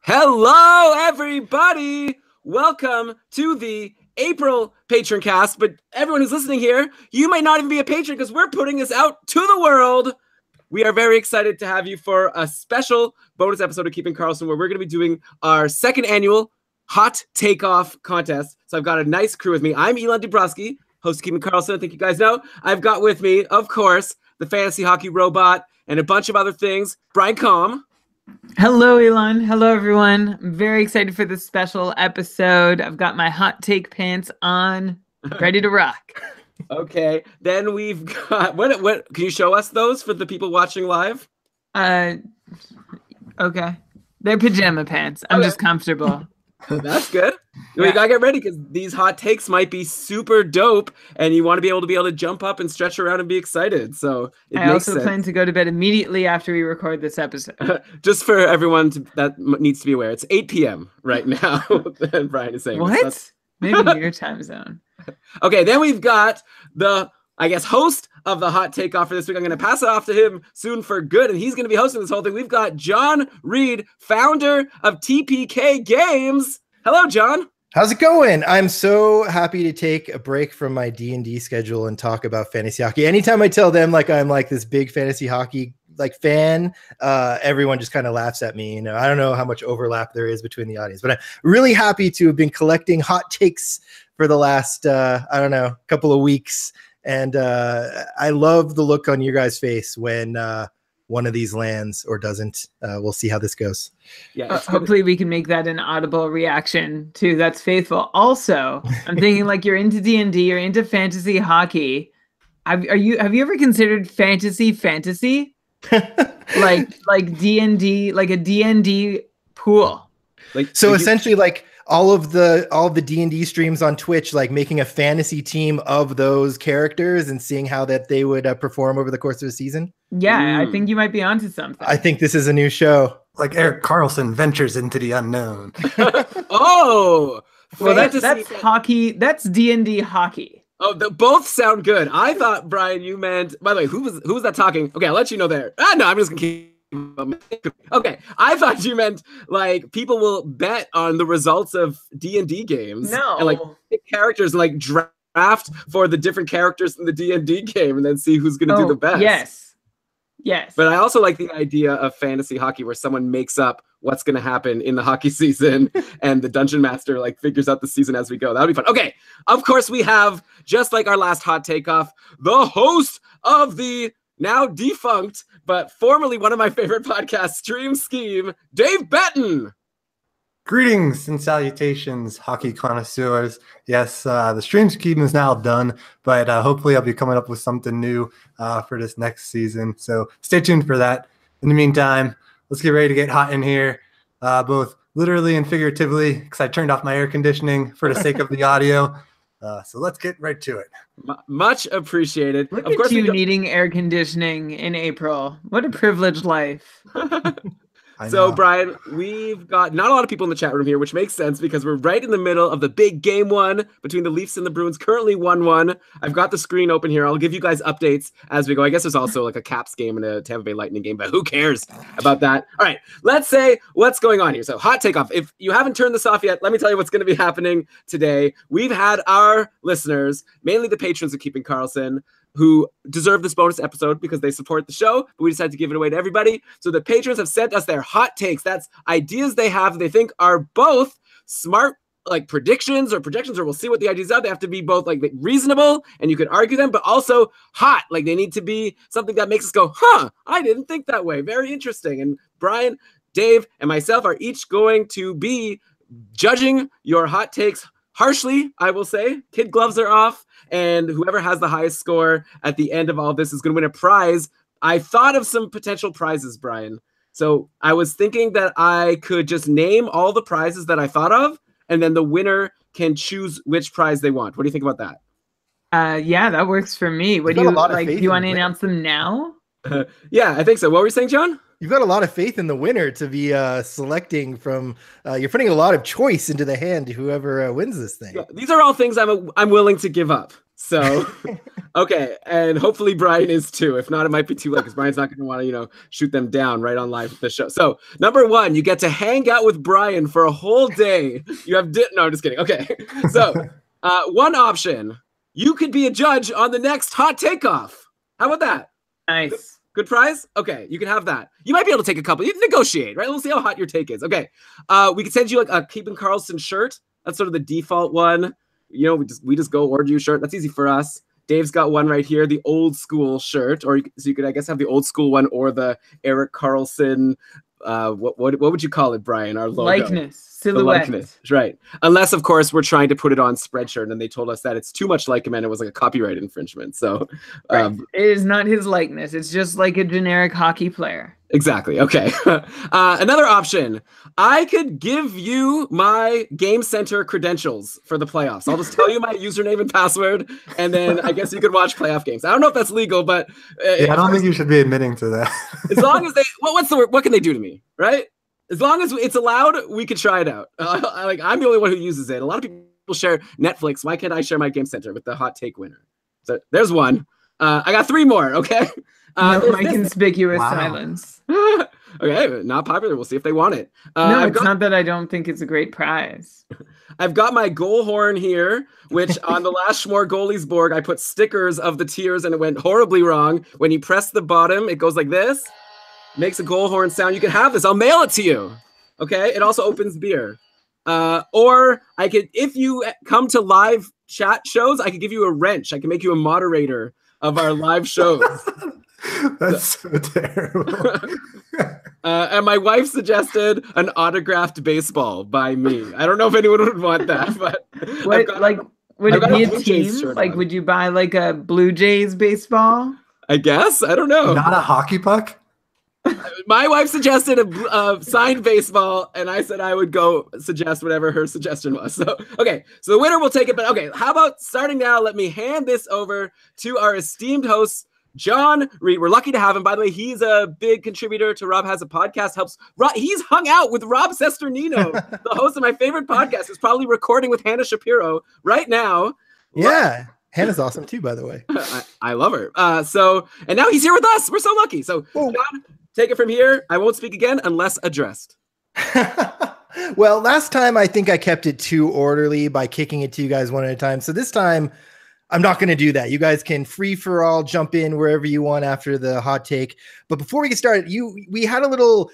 Hello, everybody! Welcome to the April Patron Cast. But everyone who's listening here, you might not even be a patron because we're putting this out to the world. We are very excited to have you for a special bonus episode of Keeping Karlsson, where we're going to be doing our second annual Hot Takeoff contest. So I've got a nice crew with me. I'm Elon Dubrowski, host of Keeping Karlsson. I think you guys know. I've got with me, of course, the fantasy hockey robot and a bunch of other things. Brian Combe. Hello, Elon. Hello, everyone. I'm very excited for this special episode. I've got my hot take pants on, ready to rock. Okay, then we've got what can you show us those for the people watching live? Okay. They're pajama pants. I'm just comfortable. That's good. Yeah. You gotta get ready because these hot takes might be super dope, and you want to be able to jump up and stretch around and be excited. So I also plan to go to bed immediately after we record this episode. Just for everyone that needs to be aware, it's 8 p.m. right now. And Brian is saying what? Maybe your time zone. Okay, then we've got the host of the hot takeoff for this week. I'm going to pass it off to him soon for good, and he's going to be hosting this whole thing. We've got John Reed, founder of TPK Games. Hello, John. How's it going? I'm so happy to take a break from my D&D schedule and talk about fantasy hockey. Anytime I tell them I'm this big fantasy hockey fan, everyone just kind of laughs at me. I don't know how much overlap there is between the audience, but I'm really happy to have been collecting hot takes for the last couple of weeks. And I love the look on your guys' face when one of these lands or doesn't. We'll see how this goes. Yeah, hopefully we can make that an audible reaction too. That's faithful. Also, I'm thinking you're into D&D, you're into fantasy hockey. Have you ever considered fantasy? like D&D, like a D&D pool. Essentially all of the D&D streams on Twitch, making a fantasy team of those characters and seeing how that they would perform over the course of a season. Yeah, I think you might be onto something. I think this is a new show. Like Eric Karlsson ventures into the unknown. Oh, well, that's hockey. That's D&D hockey. Oh, both sound good. I thought, Brian, you meant. By the way, who was that talking? Okay, I'll let you know there. No, I'm just gonna keep. Okay, I thought you meant people will bet on the results of D&D games. No, and pick characters and draft for the different characters in the D&D game and then see who's gonna do the best. Yes. But I also like the idea of fantasy hockey where someone makes up what's going to happen in the hockey season and the dungeon master figures out the season as we go. That'll be fun. Okay. Of course we have, just like our last hot takeoff, the host of the now defunct, but formerly one of my favorite podcasts, Stream Scheme, Dave Betton. Greetings and salutations, hockey connoisseurs. Yes, the stream scheme is now done, but hopefully I'll be coming up with something new for this next season. So stay tuned for that. In the meantime, let's get ready to get hot in here, both literally and figuratively, because I turned off my air conditioning for the sake of the audio. So let's get right to it. Much appreciated. Look at you needing air conditioning in April. What a privileged life. So, Brian, we've got not a lot of people in the chat room here, which makes sense because we're right in the middle of the big game one between the Leafs and the Bruins, currently 1-1. I've got the screen open here. I'll give you guys updates as we go. I guess there's also a Caps game and a Tampa Bay Lightning game, but who cares about that? All right, let's say what's going on here. So, hot takeoff. If you haven't turned this off yet, let me tell you what's going to be happening today. We've had our listeners, mainly the patrons of Keeping Karlsson, who deserve this bonus episode because they support the show, but we decided to give it away to everybody. So the patrons have sent us their hot takes. That's ideas they have that they think are both smart, predictions or projections, or we'll see what the ideas are. They have to be both reasonable and you can argue them, but also hot. They need to be something that makes us go, I didn't think that way. Very interesting. And Brian, Dave, and myself are each going to be judging your hot takes harshly, I will say. Kid gloves are off. And whoever has the highest score at the end of all of this is going to win a prize. I thought of some potential prizes, Brian. So I was thinking that I could just name all the prizes that I thought of, and then the winner can choose which prize they want. What do you think about that? Yeah, that works for me. What do you like? Do you want to announce them now? Yeah, I think so. What were you saying, John? You've got a lot of faith in the winner to be selecting from. You're putting a lot of choice into the hand. Whoever wins this thing. Yeah, these are all things I'm willing to give up. So, okay, and hopefully Brian is too. If not, it might be too late because Brian's not going to want to, shoot them down right on live at the show. So, number 1, you get to hang out with Brian for a whole day. You have no, I'm just kidding. Okay, so one option, you could be a judge on the next Hot Takeoff. How about that? Nice. Good prize? Okay, you can have that. You might be able to take a couple. You negotiate, right? We'll see how hot your take is. Okay, we can send you like a Keeping Karlsson shirt. That's sort of the default one. We just go order you a shirt. That's easy for us. Dave's got one right here, the old school shirt, or so you could, I guess, have the old school one or the Erik Karlsson. What would you call it, Brian? Our logo. Likeness. Silhouette. Likeness, right. Unless, of course, we're trying to put it on Spreadshirt, and they told us that it's too much like him, and it was like a copyright infringement. So right. It is not his likeness. It's just like a generic hockey player. Exactly. Okay. Another option. I could give you my Game Center credentials for the playoffs. I'll just tell you my username and password, and then I guess you could watch playoff games. I don't know if that's legal, but I don't think you should be admitting to that. As long as they, what's the word? What can they do to me, right? As long as it's allowed, we could try it out. I'm the only one who uses it. A lot of people share Netflix. Why can't I share my Game Center with the hot take winner? So there's one. I got 3 more. Okay. My conspicuous silence. Okay, not popular. We'll see if they want it. No, it's not that I don't think it's a great prize. I've got my goal horn here, which on the last Schmore Goalies board, I put stickers of the tiers and it went horribly wrong. When you press the bottom, it goes like this. Makes a goal horn sound. You can have this. I'll mail it to you. Okay. It also opens beer. Or I could, if you come to live chat shows, I could give you a wrench. I can make you a moderator of our live shows. That's so terrible. And my wife suggested an autographed baseball by me. I don't know if anyone would want that, but would it be a team? Like, would you buy like a Blue Jays baseball? I guess. I don't know. Not a hockey puck? My wife suggested a signed baseball, and I said I would go suggest whatever her suggestion was. So, okay, so the winner will take it. But okay, how about starting now? Let me hand this over to our esteemed host, John Reed. We're lucky to have him. By the way, he's a big contributor to Rob Has a Podcast. Helps. He's hung out with Rob Sesternino, the host of my favorite podcast, who's probably recording with Hannah Shapiro right now. Yeah. Hannah's awesome too, by the way. I love her. And now he's here with us. We're so lucky. So, John, take it from here. I won't speak again unless addressed. Well, last time I think I kept it too orderly by kicking it to you guys one at a time. So this time I'm not going to do that. You guys can free for all jump in wherever you want after the hot take. But before we get started, we had a little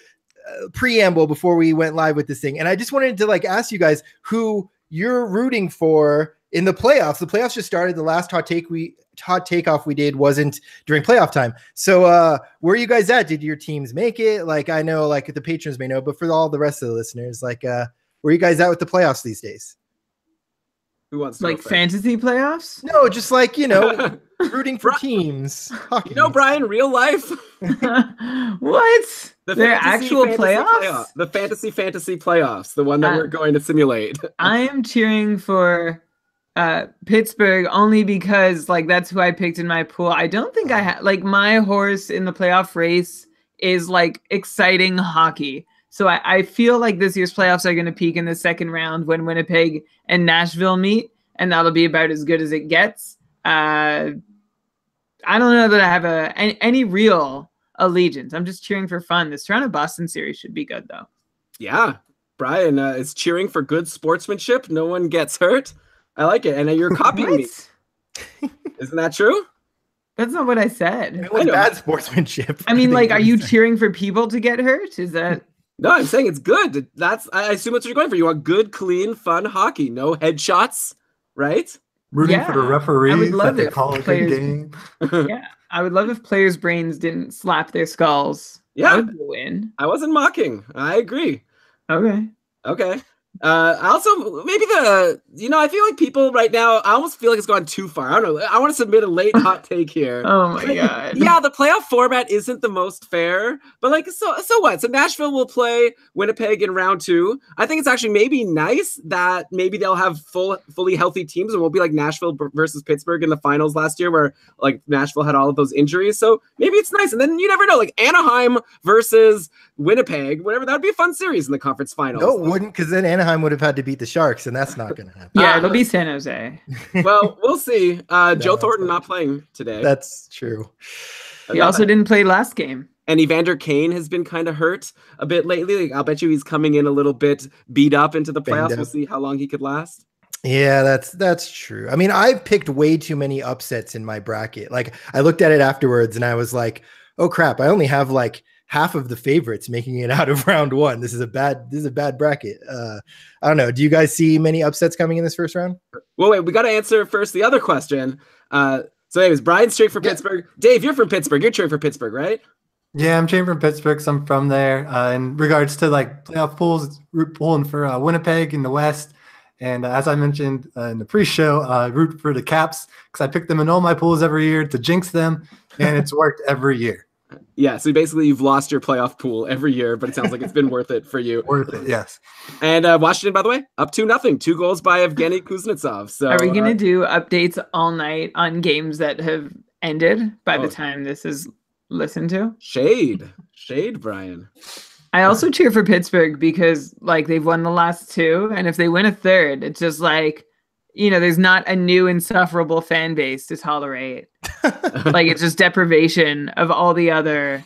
preamble before we went live with this thing. And I just wanted to ask you guys who you're rooting for in the playoffs. The playoffs just started. The last hot takeoff we did wasn't during playoff time. So where are you guys at? Did your teams make it? I know the patrons may know, but for all the rest of the listeners, where are you guys at with the playoffs these days? Who wants to fantasy playoffs? No, just rooting for teams. Brian, real life. What? They're actual playoffs? The fantasy playoffs, the one that we're going to simulate. I am cheering for Pittsburgh only because that's who I picked in my pool. I don't think I have my horse in the playoff race is exciting hockey. So I feel like this year's playoffs are going to peak in the second round when Winnipeg and Nashville meet, and that'll be about as good as it gets. I don't know that I have any real allegiance. I'm just cheering for fun. This Toronto-Boston series should be good, though. Yeah. Brian is cheering for good sportsmanship. No one gets hurt. I like it. And you're copying me. Isn't that true? That's not what I said. It was bad sportsmanship. I mean, are you cheering for people to get hurt? Is that... No, I'm saying it's good. I assume that's what you're going for. You want good, clean, fun hockey. No headshots, right? Rooting for the referees. I would love it. Call a good game. Yeah, I would love if players' brains didn't slap their skulls. Yeah, that would win. I wasn't mocking. I agree. Okay. Also, maybe I feel like people right now, I almost feel like it's gone too far. I don't know. I want to submit a late hot take here. Oh my God. Yeah, the playoff format isn't the most fair, but so what? So Nashville will play Winnipeg in round 2. I think it's actually maybe nice that maybe they'll have fully healthy teams and won't be like Nashville versus Pittsburgh in the finals last year where Nashville had all of those injuries. So maybe it's nice. And then you never know, Anaheim versus Winnipeg, whatever. That would be a fun series in the conference finals. No, it wouldn't, because then Anaheim would have had to beat the Sharks, and that's not going to happen. Yeah, it'll be San Jose. Well, we'll see. Joe Thornton not playing today. That's true. He also didn't play last game. And Evander Kane has been kind of hurt a bit lately. Like, I'll bet you he's coming in a little bit beat up into the playoffs. We'll see how long he could last. Yeah, that's true. I mean, I picked way too many upsets in my bracket. Like, I looked at it afterwards and I was like, oh crap, I only have like half of the favorites making it out of round one. This is a bad bracket. I don't know. Do you guys see many upsets coming in this first round? Well, wait, we got to answer first the other question. So anyways, Brian's cheering for Pittsburgh. Dave, you're from Pittsburgh. You're cheering for Pittsburgh, right? Yeah, I'm cheering for Pittsburgh. So I'm from there. In regards to like playoff pools, pulling for Winnipeg in the West. And as I mentioned in the pre-show, I root for the Caps because I pick them in all my pools every year to jinx them, and it's worked every year. Yeah, so basically you've lost your playoff pool every year, but it sounds like it's been worth it for you. Worth it, yes. And Washington, by the way, up 2-0. 2 goals by Evgeny Kuznetsov. So are we going to do updates all night on games that have ended by the time this is listened to? Shade, Brian. I also cheer for Pittsburgh because like they've won the last 2, and if they win a third, it's just like, you know, there's not a new insufferable fan base to tolerate. Like, it's just deprivation of all the other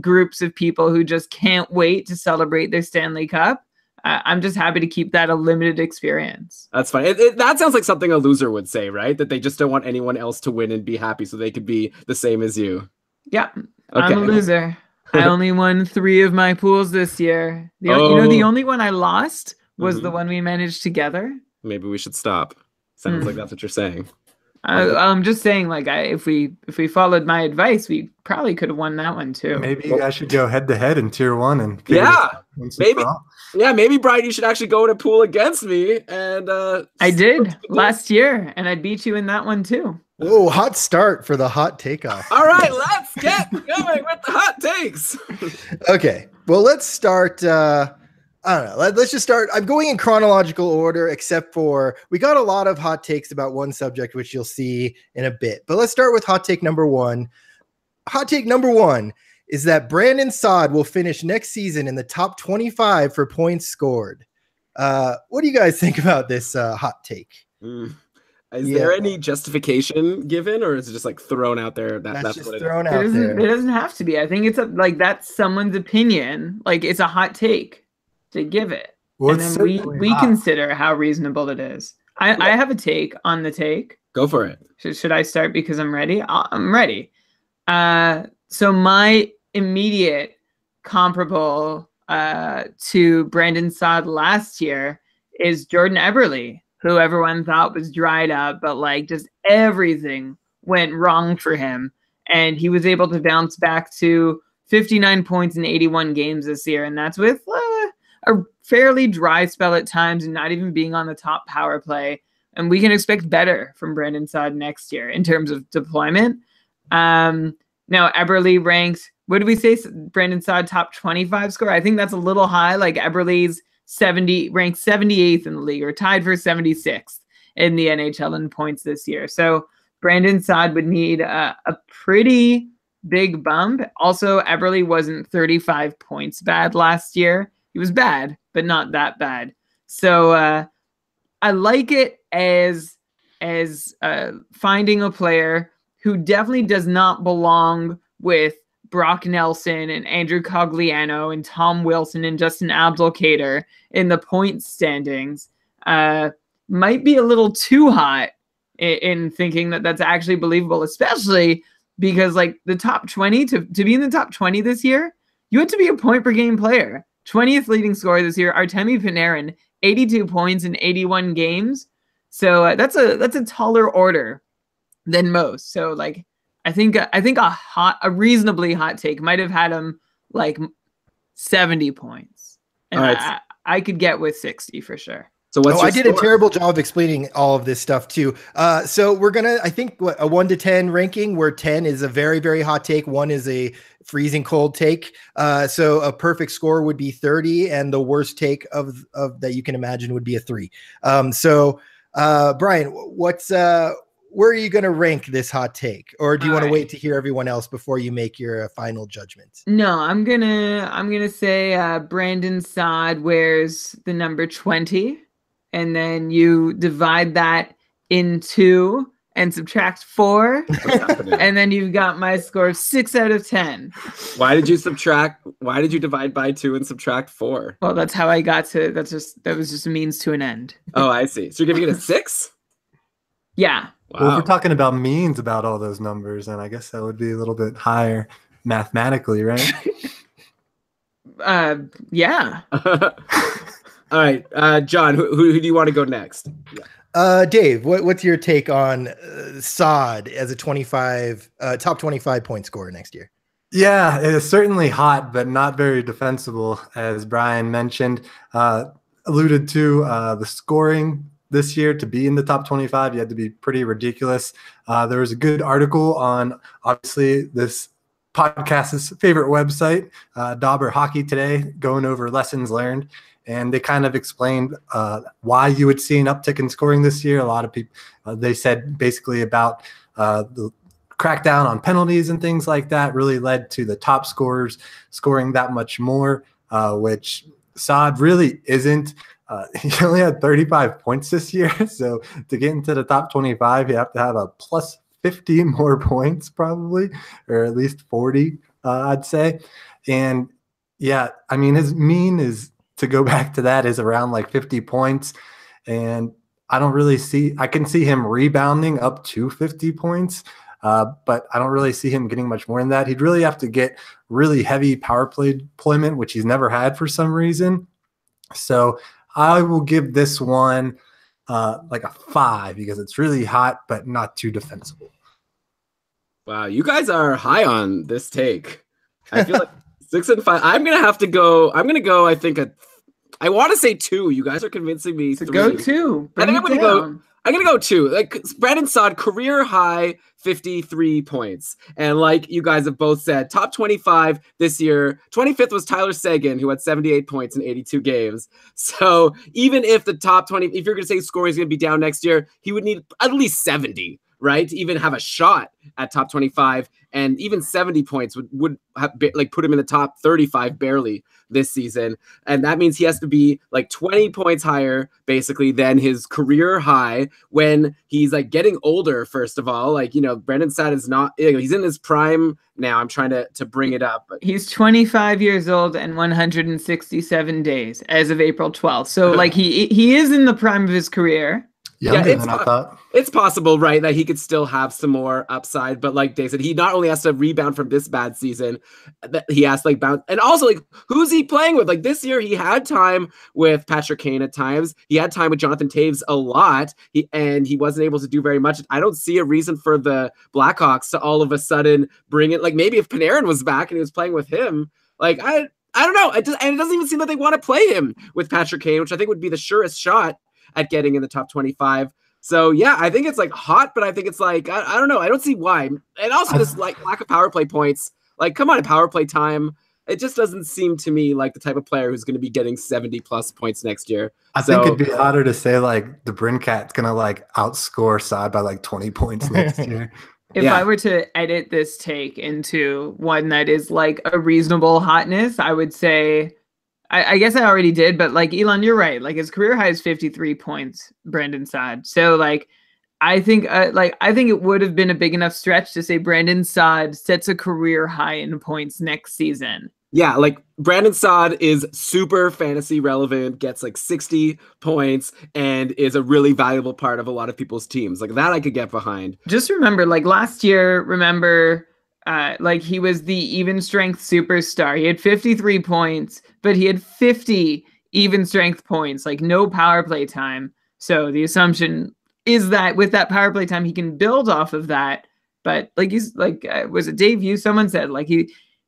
groups of people who just can't wait to celebrate their Stanley Cup. I'm just happy to keep that a limited experience. That's fine. That sounds like something a loser would say, right? That they just don't want anyone else to win and be happy so they could be the same as you. Yeah, okay. I'm a loser. I only won 3 of my pools this year. You know, the only one I lost was the one we managed together. Maybe we should stop. Sounds like that's what you're saying. I'm just saying, like, if we followed my advice, we probably could have won that one too. Maybe you guys should go head to head in tier 1 and maybe Brian, you should actually go in a pool against me. And I did last year, and I beat you in that one too. Whoa, hot start for the hot takeoff. All right, let's get going with the hot takes. Okay, well, let's start. I don't know. Let's just start. I'm going in chronological order, except for we got a lot of hot takes about one subject, which you'll see in a bit. But let's start with hot take number 1. Hot take number 1 is that Brandon Saad will finish next season in the top 25 for points scored. What do you guys think about this hot take? Is there any justification given, or is it just like thrown out there? That's just what thrown out there. It doesn't have to be. I think it's like that's someone's opinion. Like, it's a hot take to give it, and then we consider how reasonable it is. I have a take on the take. Go for it. Should I start because I'm ready? I'm ready. So my immediate comparable to Brandon Saad last year is Jordan Eberle, who everyone thought was dried up, but like just everything went wrong for him. And he was able to bounce back to 59 points in 81 games this year. And that's with a fairly dry spell at times and not even being on the top power play. And we can expect better from Brandon Saad next year in terms of deployment. Now, Eberle ranks, what did we say? Brandon Saad top 25 score? I think that's a little high. Like, Eberle's ranked 78th in the league, or tied for 76th in the NHL in points this year. So Brandon Saad would need a pretty big bump. Also, Eberle wasn't 35 points bad last year. He was bad, but not that bad. So I like it as finding a player who definitely does not belong with Brock Nelson and Andrew Cogliano and Tom Wilson and Justin Abdelkader in the points standings. Might be a little too hot in thinking that that's actually believable, especially because like the top 20 to be in the top 20 this year, you had to be a point per game player. 20th leading scorer this year, Artemi Panarin, 82 points in 81 games. So that's a taller order than most. So like, I think a reasonably hot take might have had him like 70 points, and right. I could get with 60 for sure. So I did a terrible job of explaining all of this stuff too. So we're gonna, I think, a 1 to 10 ranking, where 10 is a very, very hot take, 1 is a freezing cold take. So a perfect score would be 30, and the worst take of that you can imagine would be a 3. So Brian, where are you going to rank this hot take, or do you want to wait to hear everyone else before you make your final judgment? No, I'm gonna say Brandon Saad wears the number 20, and then you divide that in 2 and subtract 4, and then you've got my score of 6 out of 10. Why did you divide by 2 and subtract 4? Well, that's how I got to. That was just a means to an end. Oh, I see. So you're giving it a 6? Yeah. Wow. Well, if we're talking about means about all those numbers, then I guess that would be a little bit higher mathematically, right? Yeah. All right, John, who do you want to go next? Yeah. Dave, what's your take on Saad as a top 25 point scorer next year? Yeah, it is certainly hot, but not very defensible, as Brian mentioned. Alluded to the scoring this year. To be in the top 25, you had to be pretty ridiculous. There was a good article on, obviously, this podcast's favorite website, Dauber Hockey Today, going over lessons learned. And they kind of explained why you would see an uptick in scoring this year. A lot of people, they said basically about the crackdown on penalties and things like that really led to the top scorers scoring that much more, which Saad really isn't. He only had 35 points this year. So to get into the top 25, you have to have a plus 50 more points probably, or at least 40, I'd say. And yeah, I mean, his mean is, to go back to that, is around like 50 points. And I can see him rebounding up to 50 points, but I don't really see him getting much more than that. He'd really have to get really heavy power play deployment, which he's never had for some reason. So I will give this one like a 5 because it's really hot, but not too defensible. Wow, you guys are high on this take. I feel like 6 and 5. I'm gonna go. I think I want to say 2. You guys are convincing me to go 2. I think I'm gonna go 2. Like Brandon Saad, career high 53 points, and like you guys have both said, top 25 this year. 25th was Tyler Seguin, who had 78 points in 82 games. So even if the top 20, if you're gonna say scoring is gonna be down next year, he would need at least 70. Right, to even have a shot at top 25, and even 70 points would have like put him in the top 35 barely this season, and that means he has to be like 20 points higher basically than his career high when he's like getting older. First of all, like, you know, Brandon Saad is not, he's in his prime now. I'm trying to bring it up, but he's 25 years old and 167 days as of April 12th. So like he is in the prime of his career. It's possible, right, that he could still have some more upside, but like Dave said, he not only has to rebound from this bad season, that he has to like bounce, and also like who's he playing with? Like this year, he had time with Patrick Kane at times. He had time with Jonathan Toews a lot, and he wasn't able to do very much. I don't see a reason for the Blackhawks to all of a sudden bring it. Like maybe if Panarin was back and he was playing with him, like I don't know. And it doesn't even seem that they want to play him with Patrick Kane, which I think would be the surest shot at getting in the top 25. So yeah, I think it's like hot, but I think it's like, I don't know. I don't see why. And also this like lack of power play points, like come on, power play time. It just doesn't seem to me like the type of player who's going to be getting 70 plus points next year. I think it'd be hotter to say like the Brincat's going to like outscore Saad by like 20 points next year. If I were to edit this take into one that is like a reasonable hotness, I would say, I guess I already did, but like Elon, you're right. Like his career high is 53 points, Brandon Saad. So like, I think it would have been a big enough stretch to say Brandon Saad sets a career high in points next season. Yeah, like Brandon Saad is super fantasy relevant, gets like 60 points, and is a really valuable part of a lot of people's teams. Like that I could get behind. Just remember, like last year, like he was the even strength superstar. He had 53 points, but he had 50 even strength points, like no power play time. So the assumption is that with that power play time, he can build off of that. But like he's like, was it Dave? Someone said like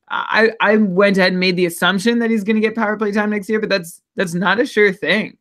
I went ahead and made the assumption that he's going to get power play time next year, but that's not a sure thing.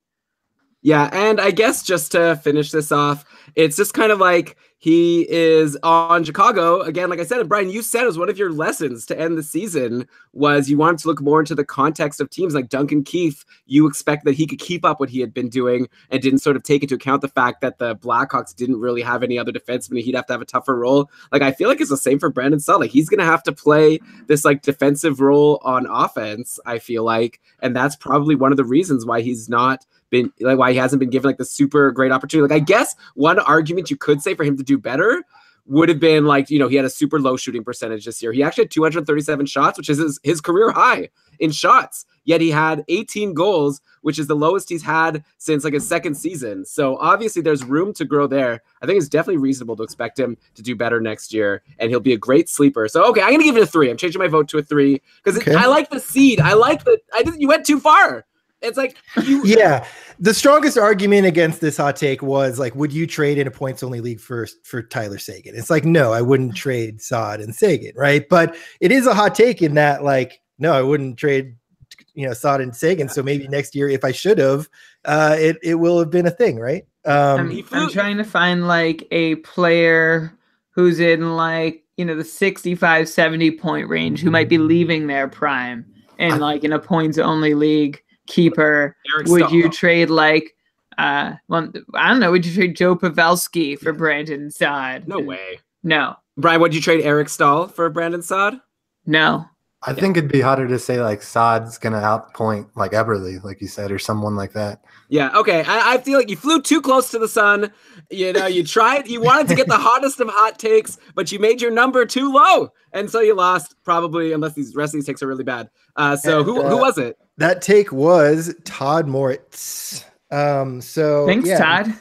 Yeah, and I guess just to finish this off, it's just kind of like he is on Chicago again. Like I said, and Brian, you said it was one of your lessons to end the season was you wanted to look more into the context of teams like Duncan Keith. You expect that he could keep up what he had been doing and didn't sort of take into account the fact that the Blackhawks didn't really have any other defensemen. He'd have to have a tougher role. Like, I feel like it's the same for Brandon Saad. Like, he's going to have to play this like defensive role on offense, I feel like. And that's probably one of the reasons why he's not been like why he hasn't been given like the super great opportunity. Like, I guess one argument you could say for him to do better would have been like, you know, he had a super low shooting percentage this year. He actually had 237 shots, which is his career high in shots. Yet he had 18 goals, which is the lowest he's had since like his second season. So obviously there's room to grow there. I think it's definitely reasonable to expect him to do better next year, and he'll be a great sleeper. So, okay, I'm going to give it a 3. I'm changing my vote to a 3 because I like the seed. I like that. You went too far. It's like yeah. The strongest argument against this hot take was like, would you trade in a points only league for Tyler Seguin? It's like, no, I wouldn't trade Saad and Seguin, right? But it is a hot take in that, like, no, I wouldn't trade, you know, Saad and Seguin. So maybe next year, if I should have, it will have been a thing, right? I'm trying to find like a player who's in like, you know, the 65, 70 point range who might be leaving their prime and like in a points only league. Keeper. Would you trade like well, I don't know, would you trade Joe Pavelski for Brandon Saad? No way. No. Brian, would you trade Eric Stahl for Brandon Saad? No. I think it'd be harder to say like Saad's gonna outpoint like Eberle, like you said, or someone like that. Yeah, okay. I feel like you flew too close to the sun. You know, you wanted to get the hottest of hot takes, but you made your number too low. And so you lost, probably, unless these rest of these takes are really bad. So who was it? That take was Todd Moritz. So thanks, Todd.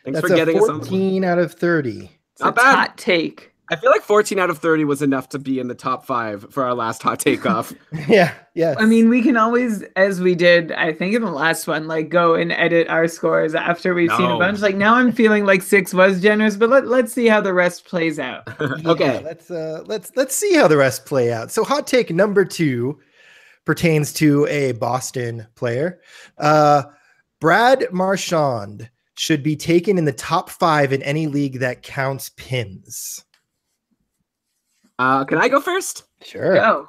Thanks for getting 14 out of 30. Not bad. Hot take. I feel like 14 out of 30 was enough to be in the top 5 for our last hot take off. Yeah. I mean, we can always, as we did, I think in the last one, like go and edit our scores after we've seen a bunch. Like now I'm feeling like 6 was generous, but let's see how the rest plays out. Okay. Let's see how the rest play out. So hot take number 2 pertains to a Boston player. Brad Marchand should be taken in the top 5 in any league that counts PIMS. Can I go first? Sure. Go.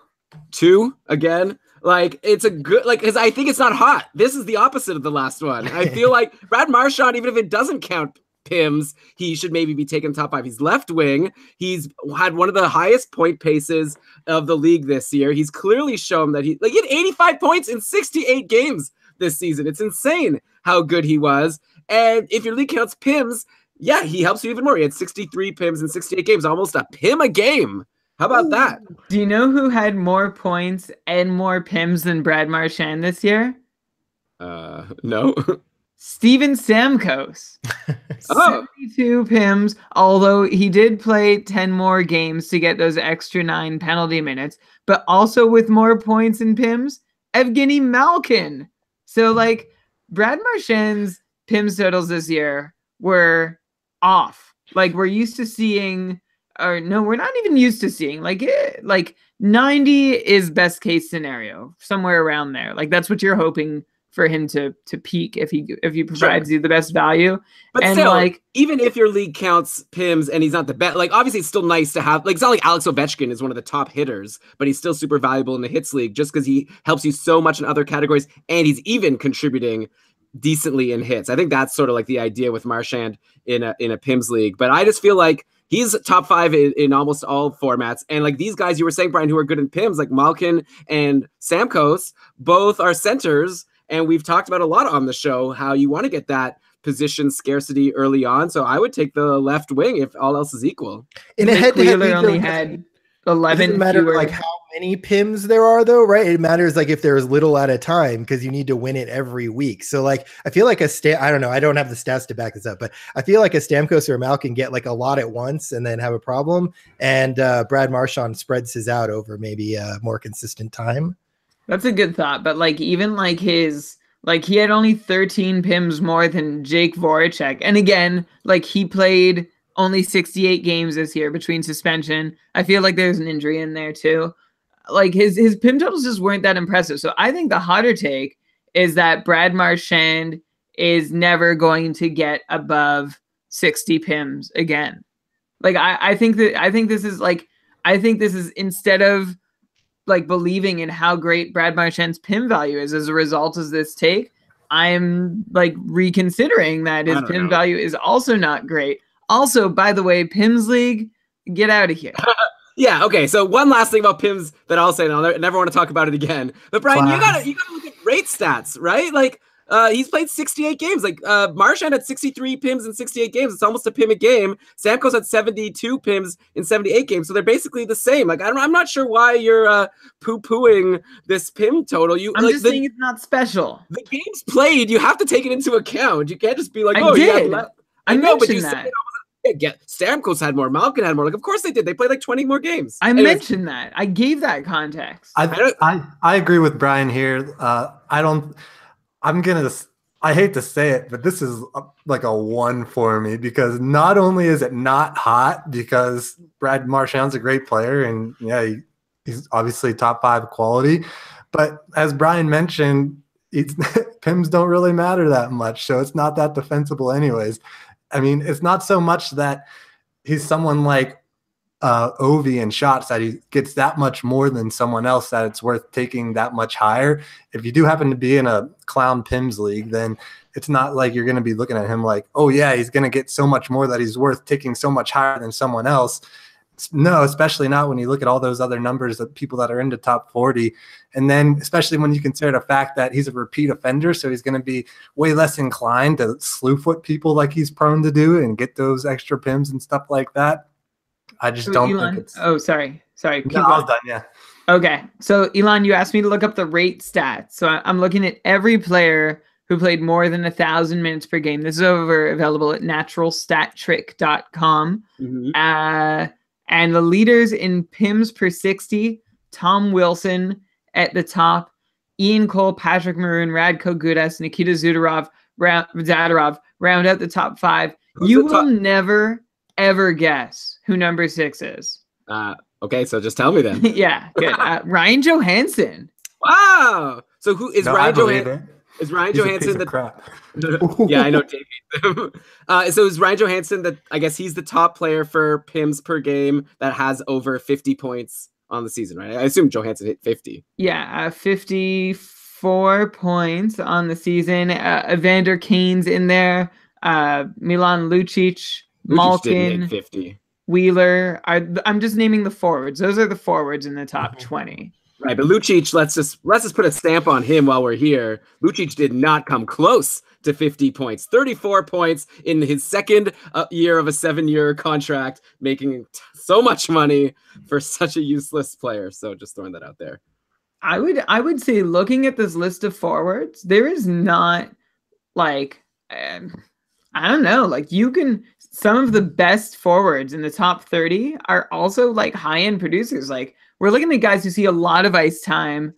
2 again. Like, it's a good, like, because I think it's not hot. This is the opposite of the last one. I feel like Brad Marchand, even if it doesn't count PIMS, he should maybe be taken top 5. He's left wing. He's had one of the highest point paces of the league this year. He's clearly shown that he had 85 points in 68 games this season. It's insane how good he was. And if your league counts PIMS, yeah, he helps you even more. He had 63 PIMS in 68 games, almost a PIM a game. How about that? Do you know who had more points and more PIMS than Brad Marchand this year? No. Steven Stamkos. 72 PIMS, although he did play 10 more games to get those extra 9 penalty minutes, but also with more points and PIMS, Evgeny Malkin. So, like, Brad Marchand's PIMS totals this year were off. Like, we're used to seeing, or no, we're not even used to seeing, like 90 is best case scenario, somewhere around there. Like, that's what you're hoping for him to peak if he provides you the best value. But and still, like, even if your league counts PIMS and he's not the best, like, obviously it's still nice to have, like, it's not like Alex Ovechkin is one of the top hitters, but he's still super valuable in the hits league just because he helps you so much in other categories, and he's even contributing decently in hits. I think that's sort of like the idea with Marchand in a PIMS league. But I just feel like he's top 5 in almost all formats. And like these guys you were saying, Brian, who are good in PIMS, like Malkin and Stamkos, both are centers. And we've talked about a lot on the show how you want to get that position scarcity early on. So I would take the left wing if all else is equal. In a head-to-head league, only had 11. It doesn't matter like how many PIMS there are, though, right? It matters like if there's little at a time because you need to win it every week. So like I feel like I don't know, I don't have the stats to back this up, but I feel like a Stamkos or a Malkin get like a lot at once and then have a problem. And Brad Marchand spreads his out over maybe a more consistent time. That's a good thought, but like even like his, like he had only 13 PIMS more than Jake Voracek. And again, like he played only 68 games this year between suspension. I feel like there's an injury in there too. Like his PIM totals just weren't that impressive. So I think the hotter take is that Brad Marchand is never going to get above 60 PIMS again. Like I think this is instead of like believing in how great Brad Marchand's PIM value is as a result of this take, I'm like reconsidering that his PIM value is also not great. Also, by the way, PIM's League, get out of here. Yeah, okay. So one last thing about PIMS that I'll say, and I'll never want to talk about it again. But Brian, you gotta look at rate stats, right? Like he's played 68 games. Like Marchand had 63 PIMs in 68 games. It's almost a PIM a game. Stamkos had 72 PIMs in 78 games. So they're basically the same. Like I'm not sure why you're poo-pooing this PIM total. I'm just saying it's not special. The games played, you have to take it into account. You can't just be like, I know, but you said Stamkos had more, Malkin had more. Like, of course they did. They played like 20 more games. I mentioned that. I gave that context. I agree with Brian here. I hate to say it, but this is like a 1 for me because not only is it not hot because Brad Marchand's a great player and yeah, he's obviously top 5 quality, but as Brian mentioned, PIMs don't really matter that much, so it's not that defensible anyways. I mean, it's not so much that he's someone like Ovi in shots that he gets that much more than someone else that it's worth taking that much higher. If you do happen to be in a clown PIMS league, then it's not like you're going to be looking at him like, oh yeah, he's going to get so much more that he's worth taking so much higher than someone else. No, especially not when you look at all those other numbers of people that are into top 40. And then especially when you consider the fact that he's a repeat offender, so he's going to be way less inclined to slew foot people like he's prone to do and get those extra PIMs and stuff like that. I just don't think it's... Oh, sorry. No, I was done, yeah. Okay. So, Elon, you asked me to look up the rate stats. So I'm looking at every player who played more than 1,000 minutes per game. This is available at naturalstattrick.com. Mm-hmm. And the leaders in PIMs per 60, Tom Wilson at the top, Ian Cole, Patrick Maroon, Radko Gudas, Nikita Zadorov round out the top 5. You will never, ever guess who number 6 is. Okay, so just tell me then. Yeah, good. Ryan Johansson. Wow. So who is Ryan Johansson? Is Ryan Johansson the crap? Yeah, I know. So is Ryan Johansson that I guess he's the top player for PIMs per game that has over 50 points on the season, right? I assume Johansson hit 50. Yeah, 54 points on the season. Evander Kane's in there. Milan Lucic, Malkin, 50. Wheeler. I'm just naming the forwards. Those are the forwards in the top 20. Right, but Lucic, let's just put a stamp on him while we're here. Lucic did not come close to 50 points. 34 points in his second year of a 7-year contract, making so much money for such a useless player. So just throwing that out there. I would say looking at this list of forwards, there is not like I don't know, like some of the best forwards in the top 30 are also like high-end producers. Like we're looking at guys who see a lot of ice time.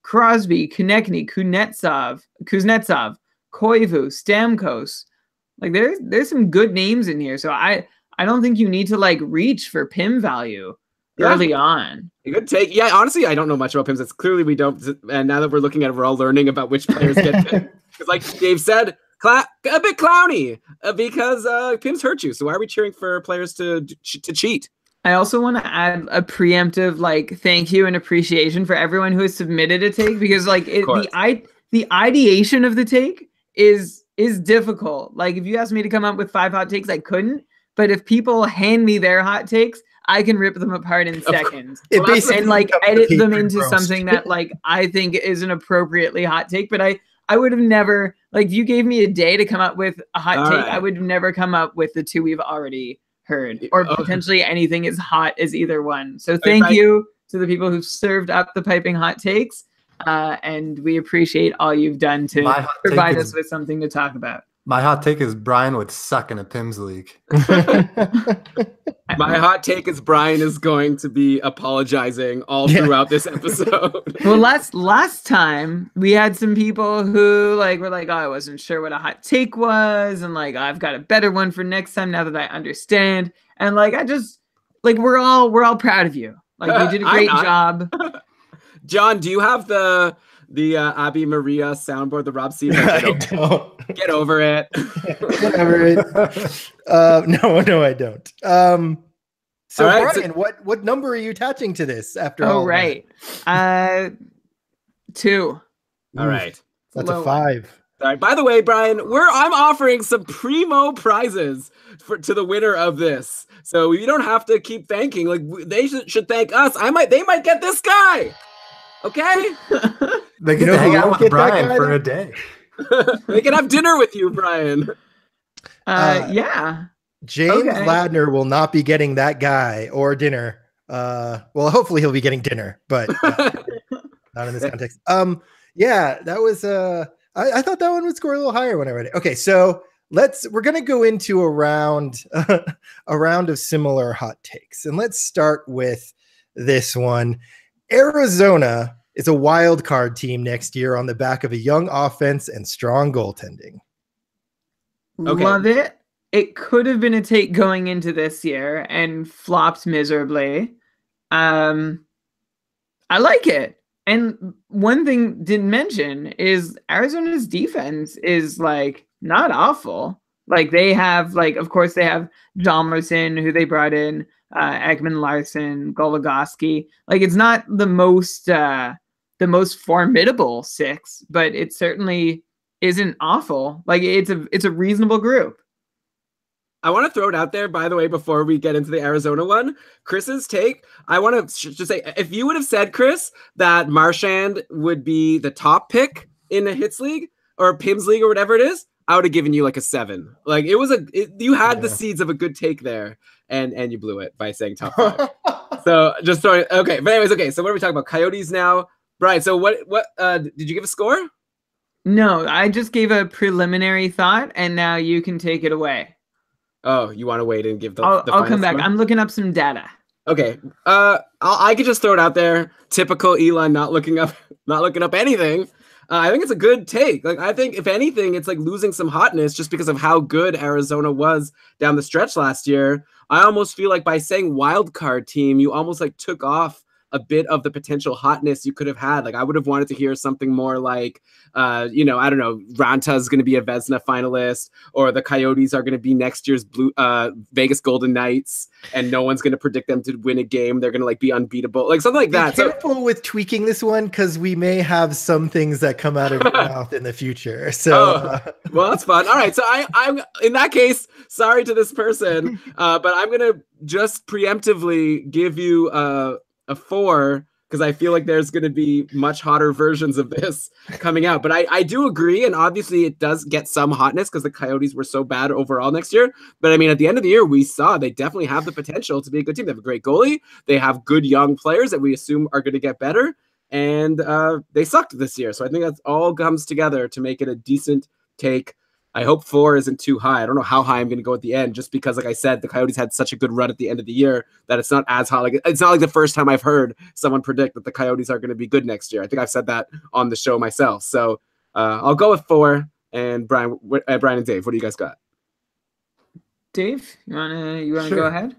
Crosby, Konechny, Kuznetsov, Koivu, Stamkos. Like there's some good names in here. So I don't think you need to like reach for PIM value early on. A good take. Yeah, honestly, I don't know much about PIMs. It's clearly we don't. And now that we're looking at it, we're all learning about which players get PIM. Because like Dave said, a bit clowny because PIMs hurt you. So why are we cheering for players to cheat? I also want to add a preemptive like thank you and appreciation for everyone who has submitted a take because like the ideation of the take is difficult. Like if you asked me to come up with 5 hot takes, I couldn't. But if people hand me their hot takes, I can rip them apart in seconds and like edit them into something that like I think is an appropriately hot take. But I would have never, like if you gave me a day to come up with a hot take, I would have never come up with the 2 we've already heard or potentially anything as hot as either one. So thank you to the people who've served up the piping hot takes. And we appreciate all you've done to provide us with something to talk about. My hot take is Brian would suck in a PIMS league. My hot take is Brian is going to be apologizing all throughout this episode. Well, last time we had some people who like were like, oh, I wasn't sure what a hot take was, and like I've got a better one for next time now that I understand. And like I just like we're all proud of you. Like you did a great job. John, do you have the the Abby Maria soundboard, the Rob C. Like, I don't. Get over it. Get over it. No, I don't. So right, Brian, what number are you attaching to this after Oh, all right. 2. All right. That's a 5. All right. By the way, Brian, I'm offering some primo prizes to the winner of this, so you don't have to keep thanking. Like they should thank us. They might get this guy. Okay. They get to hang out with Brian for a day. They can have dinner with you, Brian. Yeah. James Ladner will not be getting that guy or dinner. Well, hopefully he'll be getting dinner, but not in this context. Yeah, that was I thought that one would score a little higher when I read it. Okay, so we're gonna go into a round of similar hot takes, and let's start with this one. Arizona is a wild card team next year on the back of a young offense and strong goaltending. Okay. Love it. It could have been a take going into this year and flopped miserably. I like it. And one thing didn't mention is Arizona's defense is like not awful. Like they have of course they have Jalmerson, who they brought in, Ekman Larson, Goligoski. Like it's not the most formidable 6, but it certainly isn't awful. Like it's a reasonable group. I want to throw it out there, by the way, before we get into the Arizona one. Chris's take, I want to just say, if you would have said, Chris, that Marchand would be the top pick in a hits league or a PIMS league or whatever it is, I would have given you like a 7. Like you had the seeds of a good take there, and you blew it by saying top 5. So just throwing, okay. But anyways, okay. So what are we talking about? Coyotes now, Brian. So what did you give a score? No, I just gave a preliminary thought, and now you can take it away. Oh, you want to wait and give the I'll come back. I'm looking up some data. Okay. I could just throw it out there. Typical Elon not looking up anything. I think it's a good take. Like I think if anything, it's like losing some hotness just because of how good Arizona was down the stretch last year. I almost feel like by saying wild card team, you almost like took off a bit of the potential hotness you could have had. Like I would have wanted to hear something more like, I don't know, Ranta is going to be a Vezina finalist, or the Coyotes are going to be next year's Vegas Golden Knights, and no one's going to predict them to win a game. They're going to like be unbeatable, like something like that. Be careful with tweaking this one because we may have some things that come out of your mouth in the future. So, well, that's fun. All right, so I'm in that case. Sorry to this person, but I'm going to just preemptively give you a 4 because I feel like there's going to be much hotter versions of this coming out. But I do agree, and obviously it does get some hotness because the Coyotes were so bad overall next year. But I mean, at the end of the year, we saw they definitely have the potential to be a good team. They have a great goalie. They have good young players that we assume are going to get better, and they sucked this year. So I think that all comes together to make it a decent take. I hope 4 isn't too high. I don't know how high I'm going to go at the end, just because, like I said, the Coyotes had such a good run at the end of the year that it's not as high. Like it's not like the first time I've heard someone predict that the Coyotes are going to be good next year. I think I've said that on the show myself. So I'll go with 4. And Brian and Dave, what do you guys got? Dave, you wanna Sure. go ahead?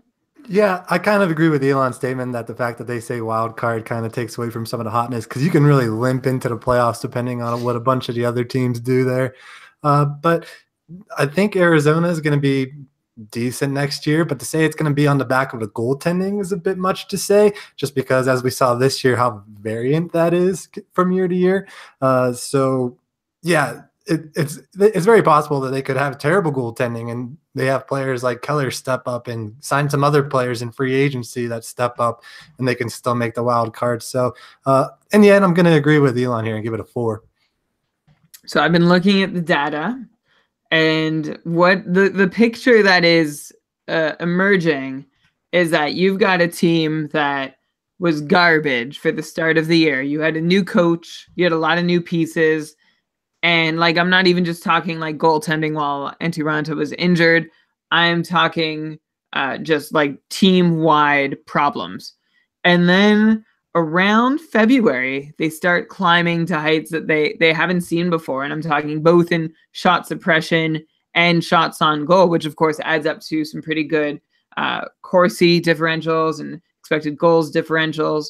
Yeah, I kind of agree with Elon's statement that the fact that they say wild card kind of takes away from some of the hotness, because you can really limp into the playoffs depending on what a bunch of the other teams do there. But I think Arizona is going to be decent next year, but to say it's going to be on the back of the goaltending is a bit much to say, just because as we saw this year, how variant that is from year to year. So yeah, it's very possible that they could have terrible goaltending, and they have players like Keller step up and sign some other players in free agency that step up, and they can still make the wild card. So in the end, I'm going to agree with Elon here and give it a 4. So I've been looking at the data, and what the picture that is emerging is that you've got a team that was garbage for the start of the year. You had a new coach, you had a lot of new pieces, and like I'm not even just talking like goaltending while Antti Raanta was injured. I'm talking just like team-wide problems. And then around February, they start climbing to heights that they haven't seen before. And I'm talking both in shot suppression and shots on goal, which of course adds up to some pretty good Corsi differentials and expected goals differentials.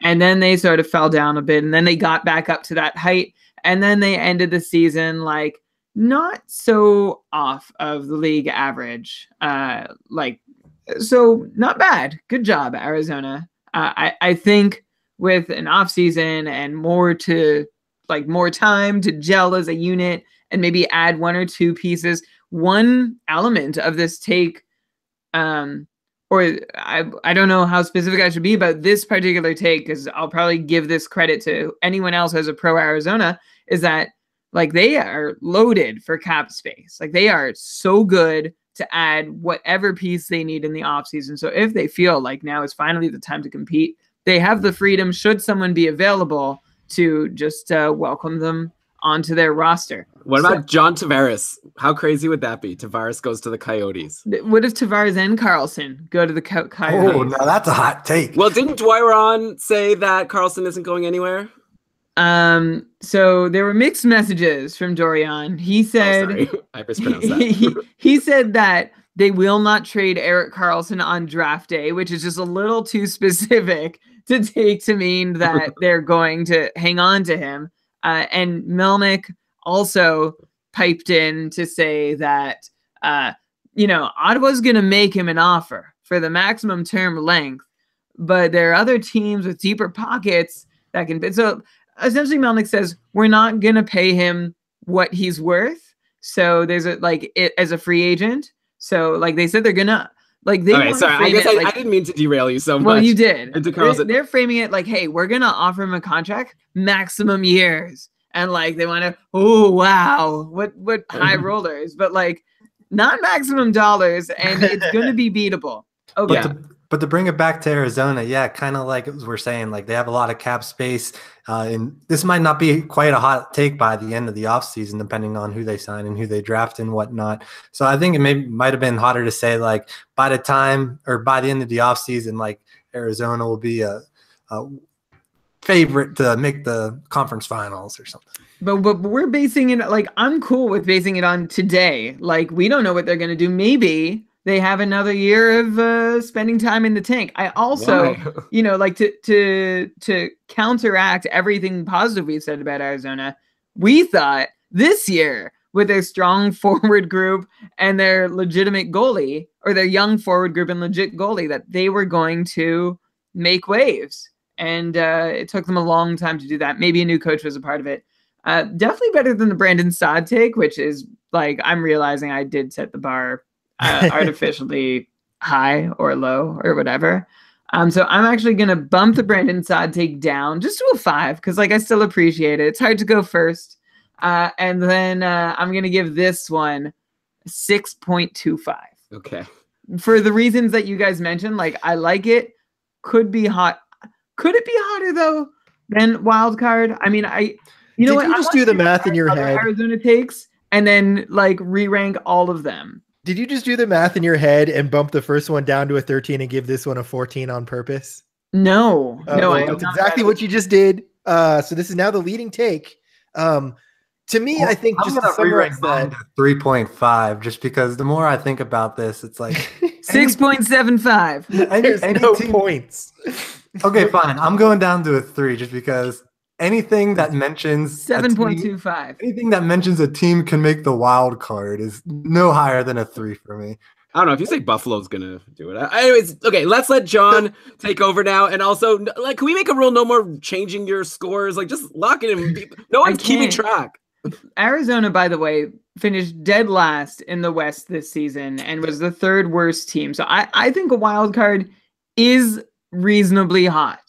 And then they sort of fell down a bit, and then they got back up to that height, and then they ended the season like not so off of the league average. So not bad. Good job, Arizona. I think with an off season and more time to gel as a unit and maybe add one or two pieces, one element of this take, or I don't know how specific I should be about this particular take, because I'll probably give this credit to anyone else as a pro Arizona, is that like they are loaded for cap space. Like they are so good to add whatever piece they need in the offseason. So if they feel like now is finally the time to compete, they have the freedom, should someone be available, to just welcome them onto their roster. What about John Tavares? How crazy would that be? Tavares goes to the Coyotes. What if Tavares and Karlsson go to the Coyotes? Oh, now that's a hot take. Well, didn't Dwyron say that Karlsson isn't going anywhere? So there were mixed messages from Dorian. He said, I mispronounced that. he said that they will not trade Erik Karlsson on draft day, which is just a little too specific to take to mean that they're going to hang on to him. And Melnick also piped in to say that, Ottawa's going to make him an offer for the maximum term length, but there are other teams with deeper pockets that can bid. So essentially Melnick says, we're not going to pay him what he's worth. So there's as a free agent. So like they said, they're going to sorry. I guess I didn't mean to derail you so much. Well, you did. They're framing it like, hey, we're going to offer him a contract, maximum years. And like, they want to, oh, wow, what high rollers, but like not maximum dollars, and it's going to be beatable. Okay. But to bring it back to Arizona, kind of like we're saying, like they have a lot of cap space, and this might not be quite a hot take by the end of the offseason, depending on who they sign and who they draft and whatnot. So I think it might have been hotter to say, like, by the end of the offseason, like Arizona will be a favorite to make the conference finals or something. But we're basing it, like, I'm cool with basing it on today. Like, we don't know what they're going to do. Maybe they have another year of spending time in the tank. I also, like to counteract everything positive we've said about Arizona, we thought this year with their strong forward group and their legitimate goalie, or their young forward group and legit goalie, that they were going to make waves. And it took them a long time to do that. Maybe a new coach was a part of it. Definitely better than the Brandon Saad take, which is like, I'm realizing I did set the bar artificially high or low or whatever. So I'm actually going to bump the Brandon Saad take down just to a 5, because like I still appreciate it. It's hard to go first. And then I'm going to give this one 6.25. Okay. For the reasons that you guys mentioned, like I like it. Could be hot. Could it be hotter though than wild card? I mean, you just do the math in your head? Arizona takes and then like re-rank all of them. Did you just do the math in your head and bump the first one down to a 13 and give this one a 14 on purpose? No, that's exactly what you just did. So this is now the leading take. To me, I think I'm just to re-rank that 3.5, just because the more I think about this, it's like 6.75. There's no points. Okay, fine. I'm going down to a 3 just because anything that mentions 7.25. Anything that mentions a team can make the wild card is no higher than a 3 for me. I don't know if you say Buffalo's gonna do it. Anyways, okay, let's let John take over now. And also, like, can we make a rule no more changing your scores? Like, just lock it in. No one's keeping track. Arizona, by the way, finished dead last in the West this season and was the 3rd worst team. So I think a wild card is reasonably hot.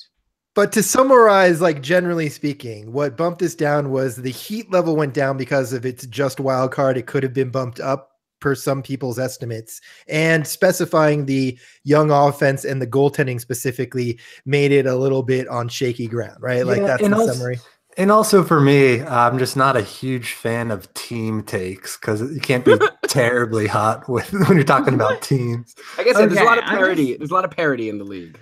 But to summarize, like generally speaking, what bumped this down was the heat level went down because of its just wild card. It could have been bumped up per some people's estimates, and specifying the young offense and the goaltending specifically made it a little bit on shaky ground, right? Like that's the summary. And also for me, I'm just not a huge fan of team takes because you can't be terribly hot when you're talking about teams. I guess there's a lot of parity. There's a lot of parity in the league.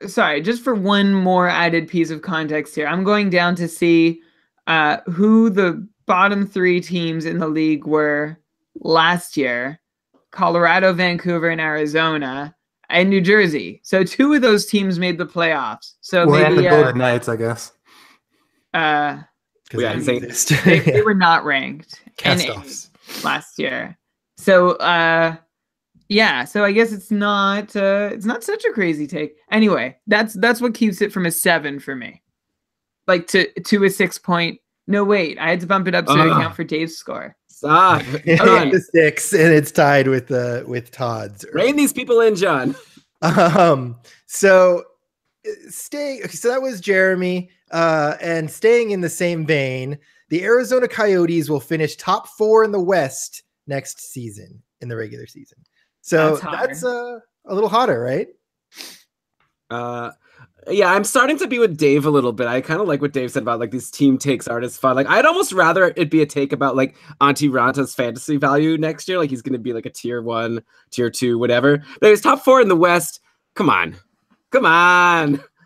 Sorry, just for one more added piece of context here, I'm going down to see who the bottom 3 teams in the league were last year: Colorado, Vancouver, and Arizona. and New Jersey. So 2 of those teams made the playoffs. So Well, maybe and the Golden Knights, I guess. Yeah, they were not ranked Cast-offs last year. So yeah, so I guess it's not such a crazy take. Anyway, that's what keeps it from a 7 for me. Like to a 6 point. No, wait, I had to bump it up so to account for Dave's score. Stop. The 6, and it's tied with Todd's. Rein these people in, John. So that was Jeremy. And staying in the same vein, the Arizona Coyotes will finish top 4 in the West next season in the regular season. So that's a little hotter, right? Yeah, I'm starting to be with Dave a little bit. I kind of like what Dave said about like these team takes aren't as fun. Like I'd almost rather it be a take about like Antti Ranta's fantasy value next year. Like he's going to be like a tier 1, tier 2, whatever. But he's top 4 in the West. Come on.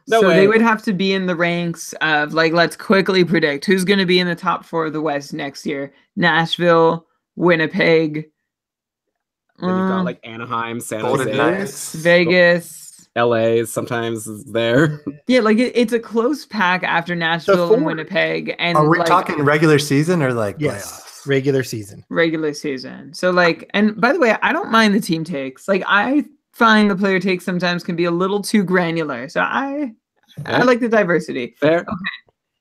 No way. They would have to be in the ranks of like, let's quickly predict who's going to be in the top 4 of the West next year. Nashville, Winnipeg. Then you've got like Anaheim, San Jose, Vegas. LA sometimes is there. Yeah, like it's a close pack after Nashville and Winnipeg. And are we talking regular season or like playoffs? Regular season. So like, and by the way, I don't mind the team takes. Like I find the player takes sometimes can be a little too granular. So I like the diversity. Fair. Okay.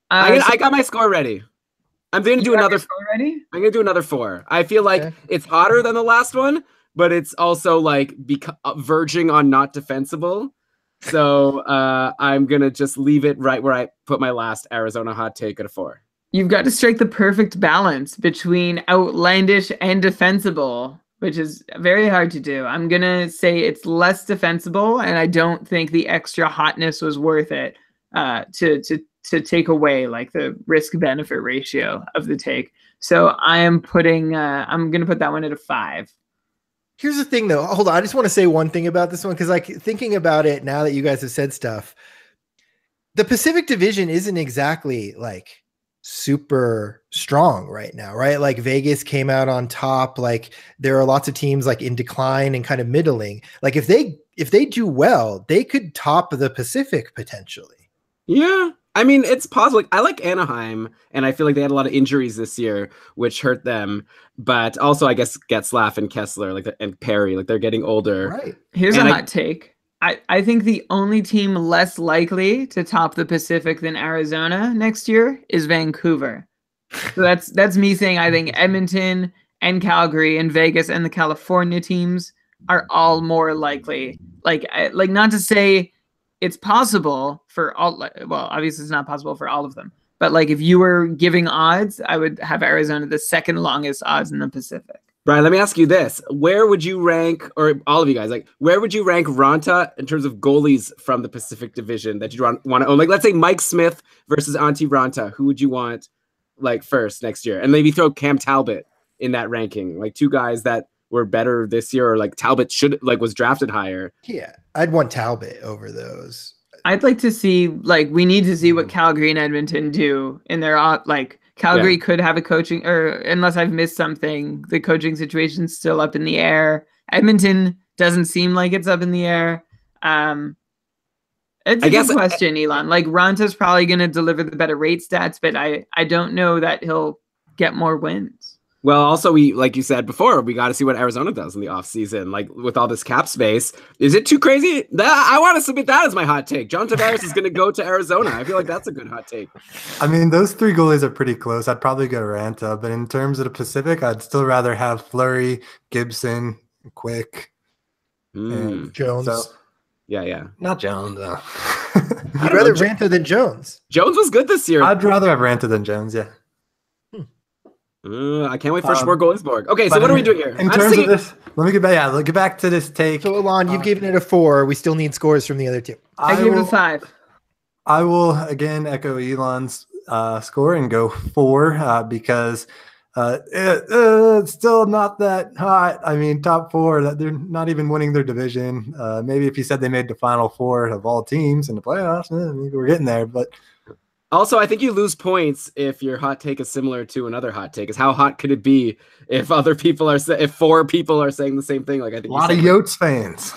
I got my score ready. I'm going to do another. I'm going to do another 4. I feel like it's hotter than the last one, but it's also like verging on not defensible. So I'm going to just leave it right where I put my last Arizona hot take at a 4. You've got to strike the perfect balance between outlandish and defensible, which is very hard to do. I'm going to say it's less defensible, and I don't think the extra hotness was worth it to take away like the risk-benefit ratio of the take. So I'm going to put that one at a 5. Here's the thing, though. Hold on. I just want to say one thing about this one, because like thinking about it now that you guys have said stuff, the Pacific Division isn't exactly like super strong right now, right? Like Vegas came out on top. Like there are lots of teams like in decline and kind of middling. Like if they do well, they could top the Pacific potentially. Yeah. I mean, it's possible. Like, I like Anaheim, and I feel like they had a lot of injuries this year, which hurt them. But also, I guess Getzlaf and Kessler, and Perry, like they're getting older. Right. Here's a hot take. I think the only team less likely to top the Pacific than Arizona next year is Vancouver. So that's me saying I think Edmonton and Calgary and Vegas and the California teams are all more likely. Like not to say it's possible for all. Well, obviously it's not possible for all of them. But like if you were giving odds, I would have Arizona the second longest odds in the Pacific. Brian, let me ask you this. Where would you rank, or all of you guys, like, where would you rank Ranta in terms of goalies from the Pacific Division that you'd want to own? Like, let's say Mike Smith versus Antti Ranta. Who would you want, like, first next year? And maybe throw Cam Talbot in that ranking. Like, 2 guys that were better this year, or, like, Talbot was drafted higher. Yeah, I'd want Talbot over those. I'd like to see, like, we need to see what Calgary and Edmonton do in their, like, Calgary could have a coaching, or unless I've missed something, the coaching situation's still up in the air. Edmonton doesn't seem like it's up in the air. It's a good question, Elon. Like Ranta's probably going to deliver the better rate stats, but I don't know that he'll get more wins. Well, also, like you said before, we got to see what Arizona does in the offseason. Like, with all this cap space, is it too crazy? I want to submit that as my hot take. John Tavares is going to go to Arizona. I feel like that's a good hot take. I mean, those 3 goalies are pretty close. I'd probably go Ranta, but in terms of the Pacific, I'd still rather have Fleury, Gibson, Quick, and Jones. So, yeah. Not Jones, though. You'd rather Ranta than Jones. Jones was good this year. I'd rather have Ranta than Jones, yeah. I can't wait for Smorgasborg. Okay, so what are we doing here? In terms of this, let me get back to this take. So, Alon, you've given it a 4. We still need scores from the other 2. I give it a 5. I will, again, echo Elon's score and go 4 because it's still not that hot. I mean, top 4, that they're not even winning their division. Maybe if you said they made the final 4 of all teams in the playoffs, maybe we're getting there, but... Also, I think you lose points if your hot take is similar to another hot take. Is how hot could it be if other people if 4 people are saying the same thing? Like I think a lot of Yotes fans.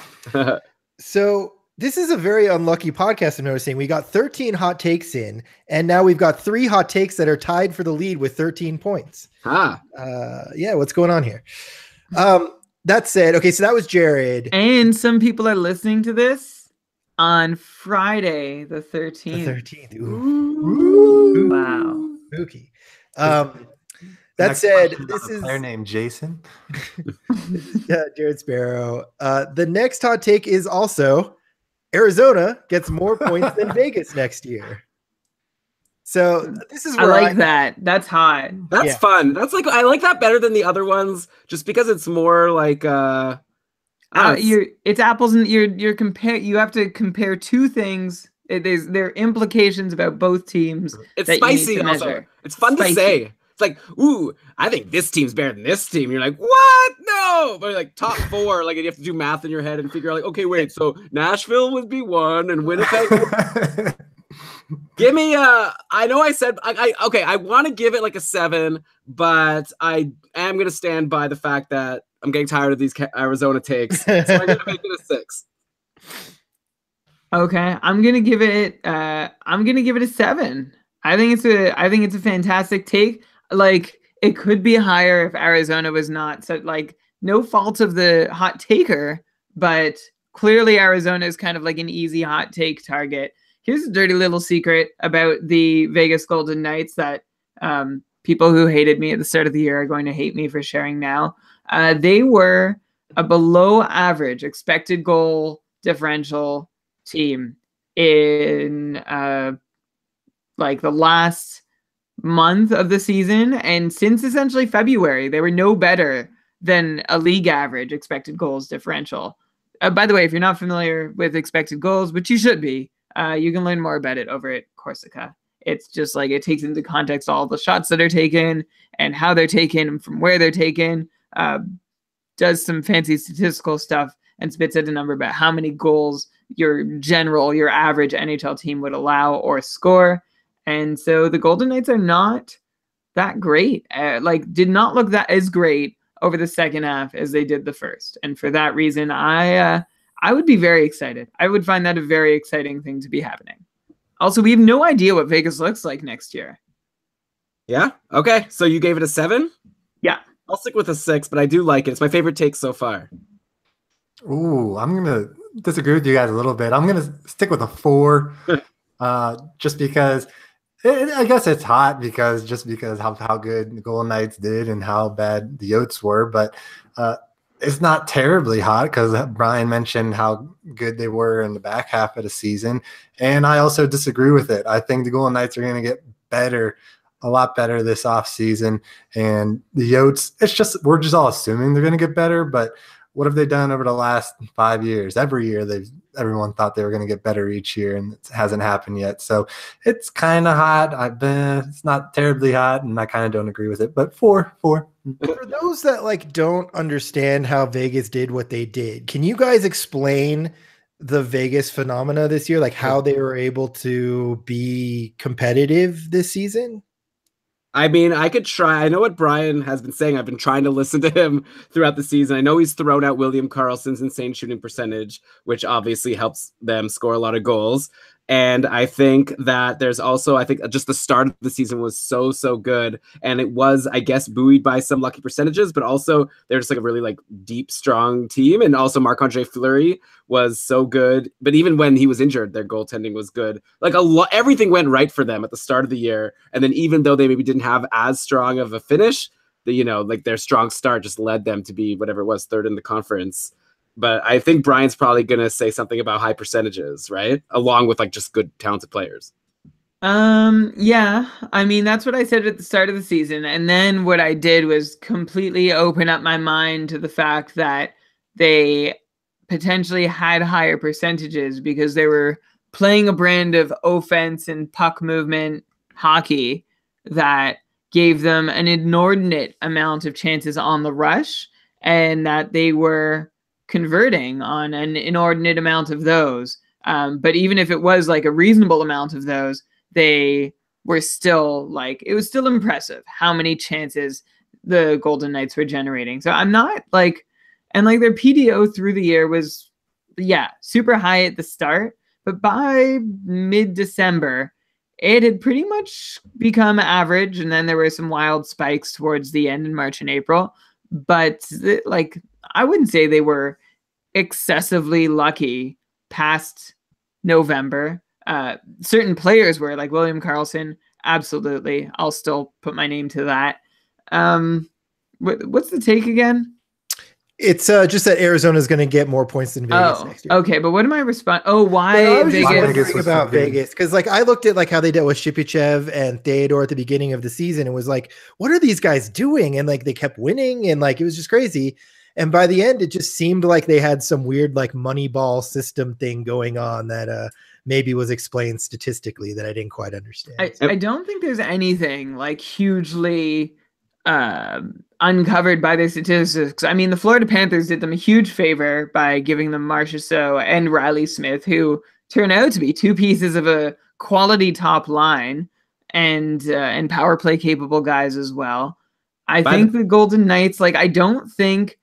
So this is a very unlucky podcast. I'm noticing we got 13 hot takes in, and now we've got 3 hot takes that are tied for the lead with 13 points. Yeah, what's going on here? That said, okay, so that was Jared. And some people are listening to this on Friday, the 13th. The 13th. Ooh. Wow. Spooky. That said, this is a player named Jason. Yeah, Jared Sparrow. The next hot take is also Arizona gets more points than Vegas next year. So this is where I like that. That's hot. That's fun. That's like, I like that better than the other ones, just because it's more like it's apples, and you're compare. You have to compare two things. There are implications about both teams. It's spicy. Also, it's fun to say. It's like, ooh, I think this team's better than this team. You're like, what? No, but like top 4, like you have to do math in your head and figure out, like, okay, wait, so Nashville would be 1 and Winnipeg. Give me I know I said I want to give it like a 7, but I am gonna stand by the fact that I'm getting tired of these Arizona takes, so I'm gonna make it a 6. Okay, I'm gonna give it a 7. I think it's a fantastic take. Like, it could be higher if Arizona was not so, like, no fault of the hot taker, but clearly Arizona is kind of like an easy hot take target. Here's a dirty little secret about the Vegas Golden Knights that people who hated me at the start of the year are going to hate me for sharing now. They were a below average expected goal differential team in like the last month of the season, and since essentially February, they were no better than a league average expected goals differential. By the way, if you're not familiar with expected goals, which you should be, you can learn more about it over at Corsica. It's just like, it takes into context all the shots that are taken and how they're taken and from where they're taken, does some fancy statistical stuff and spits out a number about how many goals your average NHL team would allow or score. And so the Golden Knights are not that great. Did not look that as great over the second half as they did the first. And for that reason, I would be very excited. I would find that a very exciting thing to be happening. Also, we have no idea what Vegas looks like next year. Yeah? Okay. So you gave it a 7? Yeah. I'll stick with a 6, but I do like it. It's my favorite take so far. Ooh, I'm going to disagree with you guys a little bit. I'm going to stick with a 4 just because I guess it's hot because how good the Golden Knights did and how bad the Yotes were, but it's not terribly hot because Brian mentioned how good they were in the back half of the season, and I also disagree with it. I think the Golden Knights are going to get better, a lot better this offseason, and the Yotes, we're just all assuming they're going to get better, but what have they done over the last 5 years? Every year everyone thought they were going to get better each year, and it hasn't happened yet. So it's kind of hot. It's not terribly hot, and I kind of don't agree with it. But 4. For those that don't understand how Vegas did what they did, can you guys explain the Vegas phenomena this year, like how they were able to be competitive this season? I mean, I could try. I know what Brian has been saying. I've been trying to listen to him throughout the season. I know he's thrown out William Karlsson's insane shooting percentage, which obviously helps them score a lot of goals. And I think that there's also, I think just the start of the season was so good. And it was, I guess, buoyed by some lucky percentages, but also they're just like a really deep, strong team. And also Marc-Andre Fleury was so good. But even when he was injured, their goaltending was good. Everything went right for them at the start of the year. And then even though they maybe didn't have as strong of a finish, their strong start just led them to be whatever it was, 3rd in the conference. But I think Brian's probably going to say something about high percentages, right? Along with just good, talented players. Yeah. I mean, that's what I said at the start of the season. And then what I did was completely open up my mind to the fact that they potentially had higher percentages because they were playing a brand of offense and puck movement hockey that gave them an inordinate amount of chances on the rush, and that they were converting on an inordinate amount of those. But even if it was a reasonable amount of those, they were still it was still impressive how many chances the Golden Knights were generating. So I'm not and their PDO through the year was super high at the start, but by mid-December, it had pretty much become average, and then there were some wild spikes towards the end in March and April. But like, I wouldn't say they were excessively lucky past November. Certain players were, like William Karlsson, absolutely. I'll still put my name to that. What's the take again? It's just that Arizona is going to get more points than Vegas next year. Okay, but what am I responding? Oh, why well, I was Vegas? Just about Vegas, because like I looked at like how they dealt with Shipichev and Theodore at the beginning of the season and was like, what are these guys doing? And like they kept winning, and like it was just crazy. And by the end, it just seemed like they had some weird like Moneyball system thing going on that maybe was explained statistically that I didn't quite understand. I don't think there's anything like hugely uncovered by the statistics. I mean, the Florida Panthers did them a huge favor by giving them Marchessault and Riley Smith, who turn out to be two pieces of a quality top line and power play capable guys as well. I think the Golden Knights, like, I don't think,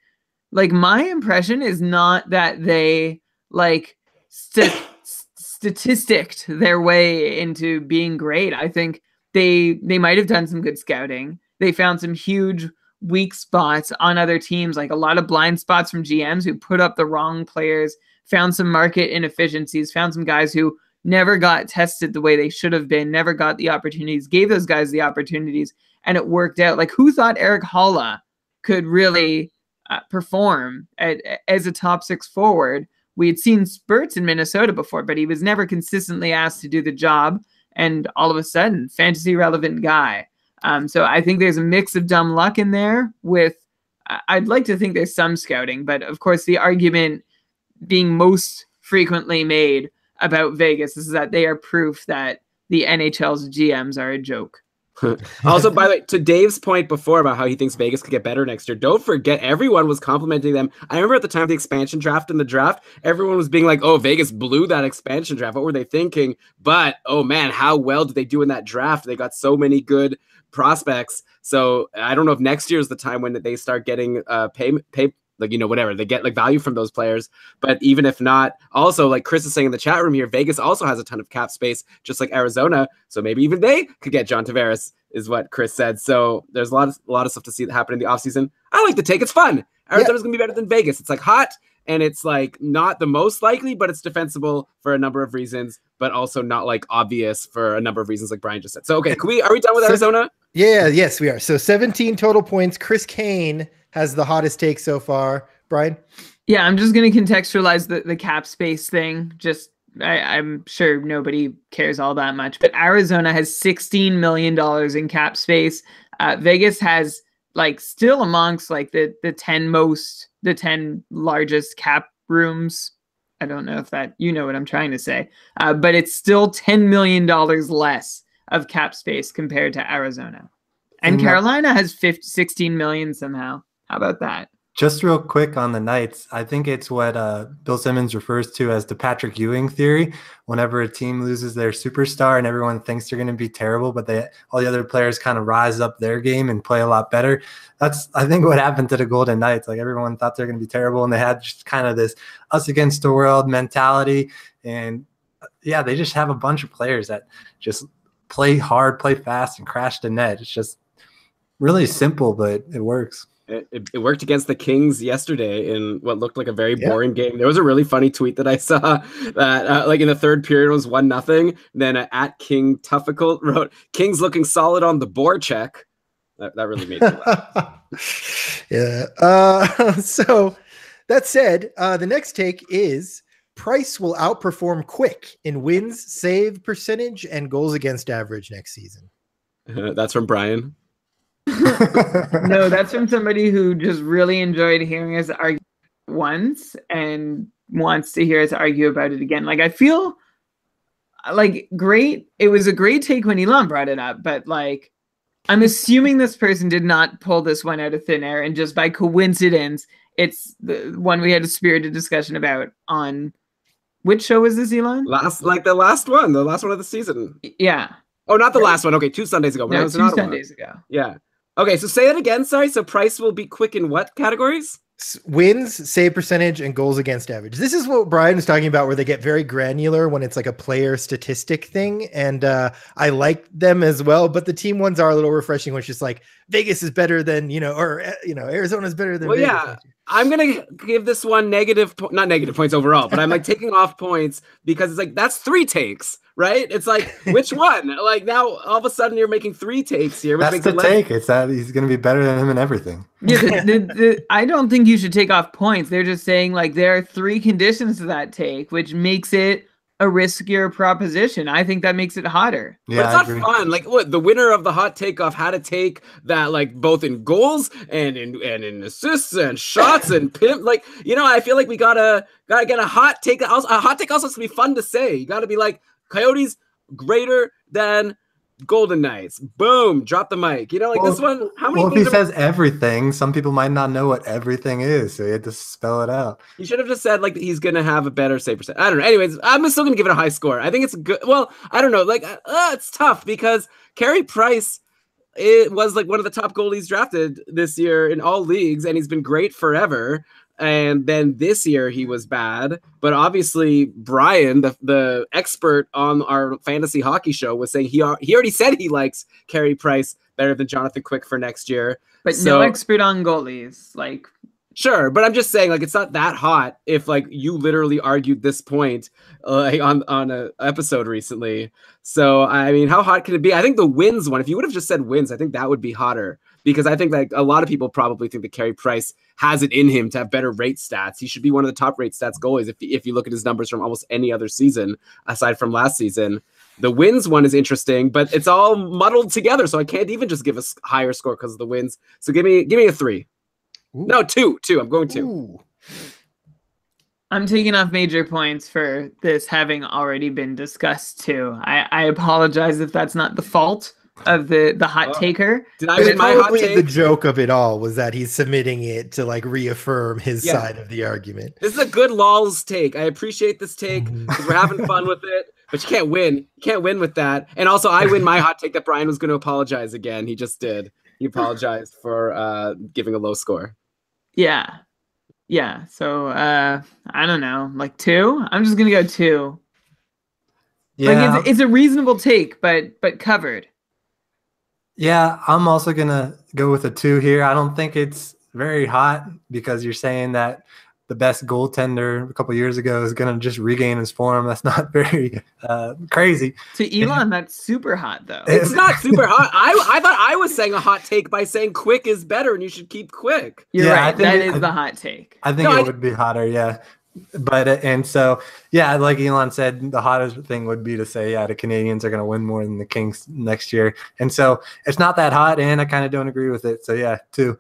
like, my impression is not that they like statisticed their way into being great. I think they might have done some good scouting. They found some huge weak spots on other teams, like a lot of blind spots from GMs who put up the wrong players, found some market inefficiencies, found some guys who never got tested the way they should have been, never got the opportunities, gave those guys the opportunities, and it worked out. Like, who thought Eric Halla could really perform as a top six forward? We had seen spurts in Minnesota before, but he was never consistently asked to do the job. And all of a sudden, fantasy relevant guy. So I think there's a mix of dumb luck in there with, I'd like to think there's some scouting, but of course the argument being most frequently made about Vegas is that they are proof that the NHL's GMs are a joke. Also, by the way, to Dave's point before about how he thinks Vegas could get better next year, don't forget everyone was complimenting them. I remember at the time of the expansion draft and the draft, everyone was being like, oh, Vegas blew that expansion draft. What were they thinking? But, oh man, how well did they do in that draft? They got so many good prospects. So I don't know if next year is the time when they start getting pay like, you know, whatever, they get like value from those players. But even if not, also like Chris is saying in the chat room here, Vegas also has a ton of cap space, just like Arizona. So maybe even they could get John Tavares, is what Chris said. So there's a lot of stuff to see that happen in the offseason. I like the take. It's fun. Arizona's gonna be better than Vegas. It's like hot, and it's like not the most likely, but it's defensible for a number of reasons, but also not like obvious for a number of reasons, like Brian just said. So okay, are we done with Arizona? Yes, we are. So 17 total points. Chris Kane has the hottest take so far. Brian? Yeah, I'm just going to contextualize the cap space thing. Just I'm sure nobody cares all that much, but Arizona has $16 million in cap space. Vegas has like still amongst like the 10 largest cap rooms. I don't know if that, you know what I'm trying to say, but it's still $10 million less of cap space compared to Arizona. And Carolina has 16 million somehow. How about that? Just real quick on the Knights, I think it's what Bill Simmons refers to as the Patrick Ewing theory. Whenever a team loses their superstar and everyone thinks they're going to be terrible, but all the other players kind of rise up their game and play a lot better. That's, I think, what happened to the Golden Knights. Like, everyone thought they're going to be terrible, and they had just kind of this us against the world mentality. And yeah, they just have a bunch of players that just play hard, play fast, and crash the net. It's just really simple, but it works. It worked against the Kings yesterday in what looked like a very boring game. There was a really funny tweet that I saw that like in the third period was 1-0. Then at King Tufficle wrote, "Kings looking solid on the board check." That really made me laugh. Yeah. So that said, the next take is Price will outperform Quick in wins, save percentage, and goals against average next season. That's from Brian. No, that's from somebody who just really enjoyed hearing us argue once and wants to hear us argue about it again. Like, I feel like it was a great take when Elon brought it up, but like, I'm assuming this person did not pull this one out of thin air, and just by coincidence, it's the one we had a spirited discussion about on which show was this, Elon? The last one of the season. Yeah. Oh, not the last one. Okay, 2 Sundays ago. No, 2 Sundays ago. Yeah. Okay, so say it again. Sorry. So Price will be Quick in what categories? Wins, save percentage, and goals against average. This is what Brian was talking about, where they get very granular when it's like a player statistic thing. And I like them as well, but the team ones are a little refreshing, which is like Vegas is better than, Arizona's better than Vegas. Yeah, I'm going to give this one not negative points overall, but I'm like taking off points because it's like, that's 3 takes, right? It's like, which one? Like now all of a sudden you're making 3 takes here. That's the take. It's that he's going to be better than him in everything. Yeah, I don't think you should take off points. They're just saying like there are 3 conditions to that take, which makes it a riskier proposition. I think that makes it hotter. Yeah, but it's not fun. Like what the winner of the hot takeoff had to take that like both in goals and in assists and shots and pimp. Like, I feel like we gotta get a hot take. A hot take also has to be fun to say. You gotta be like Coyotes greater than Golden Knights. Boom, drop the mic. This one. How many? Well, if he says everything, some people might not know what everything is, so you had to spell it out. You should have just said like he's gonna have a better save percent. I don't know. Anyways, I'm still gonna give it a high score. I think it's good. Well, I don't know. Like, it's tough because Carey Price, it was like one of the top goalies drafted this year in all leagues, and he's been great forever. And then this year he was bad, but obviously Brian, the expert on our fantasy hockey show, was saying he already said he likes Carey Price better than Jonathan Quick for next year. But no expert on goalies, like. Sure, but I'm just saying, like, it's not that hot if, like, you literally argued this point on an episode recently. So, I mean, how hot can it be? I think the wins one, if you would have just said wins, I think that would be hotter. Because I think, like, a lot of people probably think that Carey Price has it in him to have better rate stats. He should be one of the top rate stats goalies if you look at his numbers from almost any other season, aside from last season. The wins one is interesting, but it's all muddled together, so I can't even just give a higher score because of the wins. So give me a 3. Ooh. No, 2. I'm going 2. Ooh. I'm taking off major points for this having already been discussed too. I apologize if that's not the fault of the hot taker. Did I win my hot take? The joke of it all was that he's submitting it to like reaffirm his side of the argument. This is a good lols take. I appreciate this take because we're having fun with it. But you can't win. You can't win with that. And also, I win my hot take that Brian was going to apologize again. He just did. He apologized for giving a low score. Yeah. So I don't know, like 2. I'm just gonna go 2. Yeah, like it's a reasonable take, but covered. Yeah, I'm also gonna go with a 2 here. I don't think it's very hot because you're saying that the best goaltender a couple years ago is going to just regain his form. That's not very crazy. To Elon, that's super hot, though. It's not super hot. I thought I was saying a hot take by saying Quick is better and you should keep Quick. You're right. That is the hot take. I think it would be hotter, yeah. But and so, yeah, like Elon said, the hottest thing would be to say, yeah, the Canadians are going to win more than the Kings next year. And so it's not that hot, and I kind of don't agree with it. So, yeah, 2.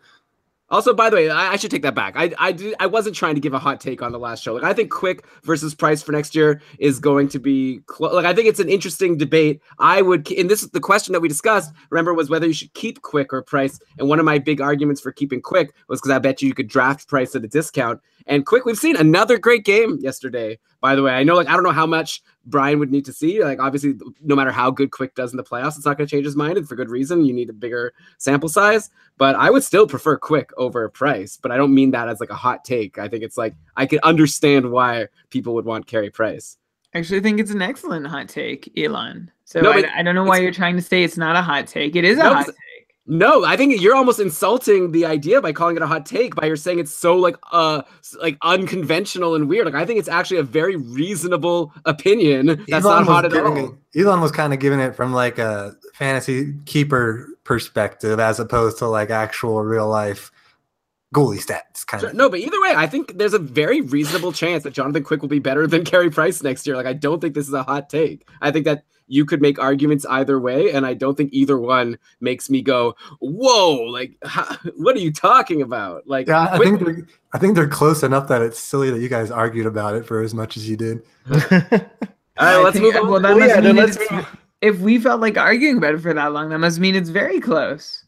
Also, by the way, I should take that back. I wasn't trying to give a hot take on the last show. Like, I think Quick versus Price for next year is going to be like, I think it's an interesting debate. The question that we discussed, remember, was whether you should keep Quick or Price. And one of my big arguments for keeping Quick was because I bet you could draft Price at a discount. And Quick, we've seen another great game yesterday. By the way, I know, like, I don't know how much Brian would need to see. Like, obviously, no matter how good Quick does in the playoffs, it's not going to change his mind, and for good reason. You need a bigger sample size. But I would still prefer Quick over Price. But I don't mean that as like a hot take. I think it's like I can understand why people would want Carey Price. I actually think it's an excellent hot take, Elon. So no, I don't know why you're trying to say it's not a hot take. It is a hot take. No, I think you're almost insulting the idea by calling it a hot take by you're saying it's so like unconventional and weird. Like, I think it's actually a very reasonable opinion. That's not hot at all. Elon was kind of giving it from like a fantasy keeper perspective as opposed to like actual real life goalie stats kind of. No, but either way, I think there's a very reasonable chance that Jonathan Quick will be better than Carey Price next year. Like, I don't think this is a hot take. I think that you could make arguments either way, and I don't think either one makes me go, whoa, like, what are you talking about? Like, yeah, I think they're close enough that it's silly that you guys argued about it for as much as you did. All right, let's move on. Well, if we felt like arguing about it for that long, that must mean it's very close.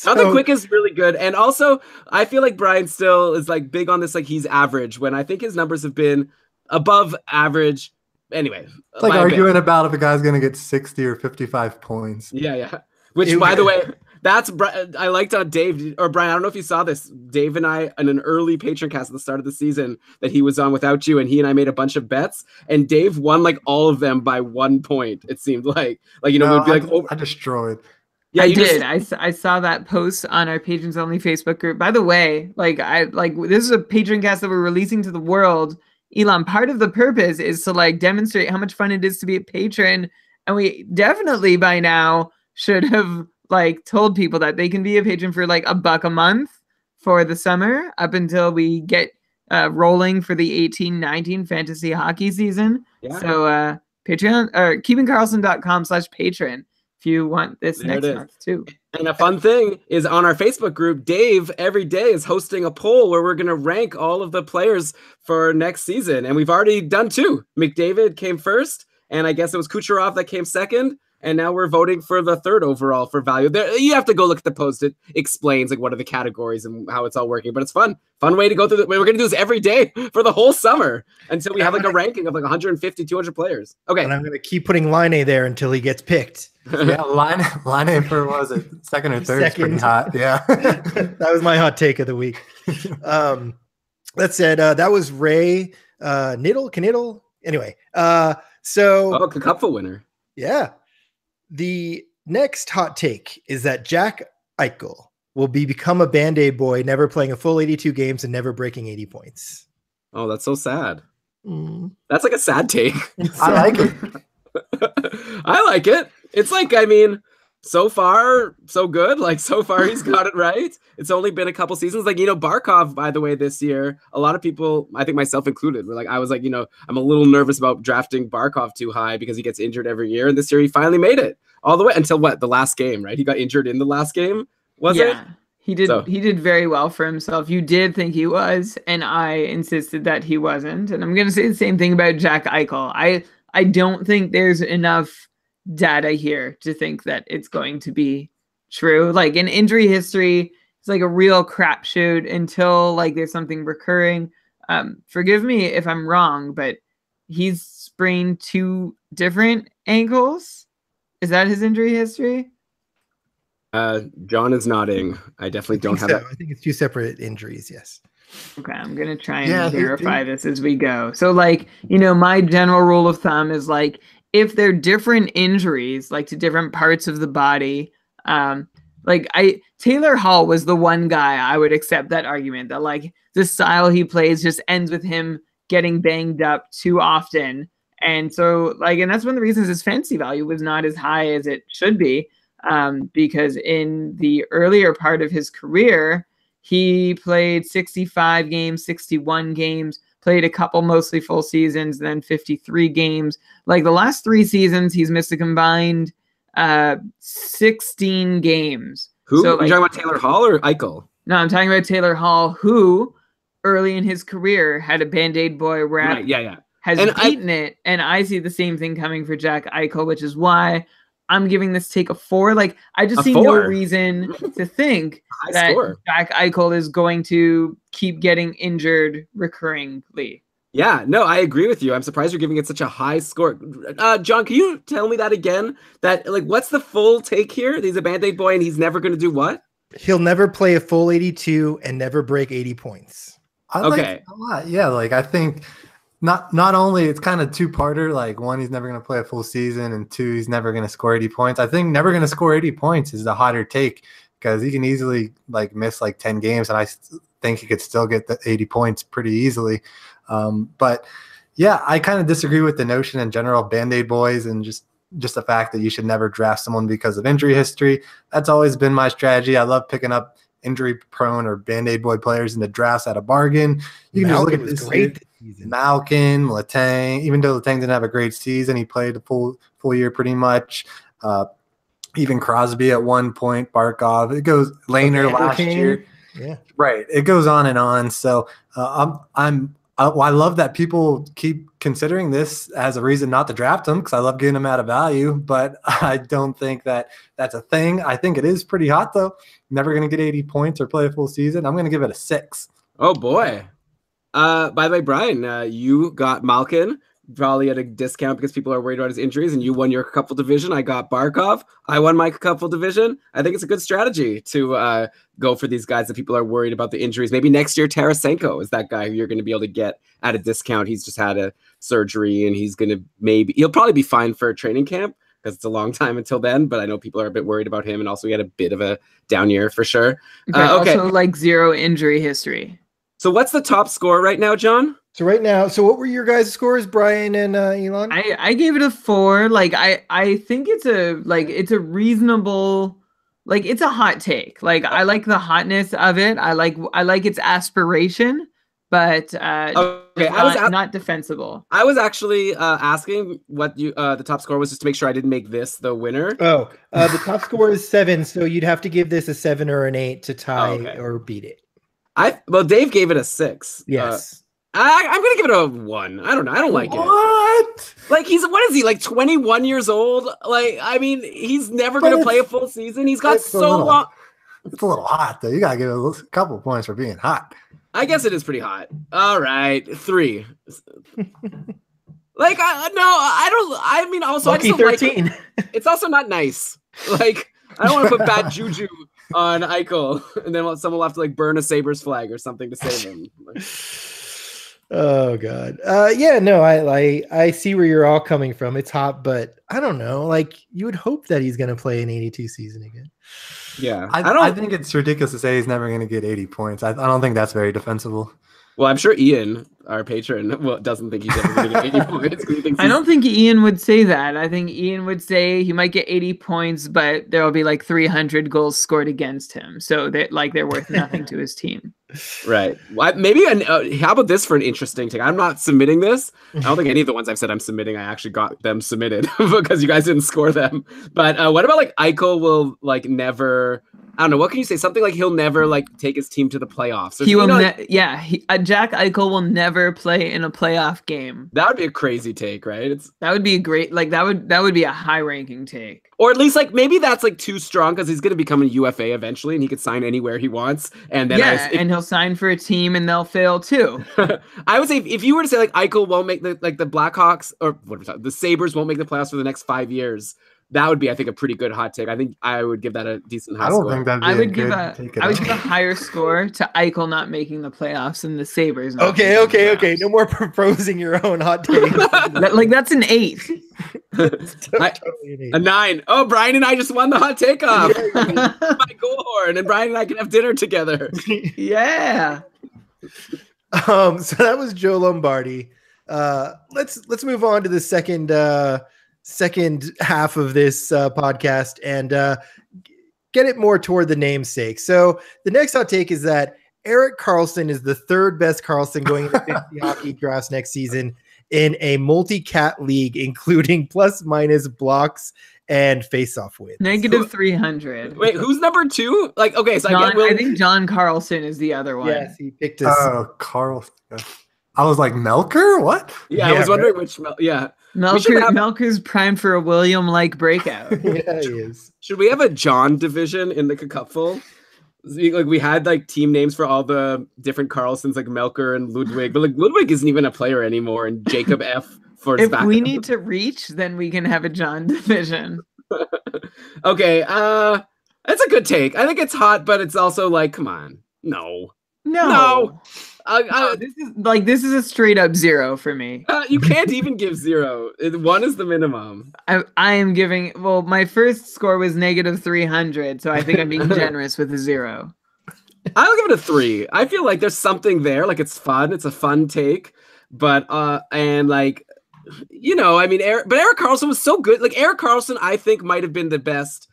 Jonathan Quick is really good, and also I feel like Brian still is like big on this, like he's average, when I think his numbers have been above average. Anyway, it's like arguing about if a guy's going to get 60 or 55 points. Yeah. Which, by the way, I liked how Dave or Brian. I don't know if you saw this. Dave and I in an early Patreon cast at the start of the season that he was on without you, and he and I made a bunch of bets, and Dave won like all of them by 1 point. It seemed like we'd be like, I destroyed. Yeah, I did. I saw that post on our patrons only Facebook group. By the way, this is a Patreon cast that we're releasing to the world. Elon, part of the purpose is to like demonstrate how much fun it is to be a patron, and we definitely by now should have like told people that they can be a patron for like $1 a month for the summer up until we get rolling for the 18-19 fantasy hockey season. Yeah. So Patreon or keepingkarlsson.com/patron if you want this next month too. And a fun thing is on our Facebook group, Dave every day is hosting a poll where we're going to rank all of the players for next season. And we've already done 2. McDavid came first, and I guess it was Kucherov that came second. And now we're voting for the 3rd overall for value. There, you have to go look at the post. It explains like what are the categories and how it's all working. But it's fun way to go through. We're going to do this every day for the whole summer until we have like a ranking of like 150, 200 players. Okay. And I'm going to keep putting Line there until he gets picked. Yeah, Line for what was it, 2nd or 3rd? It's pretty hot. Yeah, that was my hot take of the week. That said, that was Ray Kniddle. Anyway, so Cupful winner. Yeah. The next hot take is that Jack Eichel will become a Band-Aid boy, never playing a full 82 games and never breaking 80 points. Oh, that's so sad. That's like a sad take. I like it. I like it. It's like, I mean, so far, so good. Like, so far, he's got it right. It's only been a couple seasons. Like, Barkov, by the way, this year, a lot of people, I think myself included, were like, I was like, I'm a little nervous about drafting Barkov too high because he gets injured every year. And this year, he finally made it all the way until the last game, right? He got injured in the last game, was it? Yeah, he did. So. He did very well for himself. You did think he was, and I insisted that he wasn't. And I'm going to say the same thing about Jack Eichel. I don't think there's enough data here to think that it's going to be true. Like in injury history, it's like a real crapshoot until like there's something recurring. Forgive me if I'm wrong, but he's sprained 2 different ankles. Is that his injury history? John is nodding. I definitely don't have that. I think it's 2 separate injuries. Yes. Okay, I'm gonna try and verify this as we go. So, like, my general rule of thumb is like if they're different injuries, like to different parts of the body, Taylor Hall was the one guy I would accept that argument that like the style he plays just ends with him getting banged up too often. And so and that's one of the reasons his fantasy value was not as high as it should be, because in the earlier part of his career, he played 65 games, 61 games, played a couple mostly full seasons, then 53 games. Like the last 3 seasons, he's missed a combined 16 games. Who? So, are you talking about Taylor Hall or Eichel? No, I'm talking about Taylor Hall, who early in his career had a Band-Aid boy rap. Right, yeah. Has beaten it, and I see the same thing coming for Jack Eichel, which is why I'm giving this take a 4. Like, I just see no reason to think that Jack Eichel is going to keep getting injured recurringly. Yeah, no, I agree with you. I'm surprised you're giving it such a high score. John, can you tell me that again? That what's the full take here? He's a Band-Aid boy, and he's never going to do what? He'll never play a full 82 and never break 80 points. I like it a lot. Yeah, I think. Not only it's kind of 2-parter, like 1, he's never going to play a full season, and 2, he's never going to score 80 points. I think never going to score 80 points is the hotter take because he can easily miss 10 games, and I think he could still get the 80 points pretty easily. But yeah, I kind of disagree with the notion in general, Band-Aid boys, and just the fact that you should never draft someone because of injury history. That's always been my strategy. I love picking up injury-prone or Band-Aid boy players in the drafts at a bargain. You can just look at this great season. Malkin, Letang, even though Letang didn't have a great season, he played the full year pretty much. Even Crosby at one point, Barkov. It goes Lehner last year. Yeah, right. It goes on and on. So I love that people keep considering this as a reason not to draft him because I love getting him out of value, but I don't think that that's a thing. I think it is pretty hot, though. Never going to get 80 points or play a full season. I'm going to give it a 6. Oh, boy. By the way, Brian, you got Malkin. probably at a discount because people are worried about his injuries, and you won your couple division. I got Barkov. I won my couple division. I think it's a good strategy to go for these guys that people are worried about the injuries. Maybe next year Tarasenko is that guy who you're going to be able to get at a discount. He's just had a surgery, and he'll probably be fine for training camp because it's a long time until then. But I know people are a bit worried about him, and also he had a bit of a down year for sure. Okay. Also, like, zero injury history. So what's the top score right now, John? So right now, what were your guys' scores, Brian and Elon? I gave it a 4. Like, I think it's a reasonable, like, it's a hot take. Like, I like the hotness of it. I like its aspiration, but okay, not defensible. I was actually asking what the top score was just to make sure I didn't make this the winner. Oh, the top score is 7, so you'd have to give this a 7 or an 8 to tie or beat it. Dave gave it a 6. Yes. I'm gonna give it a 1. I don't know. I don't like it. What? Like, what is he, like 21 years old? Like, I mean, he's never gonna play a full season. He's got so long. It's a little hot though. You gotta give it a couple of points for being hot. I guess it is pretty hot. All right, 3. Like, I don't. I mean, also, Lucky I just 13. like it. It's also not nice. Like, I don't want to put bad juju on Eichel, and then someone will have to like burn a Sabres flag or something to save him. Oh God. Yeah, no, I see where you're all coming from. It's hot, but I don't know. Like, you would hope that he's gonna play an 82 season again. Yeah. I think it's ridiculous to say he's never gonna get 80 points. I don't think that's very defensible. Well, I'm sure Ian, our patron, doesn't think he's ever going to get 80 points. I don't think Ian would say that. I think Ian would say he might get 80 points, but there will be like 300 goals scored against him. So they're worth nothing to his team. Right. Well, maybe. How about this for an interesting take? I'm not submitting this. I don't think any of the ones I've said I'm submitting, I actually got them submitted because you guys didn't score them. But what about like Eichel will like never... I don't know. What can you say? Something like he'll never like take his team to the playoffs. He will. Jack Eichel will never play in a playoff game. That would be a crazy take, right? That would be a great. Like that would be a high ranking take. Or at least like maybe that's like too strong because he's going to become a UFA eventually, and he could sign anywhere he wants. And then and he'll sign for a team, and they'll fail too. I would say if you were to say like Eichel won't make the Blackhawks or the Sabres won't make the playoffs for the next 5 years. That would be, I think, a pretty good hot take. I think I would give that a decent high score. I would give a higher score to Eichel not making the playoffs and the Sabres. Okay. No more proposing your own hot takes. That's an 8. Totally a 9. Oh, Brian and I just won the hot take off. My goal horn, and Brian and I can have dinner together. Yeah. So that was Joe Lombardi. Let's move on to the second half of this podcast and get it more toward the namesake. So the next hot take is that Erik Karlsson is the third best Karlsson going into 50 hockey drafts next season in a multi-cat league, including plus minus blocks and face-off wins. Negative 300. Wait, who's number 2? Like, okay, so I think John Carlson is the other one. Yes, he picked us. Oh, Karlsson. I was like, Melker? What? Yeah, I was wondering which. Yeah. Melker's primed for a William-like breakout. Yeah, he is. Should we have a John division in the cupful? Like we had like team names for all the different Karlssons, like Melker and Ludwig, but like Ludwig isn't even a player anymore, and Jacob F. for his If we need to reach, then we can have a John division. Okay, that's a good take. I think it's hot, but it's also like, come on, no. This is a straight up 0 for me. You can't even give 0. 1 is the minimum. I am giving. Well, my first score was negative 300, so I think I'm being generous with a 0. I'll give it a 3. I feel like there's something there. Like it's fun. It's a fun take, but and like, you know, I mean, Erik Karlsson was so good. Like Erik Karlsson, I think might have been the best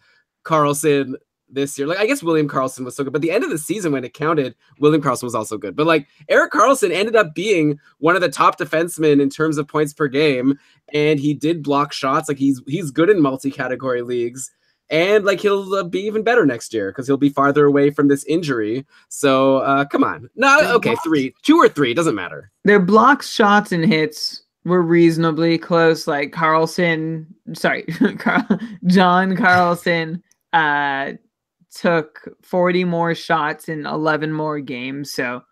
Karlsson this year. Like I guess William Karlsson was so good, but the end of the season when it counted, William Karlsson was also good. But like Erik Karlsson ended up being one of the top defensemen in terms of points per game, and he did block shots. Like he's good in multi-category leagues, and like he'll be even better next year because he'll be farther away from this injury. So come on, no, okay, 3, 2 or 3 doesn't matter. Their blocks, shots, and hits were reasonably close. Like John Carlsson took 40 more shots in 11 more games. So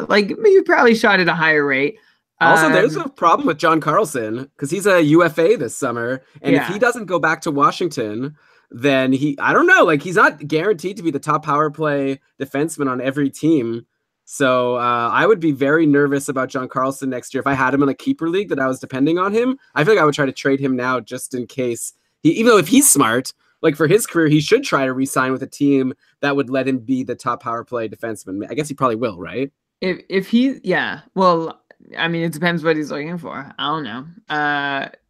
like you probably shot at a higher rate. Also, there's a problem with John Karlsson because he's a UFA this summer, and if he doesn't go back to Washington, then I don't know, like he's not guaranteed to be the top power play defenseman on every team. So I would be very nervous about John Karlsson next year if I had him in a keeper league that I was depending on him. I feel like I would try to trade him now just in case. Even though if he's smart, like for his career, he should try to re-sign with a team that would let him be the top power play defenseman. I guess he probably will, right? If he, yeah. Well, I mean, it depends what he's looking for. I don't know.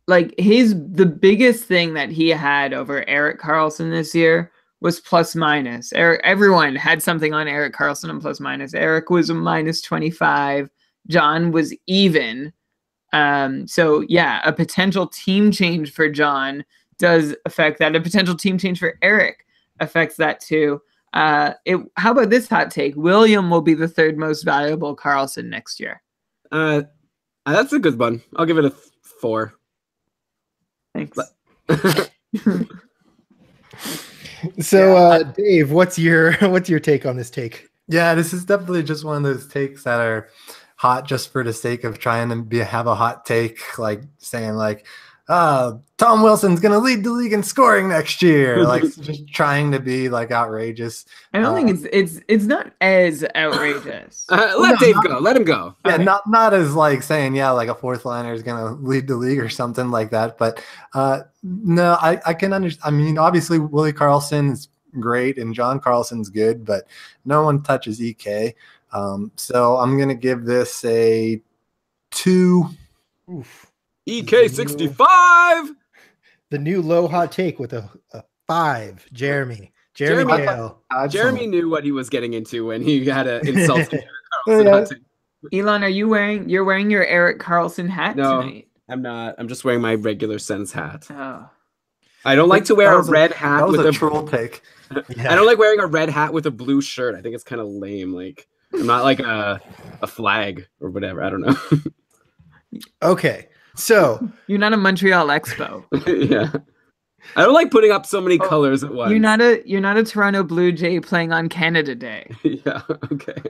Like the biggest thing that he had over Erik Karlsson this year was plus minus. Everyone had something on Erik Karlsson and plus minus. Erik was a minus 25. John was even. So yeah, a potential team change for John does affect that. A potential team change for Erik affects that too. How about this hot take? William will be the third most valuable Karlsson next year. That's a good one. I'll give it a 4. Thanks. So, Dave, what's your take on this take? Yeah, this is definitely just one of those takes that are hot just for the sake of trying to have a hot take, like saying like, Tom Wilson's going to lead the league in scoring next year. Like just trying to be like outrageous. I don't think it's not as outrageous. Let Dave go. Let him go. Yeah, okay. Not as like saying, yeah, like a fourth liner is going to lead the league or something like that. But no, I can understand. I mean, obviously Willie Karlsson's great and John Karlsson's good, but no one touches EK. So I'm going to give this a 2. Oof. EK65. The new low hot take with a 5. Jeremy Gale. Jeremy knew what he was getting into when he had an insult to Karlsson. Elon, you're wearing your Erik Karlsson hat tonight? I'm not. I'm just wearing my regular Sens hat. Oh. I don't like to wear a red hat with a troll take. Yeah. I don't like wearing a red hat with a blue shirt. I think it's kind of lame. Like I'm not like a flag or whatever. I don't know. Okay. So you're not a Montreal Expo. Yeah. I don't like putting up so many colors at once. You're not a Toronto Blue Jay playing on Canada Day. Yeah, okay.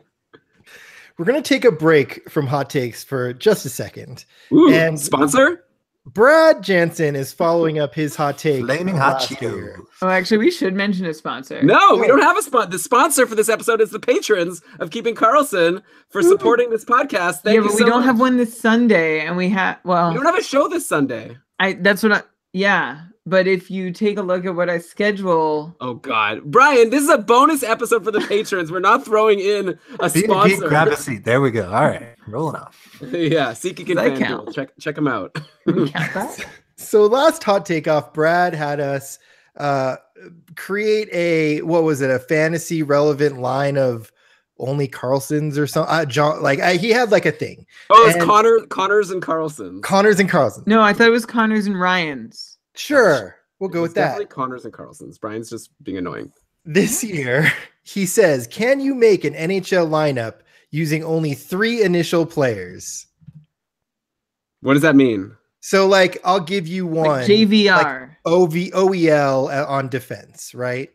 We're gonna take a break from hot takes for just a second. Ooh, and sponsor? Brad Jansen is following up his hot take. Flaming hot Cheetos. Oh, actually, we should mention a sponsor. No, we don't have a sponsor. The sponsor for this episode is the patrons of Keeping Karlsson for supporting this podcast. Thank you but so we don't much. have one this Sunday, and we don't have a show this Sunday. But if you take a look at what I schedule. Oh God, Brian, this is a bonus episode for the patrons. We're not throwing in a sponsor. Grab a seat. There we go. All right, rolling off. Yeah, SeatGeek and FanDuel. Check them out. So last hot take off, Brad had us create a fantasy relevant line of only Karlssons or something. He had like a thing. Oh, it's Connors and Karlsson. Connors and Karlsson. No, I thought it was Connors and Ryans. Sure, we'll go with that. Definitely Connors and Karlssons. Brian's just being annoying. This year, he says, can you make an NHL lineup using only 3 initial players? What does that mean? So, like, I'll give you one. Like JVR. Like OEL on defense, right?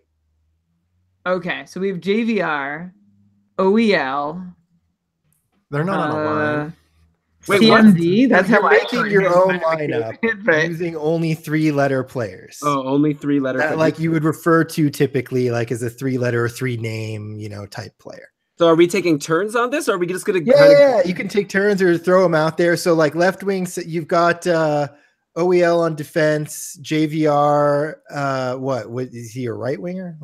Okay, so we have JVR, OEL. They're not on a line. Wait, CMD? That's you're how making your own lineup using only 3-letter players. Oh, only 3-letter. Like you would refer to typically like as a 3-letter or 3-name, type player. So are we taking turns on this, or are we just gonna? Yeah, you can take turns or throw them out there. So like left wing, you've got OEL on defense, JVR. What is he, a right winger?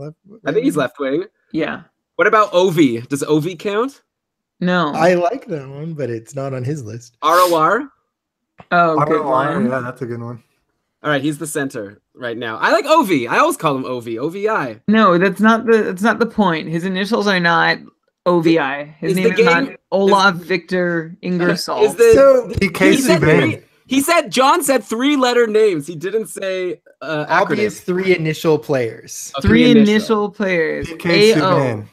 I think he's left wing. Yeah. What about OV? Does OV count? No. I like that one, but it's not on his list. ROR? Oh, good one. Yeah, that's a good one. All right, he's the center right now. I like OV. I always call him OV. OVI. No, that's not the point. His initials are not OVI. His name is not Olaf Victor Ingersoll. John said 3-letter names. He didn't say obvious 3 initial players. 3 initial players. AO.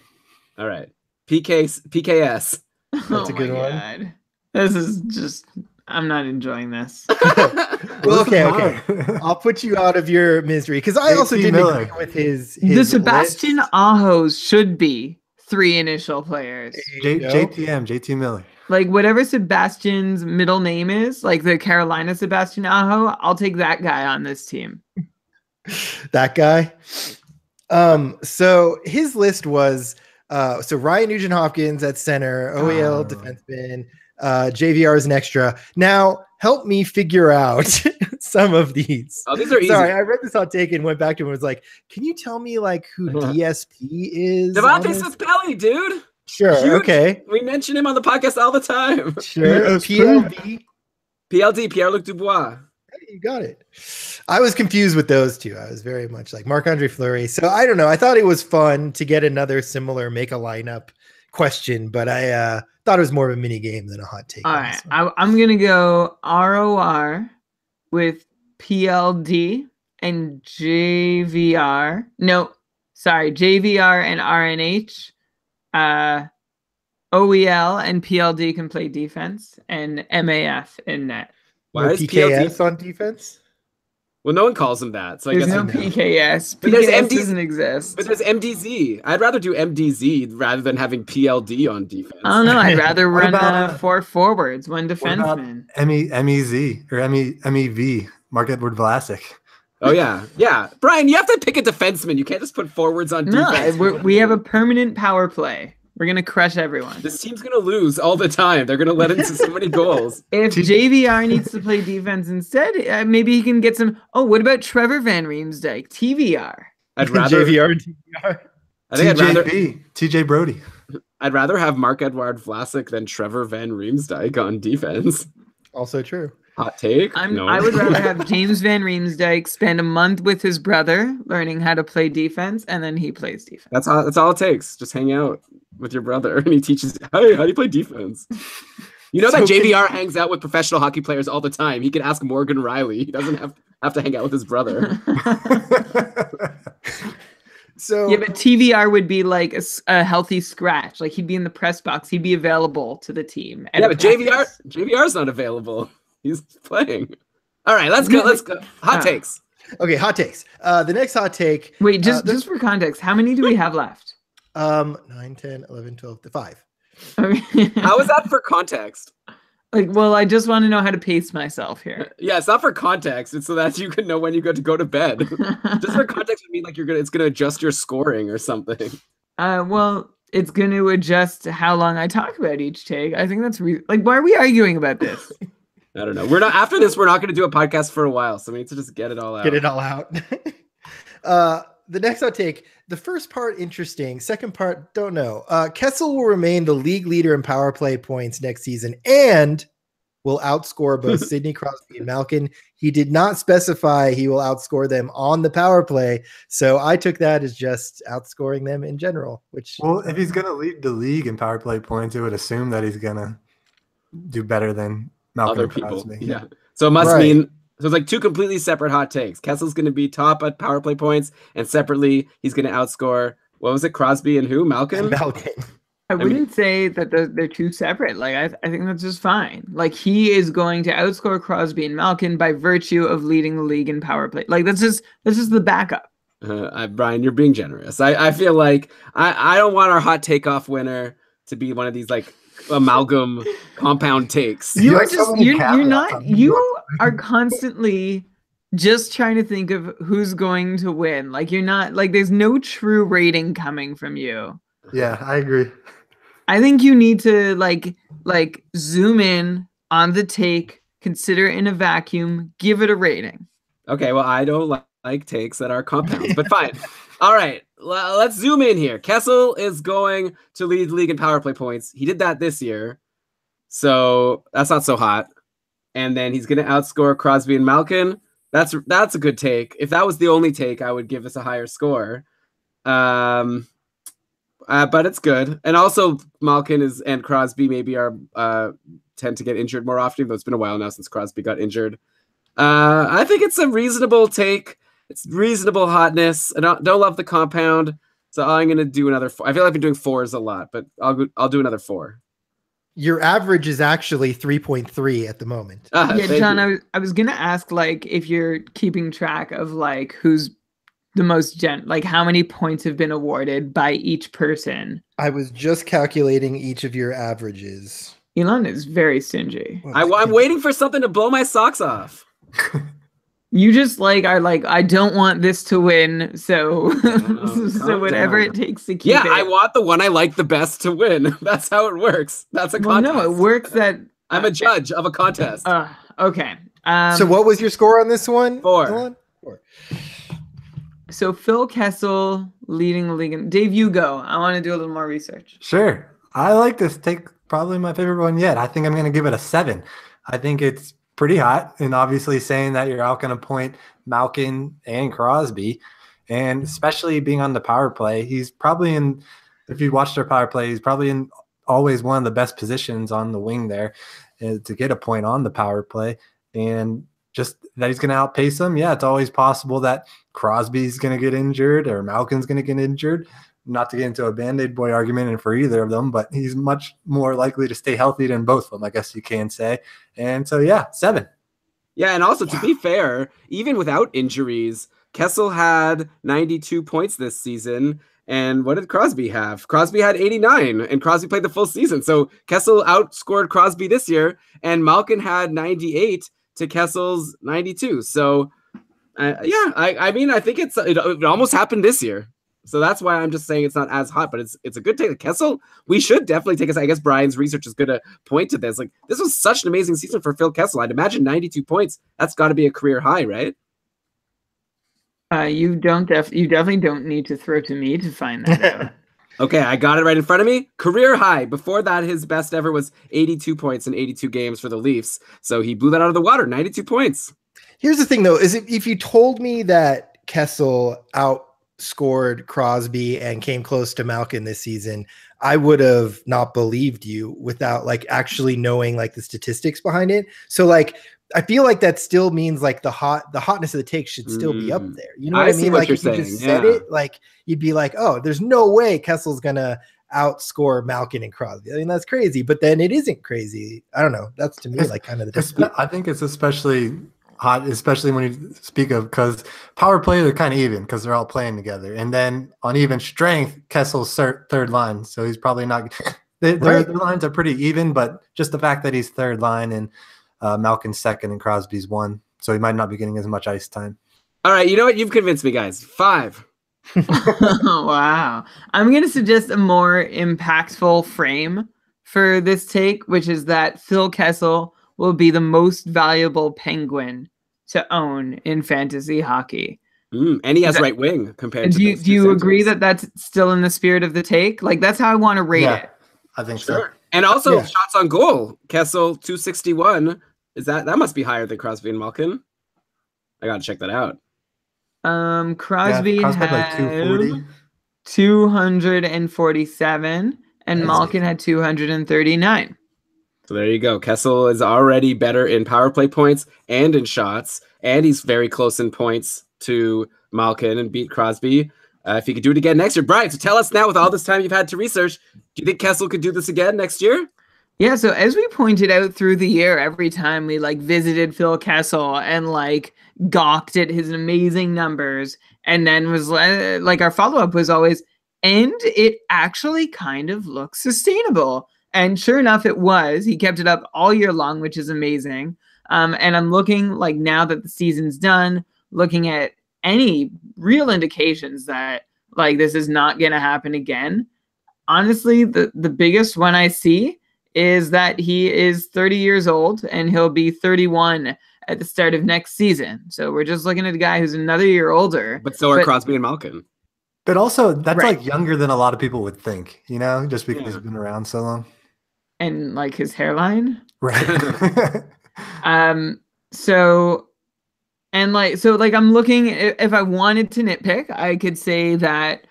All right. PKS. That's a good one. This is just, I'm not enjoying this. Well, okay. I'll put you out of your misery because I also didn't agree with his the Sebastian Ahos should be 3 initial players. JT Miller. like whatever Sebastian's middle name is, like the Carolina Sebastian Aho, I'll take that guy on this team. That guy. So his list was so Ryan Nugent-Hopkins at center, OEL defenseman, JVR is an extra. Now help me figure out some of these. Oh, these are easy. Sorry, I read this hot take and went back to him and was like, can you tell me like who DSP is? Devontae Smith-Pelly, dude. Sure. Huge. Okay. We mention him on the podcast all the time. Sure. PLD. PLD, Pierre-Luc Dubois. Hey, you got it. I was confused with those two. I was very much like Marc-Andre Fleury. So I don't know. I thought it was fun to get another similar make a lineup question, but I thought it was more of a mini game than a hot take. All right. I'm going to go ROR with PLD and JVR. No, sorry. JVR and RNH. OEL and PLD can play defense, and MAF in net. Why is PKS on defense? Well, no one calls him that, so I There's guess no PKS. But there's PKS doesn't exist. But there's MDZ. I'd rather do MDZ rather than having PLD on defense. I don't know. I'd rather run 4 forwards, 1 defenseman. MEZ or MEV, Mark Edward Vlasic. Oh yeah. Brian, you have to pick a defenseman. You can't just put forwards on defense. No, we have a permanent power play. We're gonna crush everyone. This team's gonna lose all the time. They're gonna let in so many goals. If JVR needs to play defense instead, maybe he can get some. Oh, what about Trevor Van Riemsdyk? TVR. I'd rather JVR and TVR. I think I'd rather TJ Brody. I'd rather have Marc-Edouard Vlasic than Trevor Van Riemsdyk on defense. Also true. Hot take? I would rather have James Van Riemsdyk spend a month with his brother learning how to play defense, and then he plays defense. That's all it takes. Just hang out with your brother, and he teaches, hey, how do you play defense? You know that JVR hangs out with professional hockey players all the time. He can ask Morgan Riley. He doesn't have to hang out with his brother. So yeah, but TVR would be like a healthy scratch. Like he'd be in the press box. He'd be available to the team. Yeah, but JVR's not available. He's playing. All right, let's go. Hot takes. Okay, hot takes. The next hot take. Wait, just for context, how many do we have left? 9, 10, 11, 12, 5. Okay. How is that for context? Like, well, I just want to know how to pace myself here. Yeah, it's not for context. It's so that you can know when you go to bed. Just for context would mean like it's gonna adjust your scoring or something. Well, it's going to adjust how long I talk about each take. I think that's like, why are we arguing about this? I don't know. We're not after this. We're not going to do a podcast for a while, so we need to just get it all out. Get it all out. The next hot take. The first part interesting. Second part, don't know. Kessel will remain the league leader in power play points next season and will outscore both Sidney Crosby and Malkin. He did not specify he will outscore them on the power play, so I took that as just outscoring them in general. Which, well, if he's going to lead the league in power play points, it would assume that he's going to do better than Malkin other people. Crosby. Yeah. So it must mean. So it's like two completely separate hot takes. Kessel's going to be top at power play points, and separately, he's going to outscore, what was it, Crosby and who? Malkin? Malkin. I wouldn't say that they're two separate. Like, I think that's just fine. Like, he is going to outscore Crosby and Malkin by virtue of leading the league in power play. Like, that's just the backup. Brian, you're being generous. I feel like I don't want our hot takeoff winner to be one of these, like, amalgam compound takes. You are constantly just trying to think of who's going to win. Like, you're not, like, there's no true rating coming from you. Yeah, I agree. I think you need to like zoom in on the take, consider it in a vacuum, give it a rating. Okay, well, I don't like takes that are compounds, but fine. All right, let's zoom in here. Kessel is going to lead the league in power play points. He did that this year, so that's not so hot. And then he's going to outscore Crosby and Malkin. That's a good take. If that was the only take, I would give this a higher score. But it's good. And also Malkin and Crosby maybe tend to get injured more often, though it's been a while now since Crosby got injured. I think it's a reasonable take. It's reasonable hotness. I don't love the compound, so I'm gonna do another 4. I feel like I've been doing 4s a lot, but I'll do another 4. Your average is actually 3.3 at the moment. Yeah, John, I was gonna ask, like, if you're keeping track of like who's the most like how many points have been awarded by each person. I was just calculating each of your averages. Elon is very stingy. I'm waiting for something to blow my socks off. You just are like, I don't want this to win, so so whatever it takes to keep it. I want the one I like the best to win. That's how it works. That's a contest. No, it works that I'm a judge of a contest. Okay. So what was your score on this one? 4. So Phil Kessel leading the league. Dave, you go. I want to do a little more research. Sure. I like this take, probably my favorite one yet. I think I'm going to give it a 7. I think it's pretty hot, and obviously saying that you're out going to point Malkin and Crosby, and especially being on the power play, he's probably in, if you watch their power play, he's probably in always one of the best positions on the wing there to get a point on the power play. And just that he's going to outpace them. Yeah, it's always possible that Crosby's going to get injured or Malkin's going to get injured. Not to get into a Band-Aid boy argument and for either of them, but he's much more likely to stay healthy than both of them, I guess you can say. And so, yeah, 7. Yeah, and also to be fair, even without injuries, Kessel had 92 points this season. And what did Crosby have? Crosby had 89, and Crosby played the full season. So Kessel outscored Crosby this year, and Malkin had 98 to Kessel's 92. So, I mean, I think it almost happened this year. So that's why I'm just saying it's not as hot, but it's a good take. Kessel, we should definitely take I guess Brian's research is going to point to this. Like, this was such an amazing season for Phil Kessel. I'd imagine 92 points. That's got to be a career high, right? You definitely don't need to throw to me to find that out. Okay, I got it right in front of me. Career high. Before that, his best ever was 82 points in 82 games for the Leafs. So he blew that out of the water, 92 points. Here's the thing, though, is if you told me that Kessel outscored Crosby and came close to Malkin this season, I would have not believed you without actually knowing the statistics behind it. So I feel like that still means the hotness of the take should still be up there. You know what I mean? What you're if you saying. just said it, you'd be like, oh, there's no way Kessel's gonna outscore Malkin and Crosby. I mean, that's crazy, but then it isn't crazy. I don't know. That's to me kind of the difference. I think it's especially hot, especially when you speak of, because power play, they're kind of even because they're all playing together. And then on even strength, Kessel's third line. So he's probably not their lines are pretty even, but just the fact that he's third line and Malkin's second and Crosby's 1. So he might not be getting as much ice time. All right, you know what? You've convinced me, guys. 5. Wow. I'm going to suggest a more impactful frame for this take, which is that Phil Kessel will be the most valuable Penguin to own in fantasy hockey. And he has right wing compared to do you agree that that's still in the spirit of the take? That's how I want to rate it. I think so. And also shots on goal. Kessel 261. That must be higher than Crosby and Malkin? I gotta check that out. Crosby had 240. 247, and Malkin had 239. So there you go. Kessel is already better in power play points and in shots, and he's very close in points to Malkin and beat Crosby. If he could do it again next year. Brian, so tell us now, with all this time you've had to research, do you think Kessel could do this again next year? Yeah, so as we pointed out through the year, every time we visited Phil Kessel and gawked at his amazing numbers, and then was our follow-up was always, and it actually kind of looks sustainable. And sure enough, it was. He kept it up all year long, which is amazing. And I'm looking now that the season's done, looking at any real indications that this is not going to happen again. Honestly, the biggest one I see is that he is 30 years old and he'll be 31 at the start of next season. So we're just looking at a guy who's another year older. But so are Crosby and Malkin. But also, that's younger than a lot of people would think, just because he's been around so long. And his hairline. Right. So I'm looking, if I wanted to nitpick, I could say that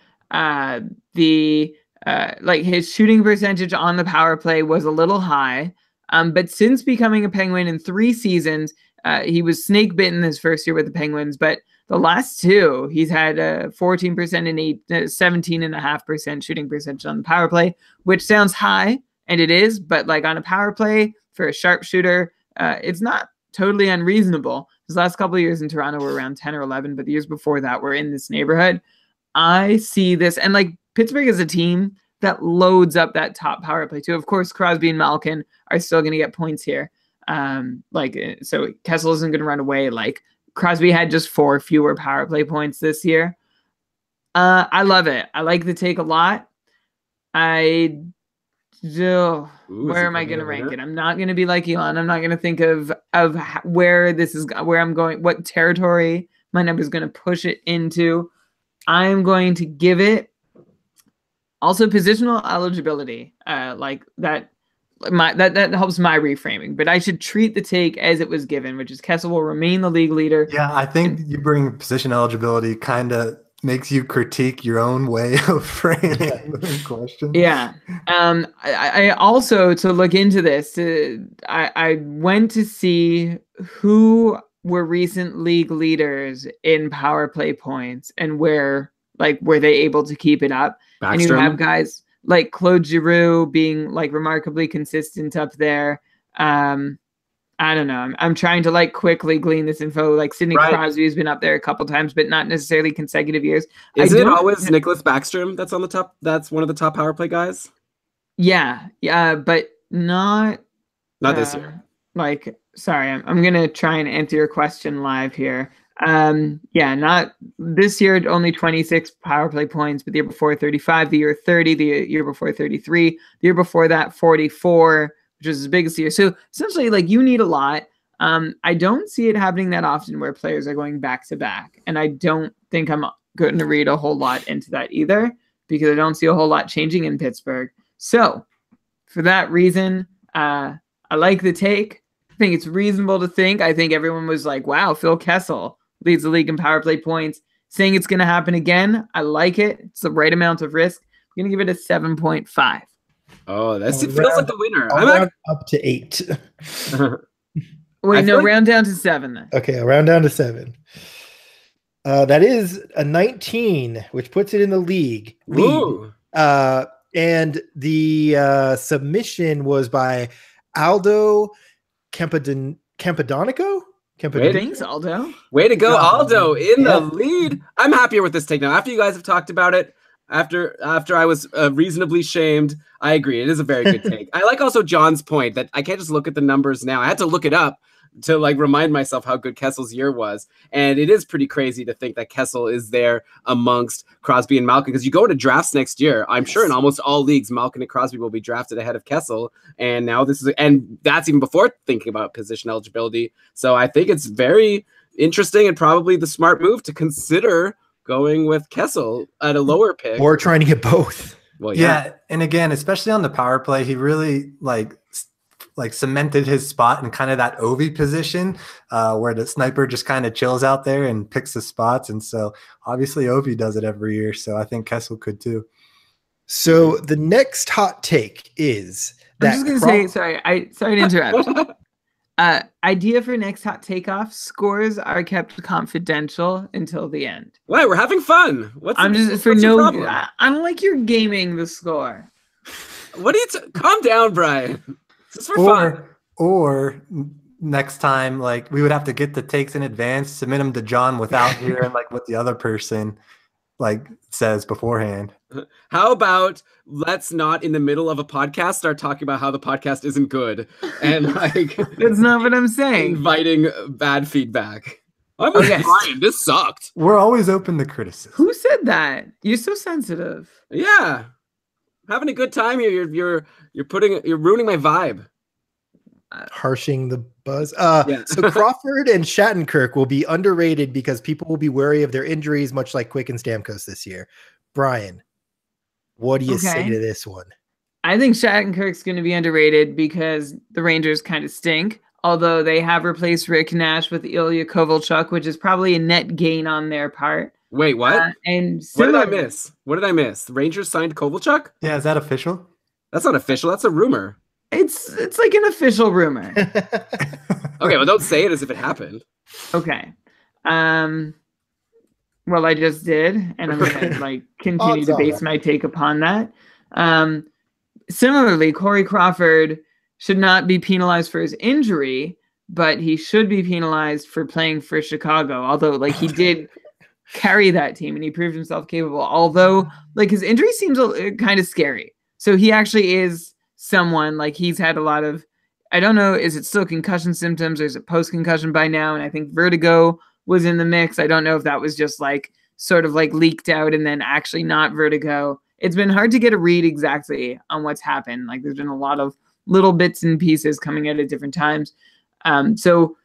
his shooting percentage on the power play was a little high. But since becoming a Penguin in 3 seasons, he was snake bitten his first year with the Penguins, but the last 2, he's had 14% and 17.5% shooting percentage on the power play, which sounds high, and it is, but on a power play for a sharpshooter, it's not totally unreasonable. His last couple of years in Toronto were around 10 or 11, but the years before that were in this neighborhood. I see this, and Pittsburgh as a team, that loads up that top power play too. Of course, Crosby and Malkin are still going to get points here. So Kessel isn't going to run away. Like Crosby had just 4 fewer power play points this year. I love it. I like the take a lot. Where am I going to rank it? I'm not going to be like Elon. I'm not going to think of where I'm going, what territory my number is going to push it into. I'm going to give it also positional eligibility. Like that helps my reframing, but I should treat the take as it was given, which is Kessel will remain the league leader. Yeah, I think you bring position eligibility kind of makes you critique your own way of framing the question. Yeah. I also, to look into this, I went to see who were recent league leaders in power play points and were they able to keep it up? Backstrom. And you have guys like Claude Giroux being like remarkably consistent up there. I don't know. I'm trying to like quickly glean this info. Like Sidney Crosby has been up there a couple times, but not necessarily consecutive years. Is it always Nicholas Backstrom that's on the top? That's one of the top power play guys. Yeah, but not this year. Like, sorry, I'm gonna try and answer your question live here. Not this year. Only 26 power play points, but the year before 35, the year 30, the year before 33, the year before that 44. Which is his biggest year. So essentially, like, you need a lot. I don't see it happening that often where players are going back to back. And I don't think I'm going to read a whole lot into that either, because I don't see a whole lot changing in Pittsburgh. So for that reason, I like the take. I think it's reasonable to think. I think everyone was like, wow, Phil Kessel leads the league in power play points. Saying it's going to happen again, I like it. It's the right amount of risk. I'm going to give it a 7.5. Oh, it feels like the winner. I'm up to 8. Wait, no, round down to 7 then. Okay, I'll round down to 7. That is a 19, which puts it in the lead. And the submission was by Aldo Campadonico? Thanks, Aldo. Way to go, Aldo, in the lead. I'm happier with this take now. After you guys have talked about it, after I was reasonably shamed, I agree. It is a very good take. I like also John's point that I can't just look at the numbers now. I had to look it up to like remind myself how good Kessel's year was. And it is pretty crazy to think that Kessel is there amongst Crosby and Malkin, because you go to drafts next year. I'm sure in almost all leagues, Malkin and Crosby will be drafted ahead of Kessel. And now that's even before thinking about position eligibility. So I think it's very interesting and probably the smart move to consider going with Kessel at a lower pick, or trying to get both. Well, yeah, and again, especially on the power play, he really like cemented his spot in kind of that Ovi position, where the sniper just kind of chills out there and picks the spots. And so obviously Ovi does it every year, so I think Kessel could too. So the next hot take is that I'm just gonna say, sorry to interrupt. Idea for next hot takeoff: scores are kept confidential until the end. Why? We're having fun. I don't like you're gaming the score. What are you? Calm down, Brian. This is for fun. Or next time, like, we would have to get the takes in advance, submit them to John without hearing like what the other person like says beforehand. How about let's not in the middle of a podcast start talking about how the podcast isn't good and like that's not what I'm saying. Inviting bad feedback. I'm okay. Brian, this sucked. We're always open to criticism. Who said that? You're so sensitive. Yeah, having a good time here. You're ruining my vibe. Harshing the buzz. So Crawford and Shattenkirk will be underrated because people will be wary of their injuries, much like Quick and Stamkos this year. Brian, what do you say to this one? I think Shattenkirk's going to be underrated because the Rangers kind of stink, although they have replaced Rick Nash with Ilya Kovalchuk, which is probably a net gain on their part. Wait, what? What did I miss? The Rangers signed Kovalchuk? Yeah, is that official? That's not official. That's a rumor. It's like an official rumor. Okay, well, don't say it as if it happened. Okay. Well, I just did, and I'm gonna continue to base my take upon that. Similarly, Corey Crawford should not be penalized for his injury, but he should be penalized for playing for Chicago. Although, he did carry that team, and he proved himself capable. Although, like, his injury seems kind of scary. So he actually is someone, like, he's had a lot of, I don't know, is it still concussion symptoms or is it post-concussion by now? And I think vertigo was in the mix. I don't know if that was just like sort of like leaked out and then actually not vertigo. It's been hard to get a read exactly on what's happened. Like, there's been a lot of little bits and pieces coming out at different times. So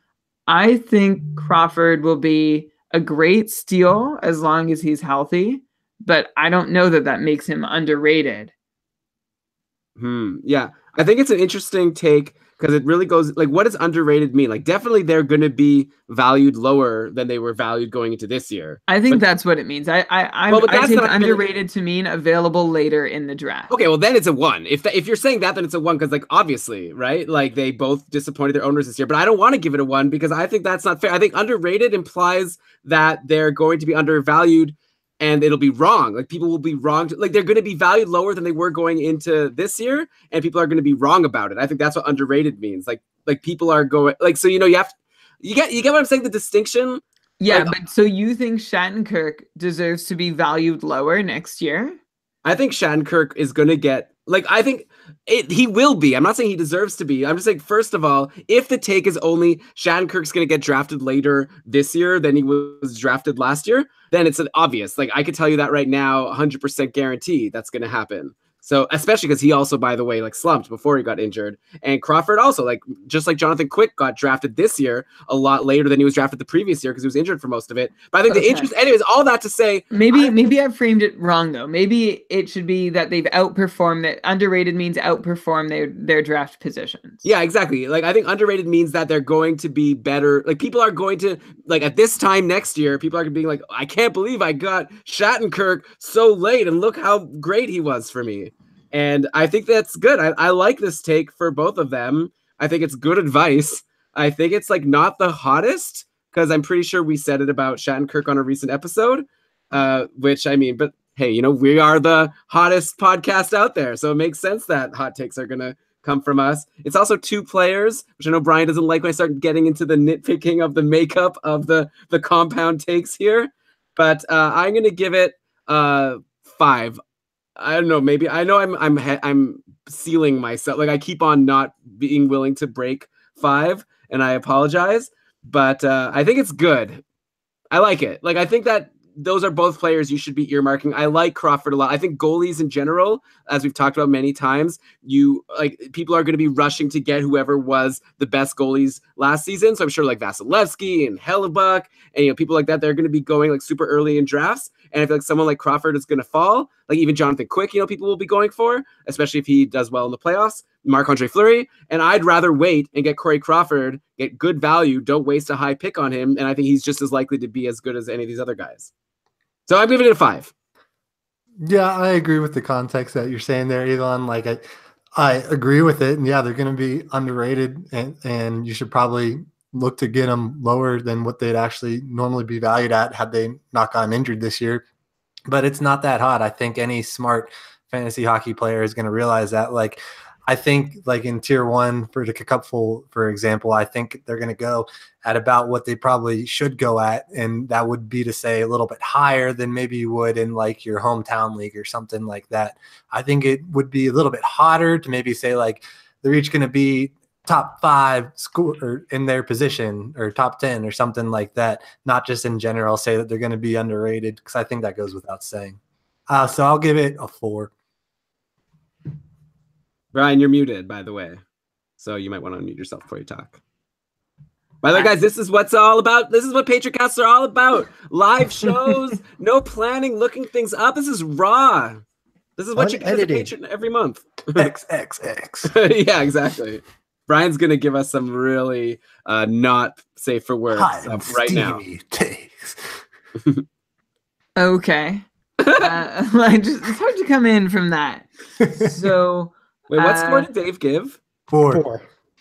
I think Crawford will be a great steal as long as he's healthy, but I don't know that that makes him underrated. Yeah, I think it's an interesting take because it really goes like, what does underrated mean? Like, definitely they're going to be valued lower than they were valued going into this year. I think that's what it means. I take underrated to mean available later in the draft. Okay, well then it's a 1. If you're saying that, then it's a 1 because, like, obviously, right? Like, they both disappointed their owners this year, but I don't want to give it a 1 because I think that's not fair. I think underrated implies that they're going to be undervalued. And it'll be wrong. Like, people will be wrong. Like, they're going to be valued lower than they were going into this year, and people are going to be wrong about it. I think that's what underrated means. Like people are going, like, so, you know, you get what I'm saying? The distinction. Yeah, like, but so you think Shattenkirk deserves to be valued lower next year? I think Shattenkirk is going to get, like, I think he will be. I'm not saying he deserves to be. I'm just saying, first of all, if the take is only Shattenkirk's going to get drafted later this year than he was drafted last year, then it's an obvious. Like, I could tell you that right now, 100% guarantee that's going to happen. So, especially because he also, by the way, like, slumped before he got injured. And Crawford also, like, just like Jonathan Quick got drafted this year a lot later than he was drafted the previous year because he was injured for most of it. But I think the interest, anyways, all that to say, maybe I framed it wrong though. Maybe it should be that they've outperformed. That underrated means outperform their draft positions. Yeah, exactly. Like, I think underrated means that they're going to be better. Like, people are going to, like, at this time next year, people are going to be like, I can't believe I got Shattenkirk so late and look how great he was for me. And I think that's good. I like this take for both of them. I think it's good advice. I think it's, like, not the hottest because I'm pretty sure we said it about Shattenkirk on a recent episode, which, I mean, but hey, you know, we are the hottest podcast out there. So it makes sense that hot takes are going to come from us. It's also 2 players, which I know Brian doesn't like when I start getting into the nitpicking of the makeup of the compound takes here. But I'm going to give it 5. I don't know. Maybe I know I'm sealing myself. Like, I keep on not being willing to break 5, and I apologize. But I think it's good. I like it. Like, I think that those are both players you should be earmarking. I like Crawford a lot. I think goalies in general, as we've talked about many times, people are going to be rushing to get whoever was the best goalies last season. So I'm sure, like, Vasilevsky and Hellebuck and, you know, people like that, they're going to be going, like, super early in drafts. And I feel like someone like Crawford is going to fall. Like, even Jonathan Quick, you know, people will be going for, especially if he does well in the playoffs. Marc-Andre Fleury. And I'd rather wait and get Corey Crawford, get good value, don't waste a high pick on him. And I think he's just as likely to be as good as any of these other guys. So I'm giving it a 5. Yeah, I agree with the context that you're saying there, Elon. Like, I agree with it. And yeah, they're going to be underrated, and you should probably look to get them lower than what they'd actually normally be valued at had they not gotten injured this year. But it's not that hot. I think any smart fantasy hockey player is going to realize that. Like, I think, like, in tier 1 for the cupful, for example, I think they're going to go at about what they probably should go at. And that would be to say a little bit higher than maybe you would in, like, your hometown league or something like that. I think it would be a little bit hotter to maybe say, like, they're each going to be top 5 or in their position, or top 10 or something like that. Not just in general say that they're going to be underrated, because I think that goes without saying. So I'll give it a 4. Brian, you're muted, by the way. So you might want to unmute yourself before you talk. By the way, guys, this is what's all about. This is what Patreoncasts are all about. Live shows, no planning, looking things up. This is raw. This is what you get as a patron every month. XXX. Yeah, exactly. Brian's going to give us some really not safe for words right now. Takes. Okay. It's hard to come in from that. So... Wait, what score did Dave give? 4.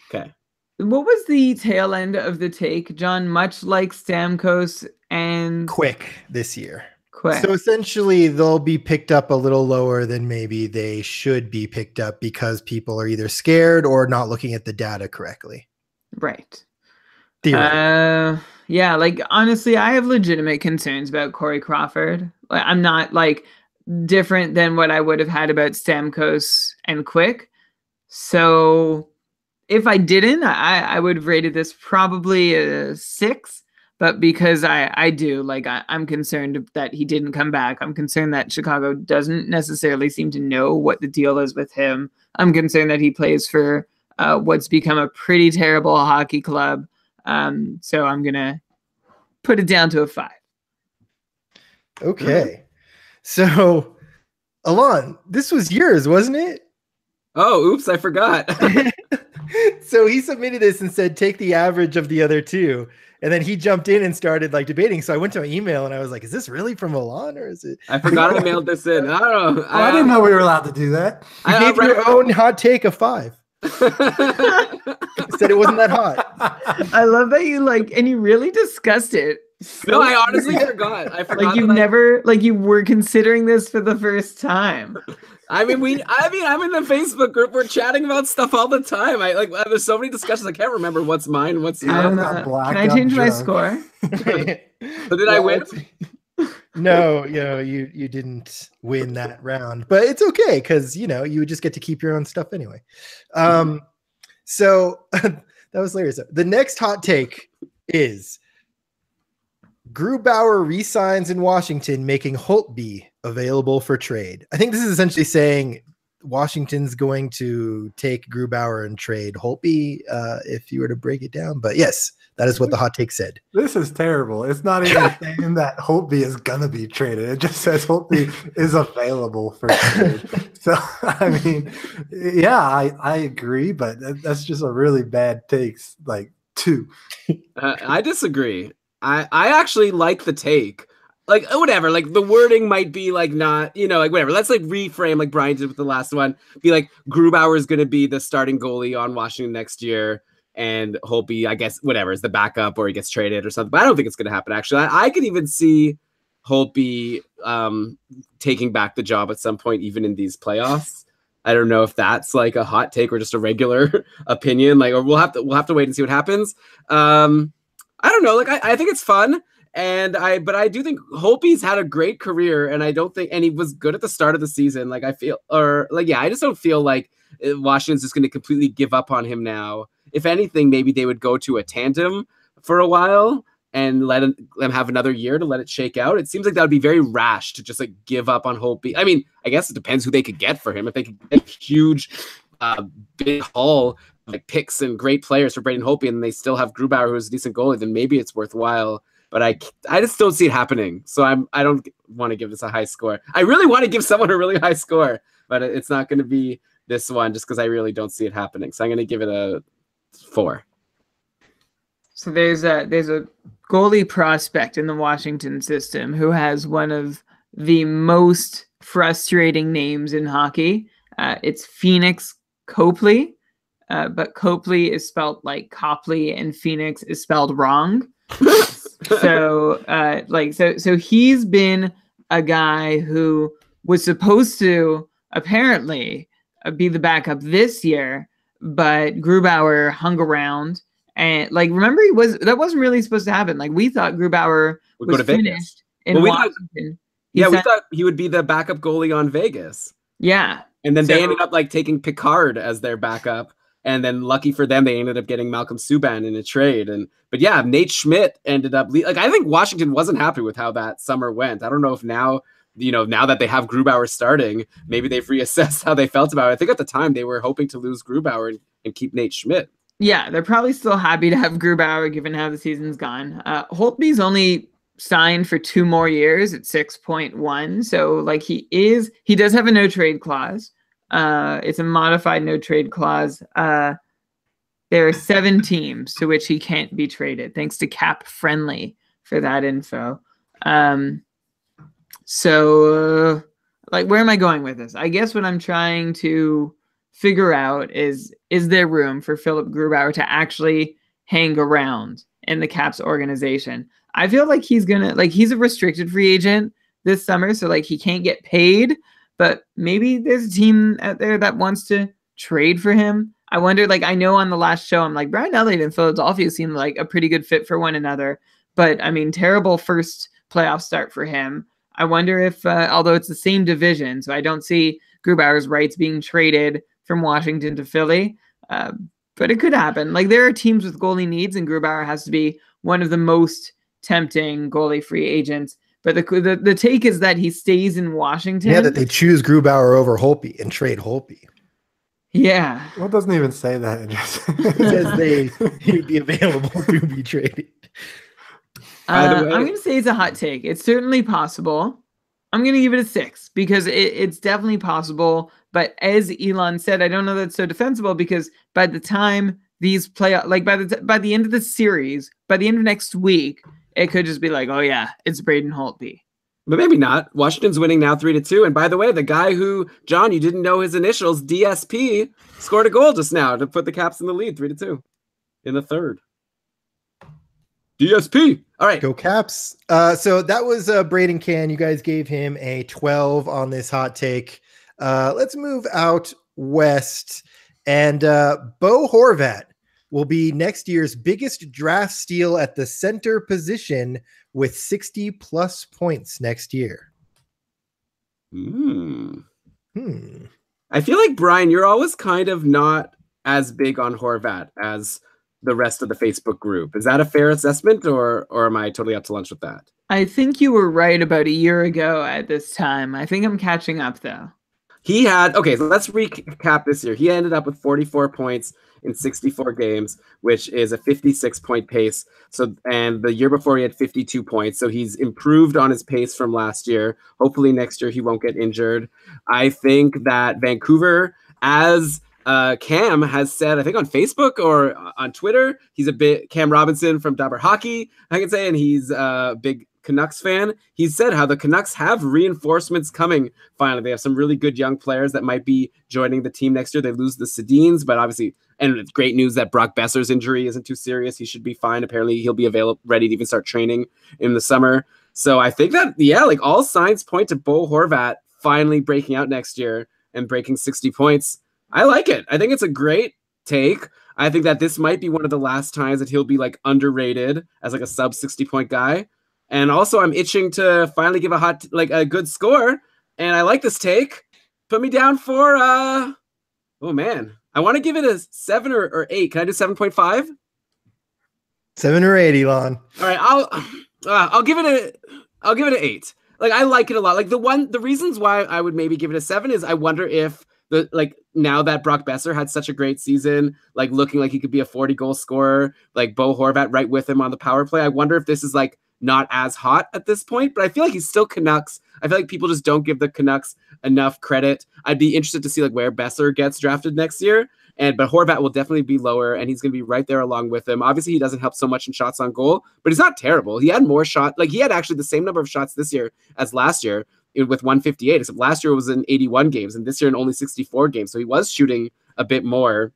Okay. What was the tail end of the take, John? Much like Stamkos and Quick this year. Quick. So essentially, they'll be picked up a little lower than maybe they should be picked up because people are either scared or not looking at the data correctly. Right. Theoretically. Yeah, like honestly, I have legitimate concerns about Corey Crawford. Like, I'm not like different than what I would have had about Stamkos and Quick. So if I didn't, I would have rated this probably a 6. But because I do, like, I'm concerned that he didn't come back. I'm concerned that Chicago doesn't necessarily seem to know what the deal is with him. I'm concerned that he plays for what's become a pretty terrible hockey club. So I'm going to put it down to a 5. Okay. So, Alon, this was yours, wasn't it? Oh, oops, I forgot. So he submitted this and said, take the average of the other two. And then he jumped in and started like debating. So I went to my email and I was like, is this really from Alon or is it? I forgot I mailed this in. I don't know. I didn't know we were allowed to do that. You gave your own hot take a 5. Said it wasn't that hot. I love that you and you really discussed it. No, I honestly forgot. I forgot. Like you never, like you were considering this for the first time. I'm in the Facebook group. We're chatting about stuff all the time. There's so many discussions. I can't remember what's mine, what's yours. Can I change my score? So did I win? No, you didn't win that round, but it's okay because you would just get to keep your own stuff anyway. So that was hilarious. The next hot take is Grubauer resigns in Washington, making Holtby available for trade. I think this is essentially saying Washington's going to take Grubauer and trade Holtby, if you were to break it down. But yes, that is what the hot take said. This is terrible. It's not even saying that Holtby is going to be traded. It just says Holtby is available for trade. So, I mean, yeah, I agree, but that's just a really bad take, 2. I disagree. I actually like the take. Whatever, the wording might be not, whatever. Let's reframe like Brian did with the last one. Be like Grubauer is going to be the starting goalie on Washington next year, and Holtby, I guess, whatever, is the backup or he gets traded or something. But I don't think it's going to happen, actually. I could even see Holtby taking back the job at some point, even in these playoffs. I don't know if that's a hot take or just a regular opinion. Or we'll have to wait and see what happens. I don't know. I think it's fun, but I do think Holtby's had a great career, and I don't think, and he was good at the start of the season. I just don't feel like Washington's just going to completely give up on him now. If anything, maybe they would go to a tandem for a while and let them have another year to let it shake out. It seems like that would be very rash to just give up on Holtby. I mean, I guess it depends who they could get for him. If they could get a huge, big haul, picks and great players for Braden Holtby, and they still have Grubauer, who's a decent goalie, then maybe it's worthwhile. But I just don't see it happening. So I don't want to give this a high score. I really want to give someone a really high score, but it's not going to be this one just because I really don't see it happening. So I'm going to give it a 4. So there's a goalie prospect in the Washington system who has one of the most frustrating names in hockey. It's Phoenix Copley. But Copley is spelled like Copley, and Phoenix is spelled wrong. So he's been a guy who was supposed to apparently be the backup this year, but Grubauer hung around, and remember that wasn't really supposed to happen. We thought Grubauer was finished in Washington. We thought he would be the backup goalie on Vegas. Yeah, and then they ended up taking Picard as their backup. And then lucky for them, they ended up getting Malcolm Subban in a trade. But yeah, Nate Schmidt ended up I think Washington wasn't happy with how that summer went. I don't know if now that they have Grubauer starting, maybe they've reassessed how they felt about it. I think at the time they were hoping to lose Grubauer and keep Nate Schmidt. Yeah, they're probably still happy to have Grubauer given how the season's gone. Holtby's only signed for 2 more years at 6.1. So he does have a no trade clause. It's a modified no trade clause. There are 7 teams to which he can't be traded, thanks to Cap Friendly for that info. So where am I going with this? I guess what I'm trying to figure out is there room for Philip Grubauer to actually hang around in the Caps organization? I feel like he's a restricted free agent this summer, so he can't get paid. But maybe there's a team out there that wants to trade for him. I wonder, I know on the last show, I'm Brian Elliott and Philadelphia seem like a pretty good fit for one another. but I mean, terrible first playoff start for him. I wonder if, although it's the same division, so I don't see Grubauer's rights being traded from Washington to Philly, but it could happen. Like, there are teams with goalie needs, and Grubauer has to be one of the most tempting goalie free agents. But the take is that he stays in Washington. Yeah, that they choose Grubauer over Holtby and trade Holtby. Yeah. Well, it doesn't even say that. It says he'd be available to be traded. I'm going to say it's a hot take. It's certainly possible. I'm going to give it a 6 because it's definitely possible. But as Elon said, I don't know that's so defensible because by the time these play, like by the end of the series, by the end of next week, it could just be like, oh yeah, it's Braden Holtby. But maybe not. Washington's winning now 3-2. And by the way, the guy who, John, you didn't know his initials, DSP, scored a goal just now to put the Caps in the lead 3-2 in the third. DSP. All right. Go Caps. So that was Braden Can. You guys gave him a 12 on this hot take. Let's move out west. And Bo Horvat will be next year's biggest draft steal at the center position with 60 plus points next year. I feel like, Brian, you're always kind of not as big on Horvat as the rest of the Facebook group. Is that a fair assessment, or am I totally up to lunch with that? I think you were right about a year ago at this time. I think I'm catching up, though. He had, okay, so let's recap this year. He ended up with 44 points in 64 games, which is a 56-point pace. So, and the year before he had 52 points. So he's improved on his pace from last year. Hopefully next year he won't get injured. I think that Vancouver, as Cam has said, I think on Facebook or on Twitter, he's a bit Cam Robinson from Dabber Hockey, I can say, and he's a big Canucks fan. He said how the Canucks have reinforcements coming. Finally, they have some really good young players that might be joining the team next year. They lose the Sedins, but obviously, and it's great news that Brock Besser's injury isn't too serious. He should be fine. Apparently, he'll be ready to even start training in the summer. So I think that, yeah, like all signs point to Bo Horvat finally breaking out next year and breaking 60 points. I like it. I think it's a great take. I think that this might be one of the last times that he'll be like underrated as like a sub 60-point guy. And also, I'm itching to finally give a good score. And I like this take. Put me down for, oh man, I want to give it a 7 or 8. Can I do 7.5? 7 or 8, Elon. All right, I'll give it an 8. Like, I like it a lot. Like the reasons why I would maybe give it a 7 is I wonder if now that Brock Besser had such a great season, like looking like he could be a 40-goal scorer, like Bo Horvat right with him on the power play. I wonder if this is like not as hot at this point, but I feel like he's still Canucks. I feel like people just don't give the Canucks enough credit. I'd be interested to see like where Besser gets drafted next year. But Horvat will definitely be lower, and he's going to be right there along with him. Obviously, he doesn't help so much in shots on goal, but he's not terrible. He had more shots. Like, he had actually the same number of shots this year as last year with 158, except last year was in 81 games, and this year in only 64 games. So he was shooting a bit more.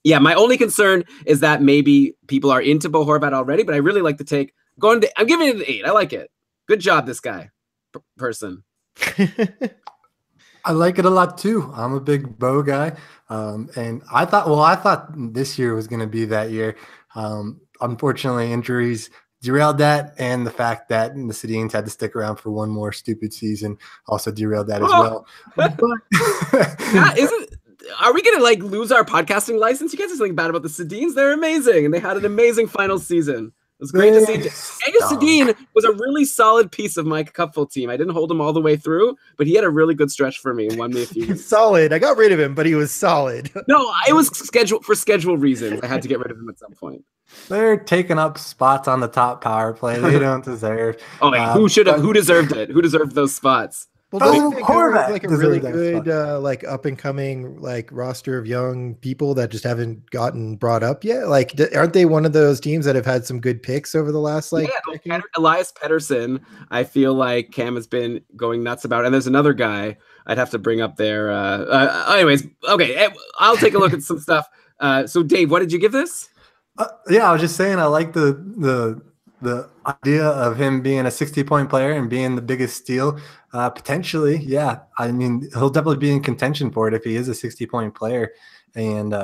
Yeah, my only concern is that maybe people are into Bo Horvat already, but I really like the take. I'm giving it an 8. I like it. Good job, this guy, person. I like it a lot too. I'm a big Bo guy, and I thought this year was going to be that year. Unfortunately, injuries derailed that, and the fact that the Sedins had to stick around for one more stupid season also derailed that as well. But are we going to like lose our podcasting license? You guys are something bad about the Sedins. They're amazing, and they had an amazing final season. It was great to see. Daniel Sedin was a really solid piece of my Cupful team. I didn't hold him all the way through, but he had a really good stretch for me and won me a few. Solid. I got rid of him, but he was solid. No, it was for schedule reasons. I had to get rid of him at some point. They're taking up spots on the top power play. They don't deserve. Who deserved it? Who deserved those spots? Well, Horvat like a really good like up and coming like roster of young people that just haven't gotten brought up yet. Like, aren't they one of those teams that have had some good picks over the last Elias Pettersson? I feel like Cam has been going nuts about, and there's another guy I'd have to bring up there. Anyways, okay, I'll take a look at some stuff. So Dave, what did you give this? Yeah, I was just saying I like the idea of him being a 60-point player and being the biggest steal. Potentially, yeah. I mean, he'll definitely be in contention for it if he is a 60-point player. And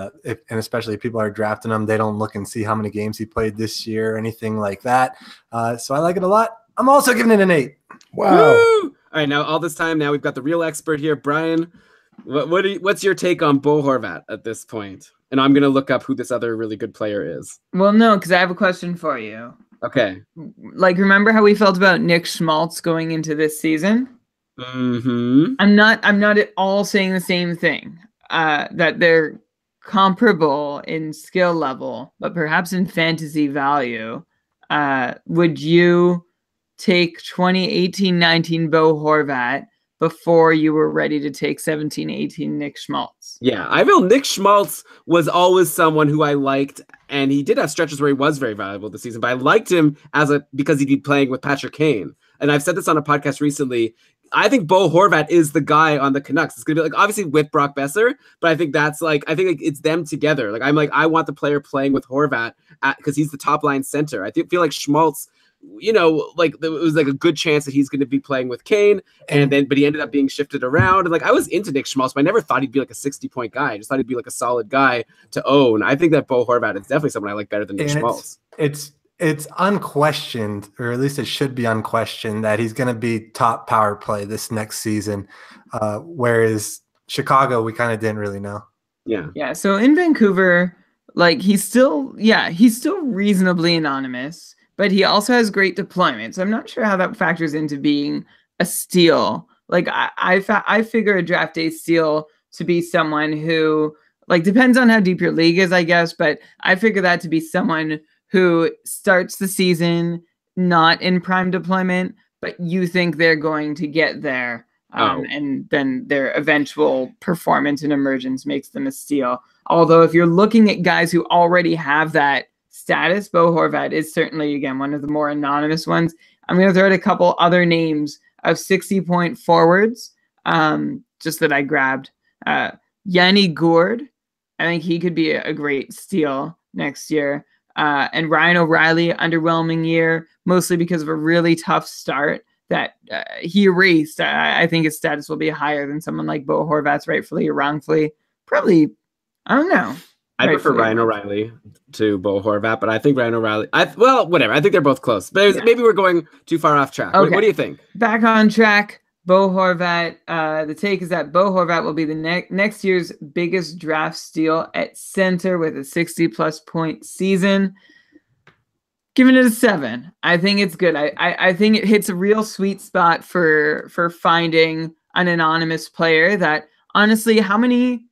especially if people are drafting him, they don't look and see how many games he played this year or anything like that. So I like it a lot. I'm also giving it an 8. Wow. Woo! All right, now all this time, now we've got the real expert here, Brian. What's your take on Bo Horvat at this point? And I'm gonna look up who this other really good player is. Well, no, because I have a question for you. Okay. Like, remember how we felt about Nick Schmaltz going into this season? Mm-hmm. I'm not at all saying the same thing. That they're comparable in skill level, but perhaps in fantasy value. Would you take 2018-19 Bo Horvat before you were ready to take 17-18 Nick Schmaltz? Yeah, I feel Nick Schmaltz was always someone who I liked, and he did have stretches where he was very valuable this season, but I liked him because he'd be playing with Patrick Kane. And I've said this on a podcast recently. I think Bo Horvat is the guy on the Canucks. It's gonna be like obviously with Brock Besser, but I think it's them together. Like I want the player playing with Horvat because he's the top line center. I feel like Schmaltz, like it was like a good chance that he's going to be playing with Kane, but he ended up being shifted around. And like I was into Nick Schmaltz, but I never thought he'd be like a 60-point guy. I just thought he'd be like a solid guy to own. I think that Bo Horvat is definitely someone I like better than Nick Schmaltz. It's unquestioned, or at least it should be unquestioned, that he's going to be top power play this next season. Whereas Chicago, we kind of didn't really know. Yeah. So in Vancouver, like he's still reasonably anonymous, but he also has great deployment. So I'm not sure how that factors into being a steal. Like I figure a draft day steal to be someone who, like, depends on how deep your league is, I guess, but I figure that to be someone who starts the season not in prime deployment, but you think they're going to get there. And then their eventual performance and emergence makes them a steal. Although if you're looking at guys who already have that status, Bo Horvat is certainly, again, one of the more anonymous ones. I'm going to throw out a couple other names of 60-point forwards, just that I grabbed. Yanni Gourde, I think he could be a great steal next year. And Ryan O'Reilly, underwhelming year, mostly because of a really tough start that he erased. I think his status will be higher than someone like Bo Horvat's, rightfully or wrongfully. Probably, I don't know. I prefer Ryan O'Reilly to Bo Horvat, but I think Ryan O'Reilly, whatever. I think they're both close. But maybe we're going too far off track. Okay. What do you think? Back on track. Bo Horvat, the take is that Bo Horvat will be the next year's biggest draft steal at center with a 60-plus point season. Giving it a 7. I think it's good. I think it hits a real sweet spot for finding an anonymous player that, honestly, how many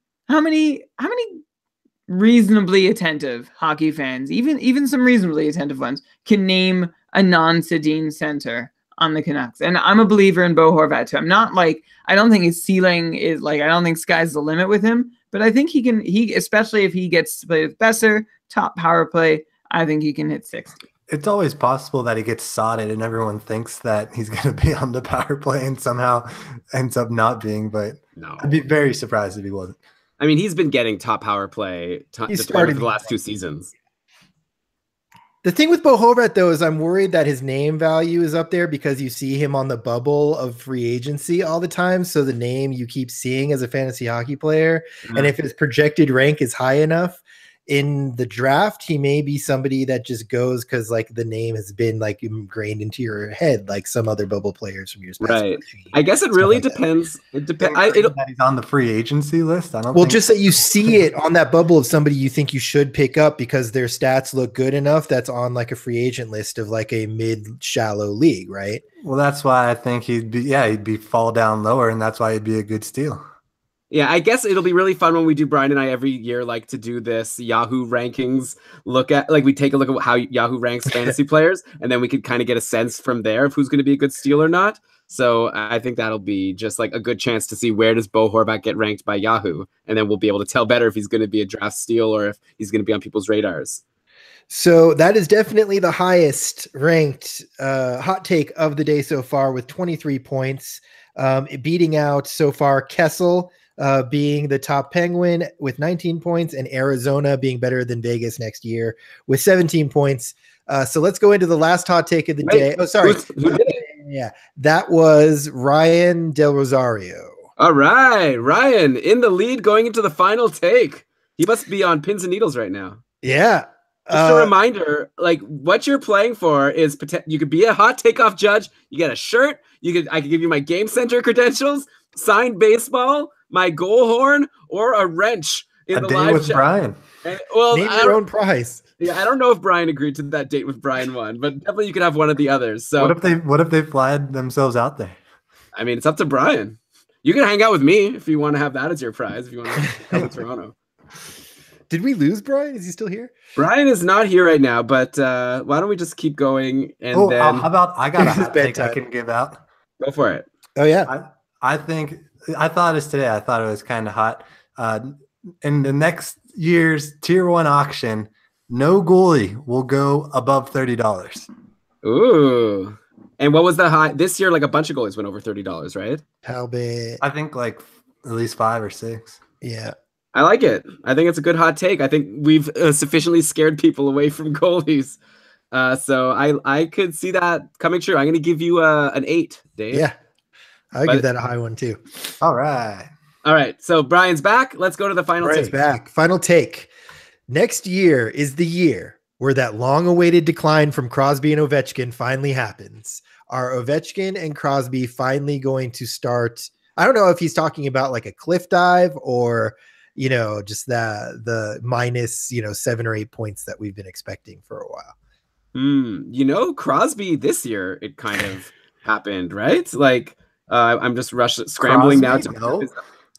reasonably attentive hockey fans, even some reasonably attentive ones, can name a non-Sedin center on the Canucks? And I'm a believer in Bo Horvat too. I don't think his ceiling is I don't think sky's the limit with him, but I think he especially if he gets to play with Besser, top power play, I think he can hit 60. It's always possible that he gets sodded and everyone thinks that he's going to be on the power play and somehow ends up not being, but no. I'd be very surprised if he wasn't. I mean, he's been getting top power play for the last 2 seasons. The thing with Bo Horvat, though, is I'm worried that his name value is up there because you see him on the bubble of free agency all the time. So the name you keep seeing as a fantasy hockey player, and if his projected rank is high enough in the draft, he may be somebody that just goes because the name has been ingrained into your head, like some other bubble players from years past. Right. I guess it really depends. It depends. That he's on the free agency list. Just that you see it on that bubble of somebody you think you should pick up because their stats look good enough. That's on a free agent list of a mid shallow league, right? Well, that's why I think he'd be fall down lower, and that's why he'd be a good steal. Yeah, I guess it'll be really fun when we do, Brian and I every year like to do this Yahoo rankings, we take a look at how Yahoo ranks fantasy players, and then we could kind of get a sense from there of who's going to be a good steal or not. So I think that'll be just a good chance to see where does Bo Horvat get ranked by Yahoo, and then we'll be able to tell better if he's going to be a draft steal or if he's going to be on people's radars. So that is definitely the highest ranked hot take of the day so far with 23 points, beating out so far Kessel, being the top Penguin with 19 points, and Arizona being better than Vegas next year with 17 points. So let's go into the last hot take of the day. Oh, sorry. Who did it? Yeah, that was Ryan Del Rosario. All right, Ryan in the lead going into the final take. He must be on pins and needles right now. Yeah. Just a reminder, like what you're playing for is you could be a hot takeoff judge. You get a shirt. I could give you my game center credentials, signed baseball, my goal horn, or a wrench in the live with chat. Brian. And, well, name your own prize. Yeah, I don't know if Brian agreed to that date with Brian one, but definitely you could have one of the others. So what if they flyed themselves out there? I mean, it's up to Brian. You can hang out with me if you want to have that as your prize. If you want to come to Toronto. Did we lose Brian? Is he still here? Brian is not here right now, but why don't we just keep going and then how about I got a hot take I can give out? Go for it. Oh yeah. I thought this today. I thought it was kind of hot. In the next year's Tier 1 auction, no goalie will go above $30. Ooh. And what was the high this year? Like a bunch of goalies went over $30, right? Talbot. I think like at least 5 or 6. Yeah. I like it. I think it's a good hot take. I think we've sufficiently scared people away from goalies. So I could see that coming true. I'm going to give you an 8, Dave. Yeah. I'll give that a high one too. All right. So Brian's back. Let's go to the final Brian's take. back. Final take. Next year is the year where that long-awaited decline from Crosby and Ovechkin finally happens. Are Ovechkin and Crosby finally going to start? I don't know if he's talking about like a cliff dive or just the minus 7 or 8 points that we've been expecting for a while. Crosby this year it kind of happened, right? Like I'm just scrambling Crosby? now to. No.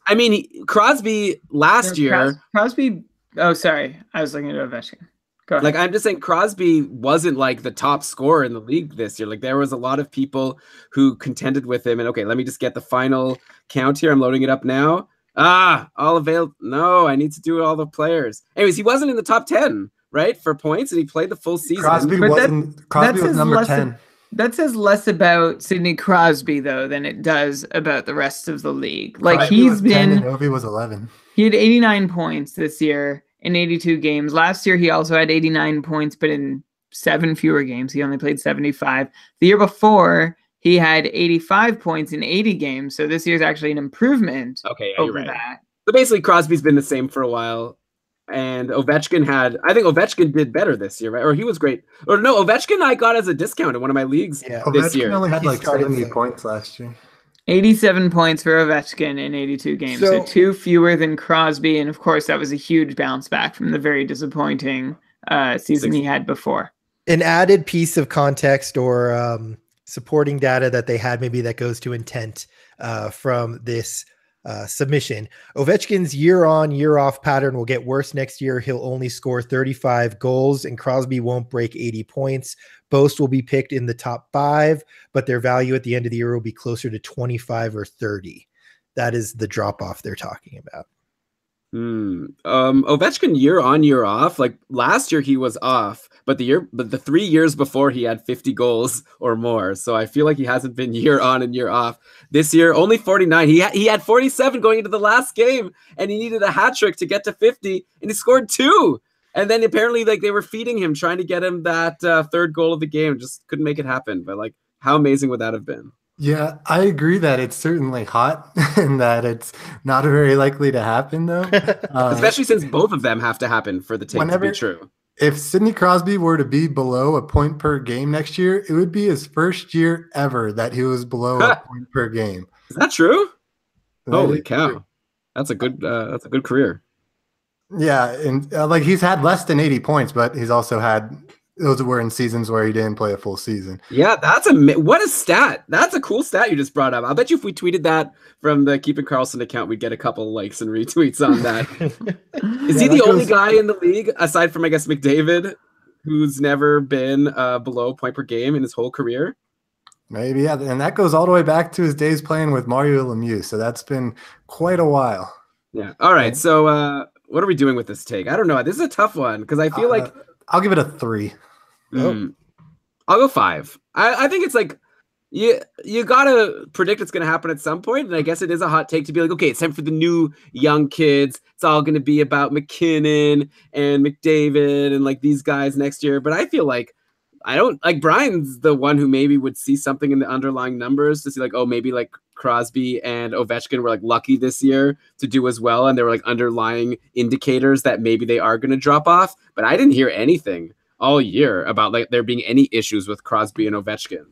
I mean, Crosby last year. Crosby. Oh, sorry, I was looking at Ovechkin. Go ahead. Like I'm just saying, Crosby wasn't like the top scorer in the league this year. Like there was a lot of people who contended with him. And okay, let me just get the final count here. I'm loading it up now. All available. No, I need to do all the players. Anyways, he wasn't in the top 10, right, for points, and he played the full season. Crosby was number 10. That says less about Sidney Crosby though than it does about the rest of the league. Like Crosby he's was been 10 and Ovi was 11. He had 89 points this year in 82 games. Last year he also had 89 points, but in 7 fewer games. He only played 75. The year before he had 85 points in 80 games. So this year's actually an improvement over that. So basically Crosby's been the same for a while. And Ovechkin I think Ovechkin did better this year, right? Or he was great. Or no, Ovechkin I got as a discount in one of my leagues this year. Ovechkin only had like 70 points last year. 87 points for Ovechkin in 82 games. So 2 fewer than Crosby. And of course, that was a huge bounce back from the very disappointing season he had before. An added piece of context or supporting data that they had, maybe that goes to intent from this submission. Ovechkin's year-on, year-off pattern will get worse next year. He'll only score 35 goals, and Crosby won't break 80 points. Both will be picked in the top 5, but their value at the end of the year will be closer to 25 or 30. That is the drop-off they're talking about. Ovechkin year on, year off. Like last year he was off, but the 3 years before he had 50 goals or more. So I feel like he hasn't been year on and year off. This year only 49. He had 47 going into the last game, and he needed a hat trick to get to 50, and he scored 2. And then apparently like they were feeding him, trying to get him that third goal of the game. Just couldn't make it happen. But like, how amazing would that have been? Yeah, I agree that it's certainly hot and that it's not very likely to happen, though. Especially since both of them have to happen for the take to be true. If Sidney Crosby were to be below a point per game next year, it would be his first year ever that he was below a point per game. Is that true? Holy cow. True. That's a good career. Yeah, and like he's had less than 80 points, but he's also had those were in seasons where he didn't play a full season. Yeah, what a stat. That's a cool stat you just brought up. I'll bet you if we tweeted that from the Keeping Karlsson account, we'd get a couple likes and retweets on that. Is he the only guy in the league, aside from, I guess, McDavid, who's never been below point per game in his whole career? Maybe, yeah. And that goes all the way back to his days playing with Mario Lemieux. So that's been quite a while. Yeah. All right. So what are we doing with this take? I don't know. This is a tough one because I feel like I'll give it a 3. I'll go 5. I think it's like you gotta predict it's gonna happen at some point, and I guess it is a hot take to be like, okay, it's time for the new young kids. It's all gonna be about McKinnon and McDavid and like these guys next year. But I feel like Brian's the one who maybe would see something in the underlying numbers to see like, oh, maybe like Crosby and Ovechkin were like lucky this year to do as well, and there were like underlying indicators that maybe they are going to drop off. But I didn't hear anything all year about like there being any issues with Crosby and Ovechkin.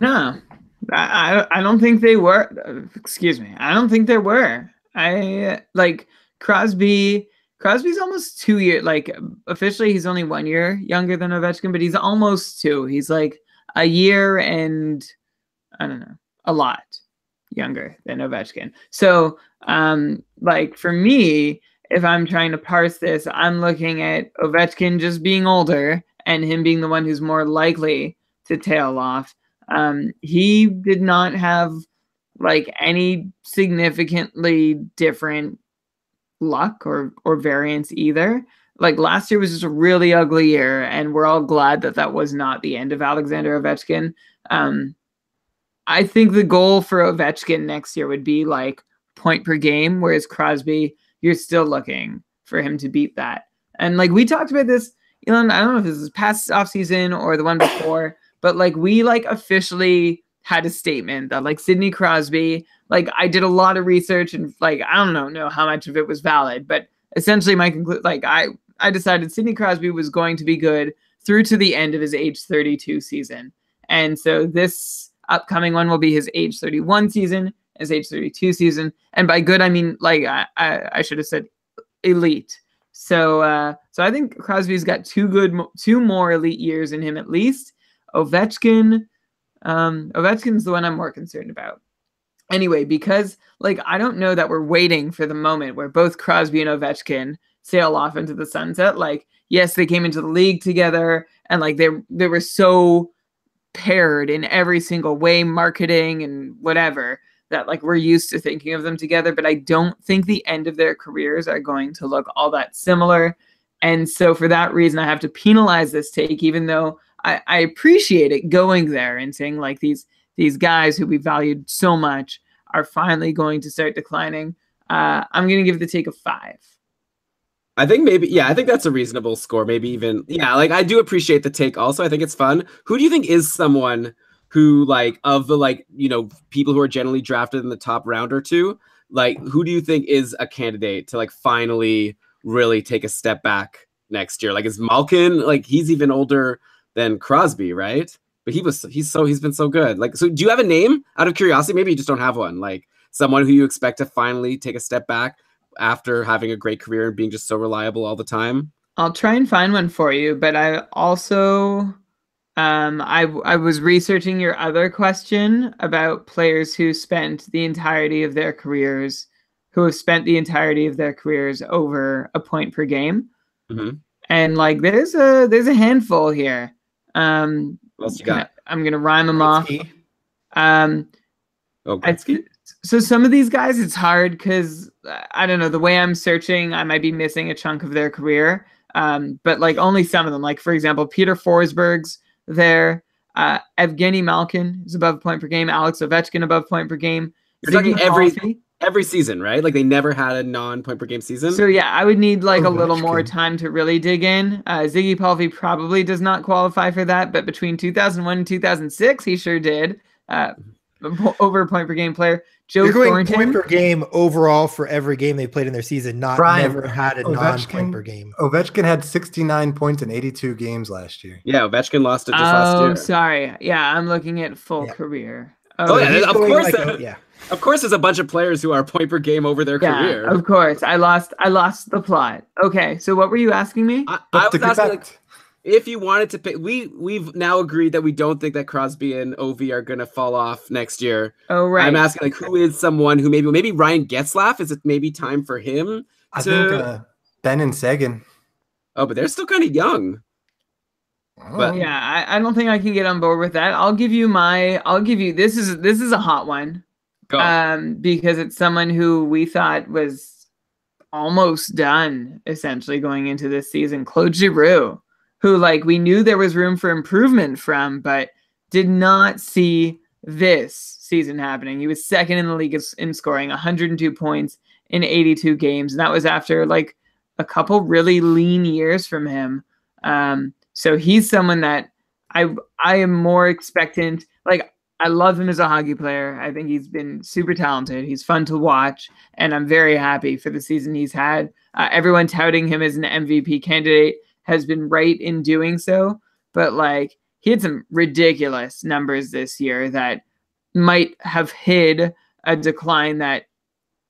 No, I don't think they were. Excuse me. I don't think there were. I like Crosby's almost 2 years. Like officially, he's only 1 year younger than Ovechkin, but he's almost 2. He's like a year and I don't know, a lot younger than Ovechkin. So, like for me, if I'm trying to parse this, I'm looking at Ovechkin just being older and him being the one who's more likely to tail off. He did not have like any significantly different luck or variance either. Like last year was just a really ugly year, and we're all glad that that was not the end of Alexander Ovechkin. I think the goal for Ovechkin next year would be like point per game, whereas Crosby, you're still looking for him to beat that. And like we talked about this, Elon, I don't know if this is past offseason or the one before, but like we like officially had a statement that like Sidney Crosby, like I did a lot of research and like I don't know how much of it was valid, but essentially my conclusion, like I decided Sidney Crosby was going to be good through to the end of his age 32 season. And so this upcoming one will be his age 31 season, his age 32 season. And by good, I mean, like I should have said elite. So I think Crosby's got two more elite years in him at least. Ovechkin's the one I'm more concerned about. Anyway, because like I don't know that we're waiting for the moment where both Crosby and Ovechkin sail off into the sunset. Like, yes, they came into the league together and like they were so paired in every single way, marketing and whatever, that like we're used to thinking of them together. But I don't think the end of their careers are going to look all that similar. And so for that reason, I have to penalize this take, even though I appreciate it going there and saying like these guys who we valued so much are finally going to start declining. I'm going to give the take a 5. I think I think that's a reasonable score. Maybe even, like I do appreciate the take also. I think it's fun. Who do you think is someone who like of the like, people who are generally drafted in the top round or two, like who do you think is a candidate to like finally really take a step back next year? Like is Malkin, like he's even older than Crosby, right? But he's been so good. Like, so do you have a name out of curiosity? Maybe you just don't have one. Like someone who you expect to finally take a step back after having a great career and being just so reliable all the time? I'll try and find one for you, but I also I was researching your other question about players who spent the entirety of their careers, over a point per game. Mm-hmm. And like there's a handful here. What else you got? I'm gonna rhyme them off. Gretzky? So some of these guys, it's hard because I don't know, the way I'm searching, I might be missing a chunk of their career. But like only some of them. Like for example, Peter Forsberg's there. Evgeny Malkin is above point per game. Alex Ovechkin above point per game. You're talking every season, right? Like they never had a non-point per game season. So yeah, I would need like a little more time to really dig in. Ziggy Palffy probably does not qualify for that, but between 2001 and 2006, he sure did. Over a point per game player. Joe Thornton, point per game overall for every game they played in their season. Never had a non-point per game. Ovechkin had 69 points in 82 games last year. Yeah, Ovechkin lost it just last year. Oh, sorry. Yeah, I'm looking at full career. Of course. Of course, there's a bunch of players who are point per game over their career. Of course, I lost the plot. Okay, so what were you asking me? I was asking like, if you wanted to pick. We've now agreed that we don't think that Crosby and Ovi are gonna fall off next year. Oh right. I'm asking like who is someone who maybe Ryan Getzlaf? Is it maybe time for him? I think Ben and Sagan. Oh, but they're still kind of young. But yeah, I don't think I can get on board with that. I'll give you this is a hot one. Go. Because it's someone who we thought was almost done essentially going into this season, Claude Giroux, who like we knew there was room for improvement from, but did not see this season happening. He was second in the league in scoring, 102 points in 82 games, and that was after like a couple really lean years from him. So he's someone that I am more expectant. Like I love him as a hockey player. I think he's been super talented. He's fun to watch, and I'm very happy for the season he's had. Everyone touting him as an MVP candidate has been right in doing so, but like he had some ridiculous numbers this year that might have hid a decline that,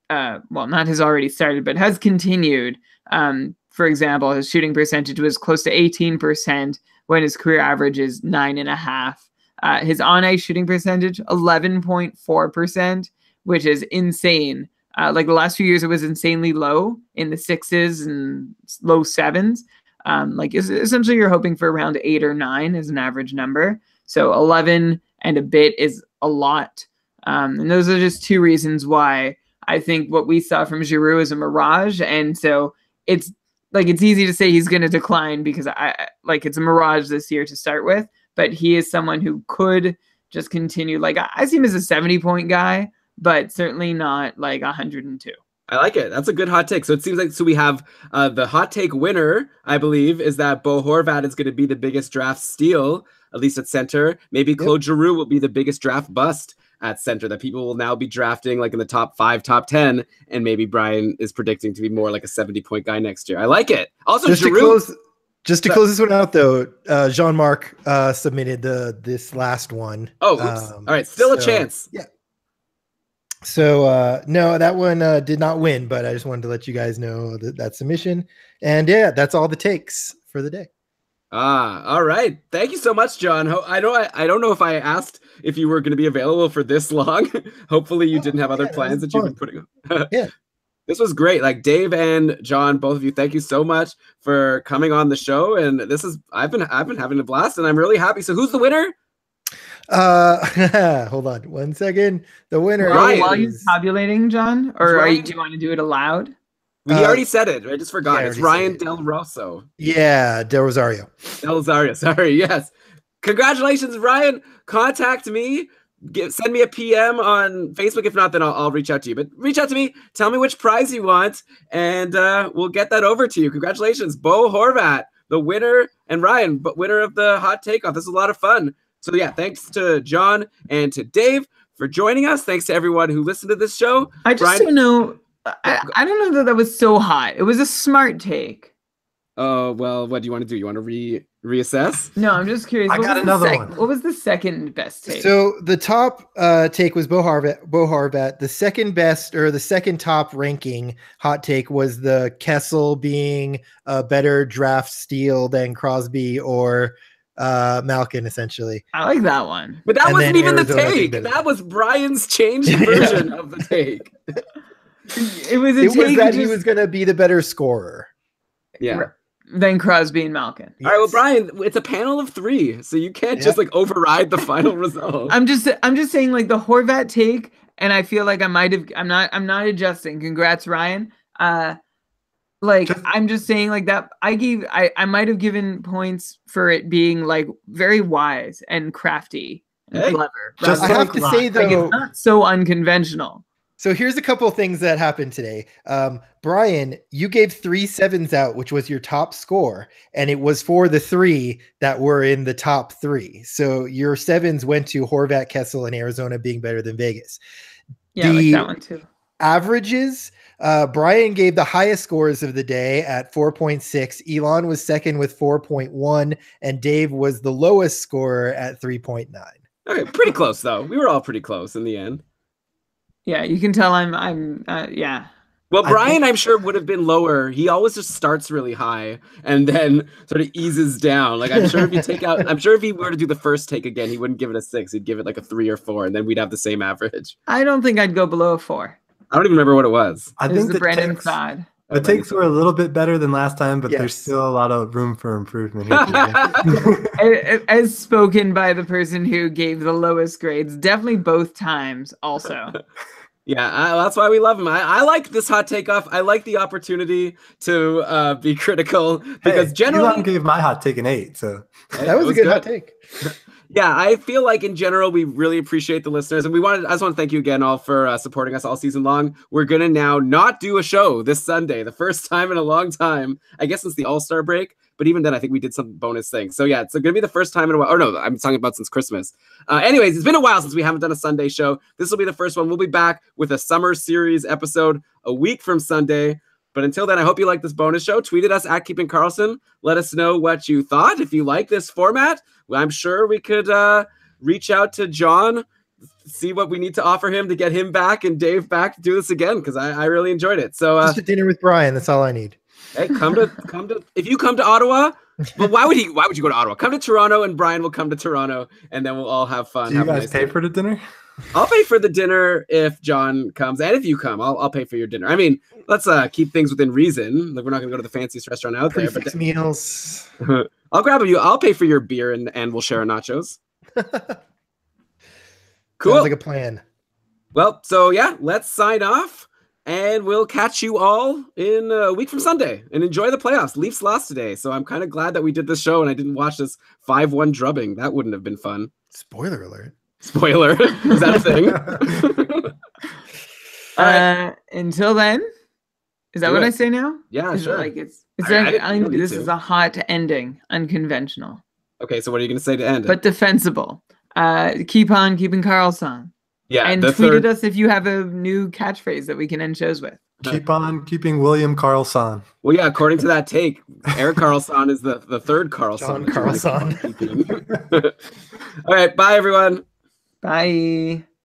well, not has already started, but has continued. For example, his shooting percentage was close to 18% when his career average is 9.5%. His on-ice shooting percentage, 11.4%, which is insane. Like the last few years, it was insanely low in the 6s and low 7s. Like essentially you're hoping for around 8 or 9 as an average number. So 11 and a bit is a lot. And those are just two reasons why I think what we saw from Giroux is a mirage. And so it's easy to say he's going to decline because it's a mirage this year to start with. But he is someone who could just continue. Like I see him as a 70-point guy, but certainly not like 102. I like it. That's a good hot take. So it seems like we have the hot take winner, I believe, is that Bo Horvat is going to be the biggest draft steal, at least at center. Maybe Claude Giroux will be the biggest draft bust at center, that people will now be drafting like in the top 5, top 10, and maybe Brian is predicting to be more like a 70-point guy next year. I like it. Also, Just to close this one out, though, Jean-Marc submitted this last one. Oh, oops. All right. Still a chance. Yeah. So, no, that one did not win, but I just wanted to let you guys know that submission. And yeah, that's all the takes for the day. All right. Thank you so much, John. I don't know if I asked if you were going to be available for this long. Hopefully you didn't have other plans that you've been putting on. Yeah. This was great. Like Dave and John, both of you, thank you so much for coming on the show. And I've been having a blast, and I'm really happy. So who's the winner? Hold on 1 second. The winner while you're tabulating, John, or do you want to do it aloud? We already said it. I just forgot. It's Ryan Del Rosso. Yeah, Del Rosario. Sorry. Yes. Congratulations, Ryan. Contact me. Send me a PM on Facebook. If not, then I'll reach out to you. But reach out to me. Tell me which prize you want, and we'll get that over to you. Congratulations, Bo Horvat, the winner, and Ryan, but winner of the hot takeoff. This is a lot of fun. So yeah, thanks to John and to Dave for joining us. Thanks to everyone who listened to this show. I just don't know. I don't know that was so hot. It was a smart take. Oh, well, what do you want to do? You want to reassess? No, I'm just curious. I got another one. What was the second best take? So the top take was Bo Horvat. The second best, or the second top ranking hot take, was the Kessel being a better draft steal than Crosby or Malkin, essentially. I like that one. But that wasn't even the take. That was Brian's changed version of the take. It was that he was going to be the better scorer. Yeah. Than Crosby and Malkin. Yes. All right, well, Brian, it's a panel of 3, so you can't just like override the final result. I'm just saying, like, the Horvat take, and I feel like I'm not adjusting. Congrats, Ryan. I'm just saying, like, that I might have given points for it being like very wise and crafty and clever. I have to say though, it's not so unconventional. So here's a couple of things that happened today. Brian, you gave 3 7s out, which was your top score, and it was for the 3 that were in the top 3. So your 7s went to Horvat, Kessel, and Arizona being better than Vegas. Yeah, I like that one too. Averages, Brian gave the highest scores of the day at 4.6. Elon was second with 4.1, and Dave was the lowest scorer at 3.9. Okay, pretty close though. We were all pretty close in the end. Yeah, you can tell I'm yeah. Well, Brian, I'm sure would have been lower. He always just starts really high and then sort of eases down. Like I'm sure if he were to do the first take again, he wouldn't give it a 6. He'd give it like a 3 or 4, and then we'd have the same average. I don't think I'd go below a 4. I don't even remember what it was. I think the Brandon Saad. The takes were a little bit better than last time, but there's still a lot of room for improvement here. As spoken by the person who gave the lowest grades, definitely both times also. Yeah, that's why we love him. I like this hot takeoff. I like the opportunity to be critical because generally Elon gave my hot take an 8, so that was a good hot take. Yeah, I feel like in general we really appreciate the listeners, and I just want to thank you again all for supporting us all season long. We're gonna now not do a show this Sunday, the first time in a long time, I guess, since the All-Star break. But even then, I think we did some bonus things. So yeah, it's going to be the first time in a while. Or no, I'm talking about since Christmas. Anyways, it's been a while since we haven't done a Sunday show. This will be the first one. We'll be back with a summer series episode a week from Sunday. But until then, I hope you like this bonus show. Tweet at us at Keeping Karlsson. Let us know what you thought. If you like this format, well, I'm sure we could reach out to John, see what we need to offer him to get him back and Dave back to do this again, because I really enjoyed it. So just a dinner with Brian. That's all I need. Hey, come to if you come to Ottawa. Well, why would you go to Ottawa? Come to Toronto, and Brian will come to Toronto, and then we'll all have fun. Do you guys pay for the dinner? I'll pay for the dinner if John comes, and if you come, I'll pay for your dinner. I mean, let's keep things within reason. Like, we're not gonna go to the fanciest restaurant out there, but meals. I'll grab you. I'll pay for your beer, and we'll share nachos. Cool. Sounds like a plan. Well, so yeah, let's sign off, and we'll catch you all in a week from Sunday. And enjoy the playoffs. Leafs lost today, so I'm kind of glad that we did this show and I didn't watch this 5-1 drubbing. That wouldn't have been fun. Spoiler alert. Spoiler. Is that a thing? All right. Until then, is that what I say now? Yeah, is sure. Like this is a hot ending, unconventional. Okay, so what are you going to say to end? But defensible. Keep on keeping Karlsson. Yeah, and tweet at us if you have a new catchphrase that we can end shows with. Keep on keeping William Karlsson. Well, yeah, according to that take, Eric Karlsson is the third Karlsson. John Karlsson. All right, bye everyone. Bye.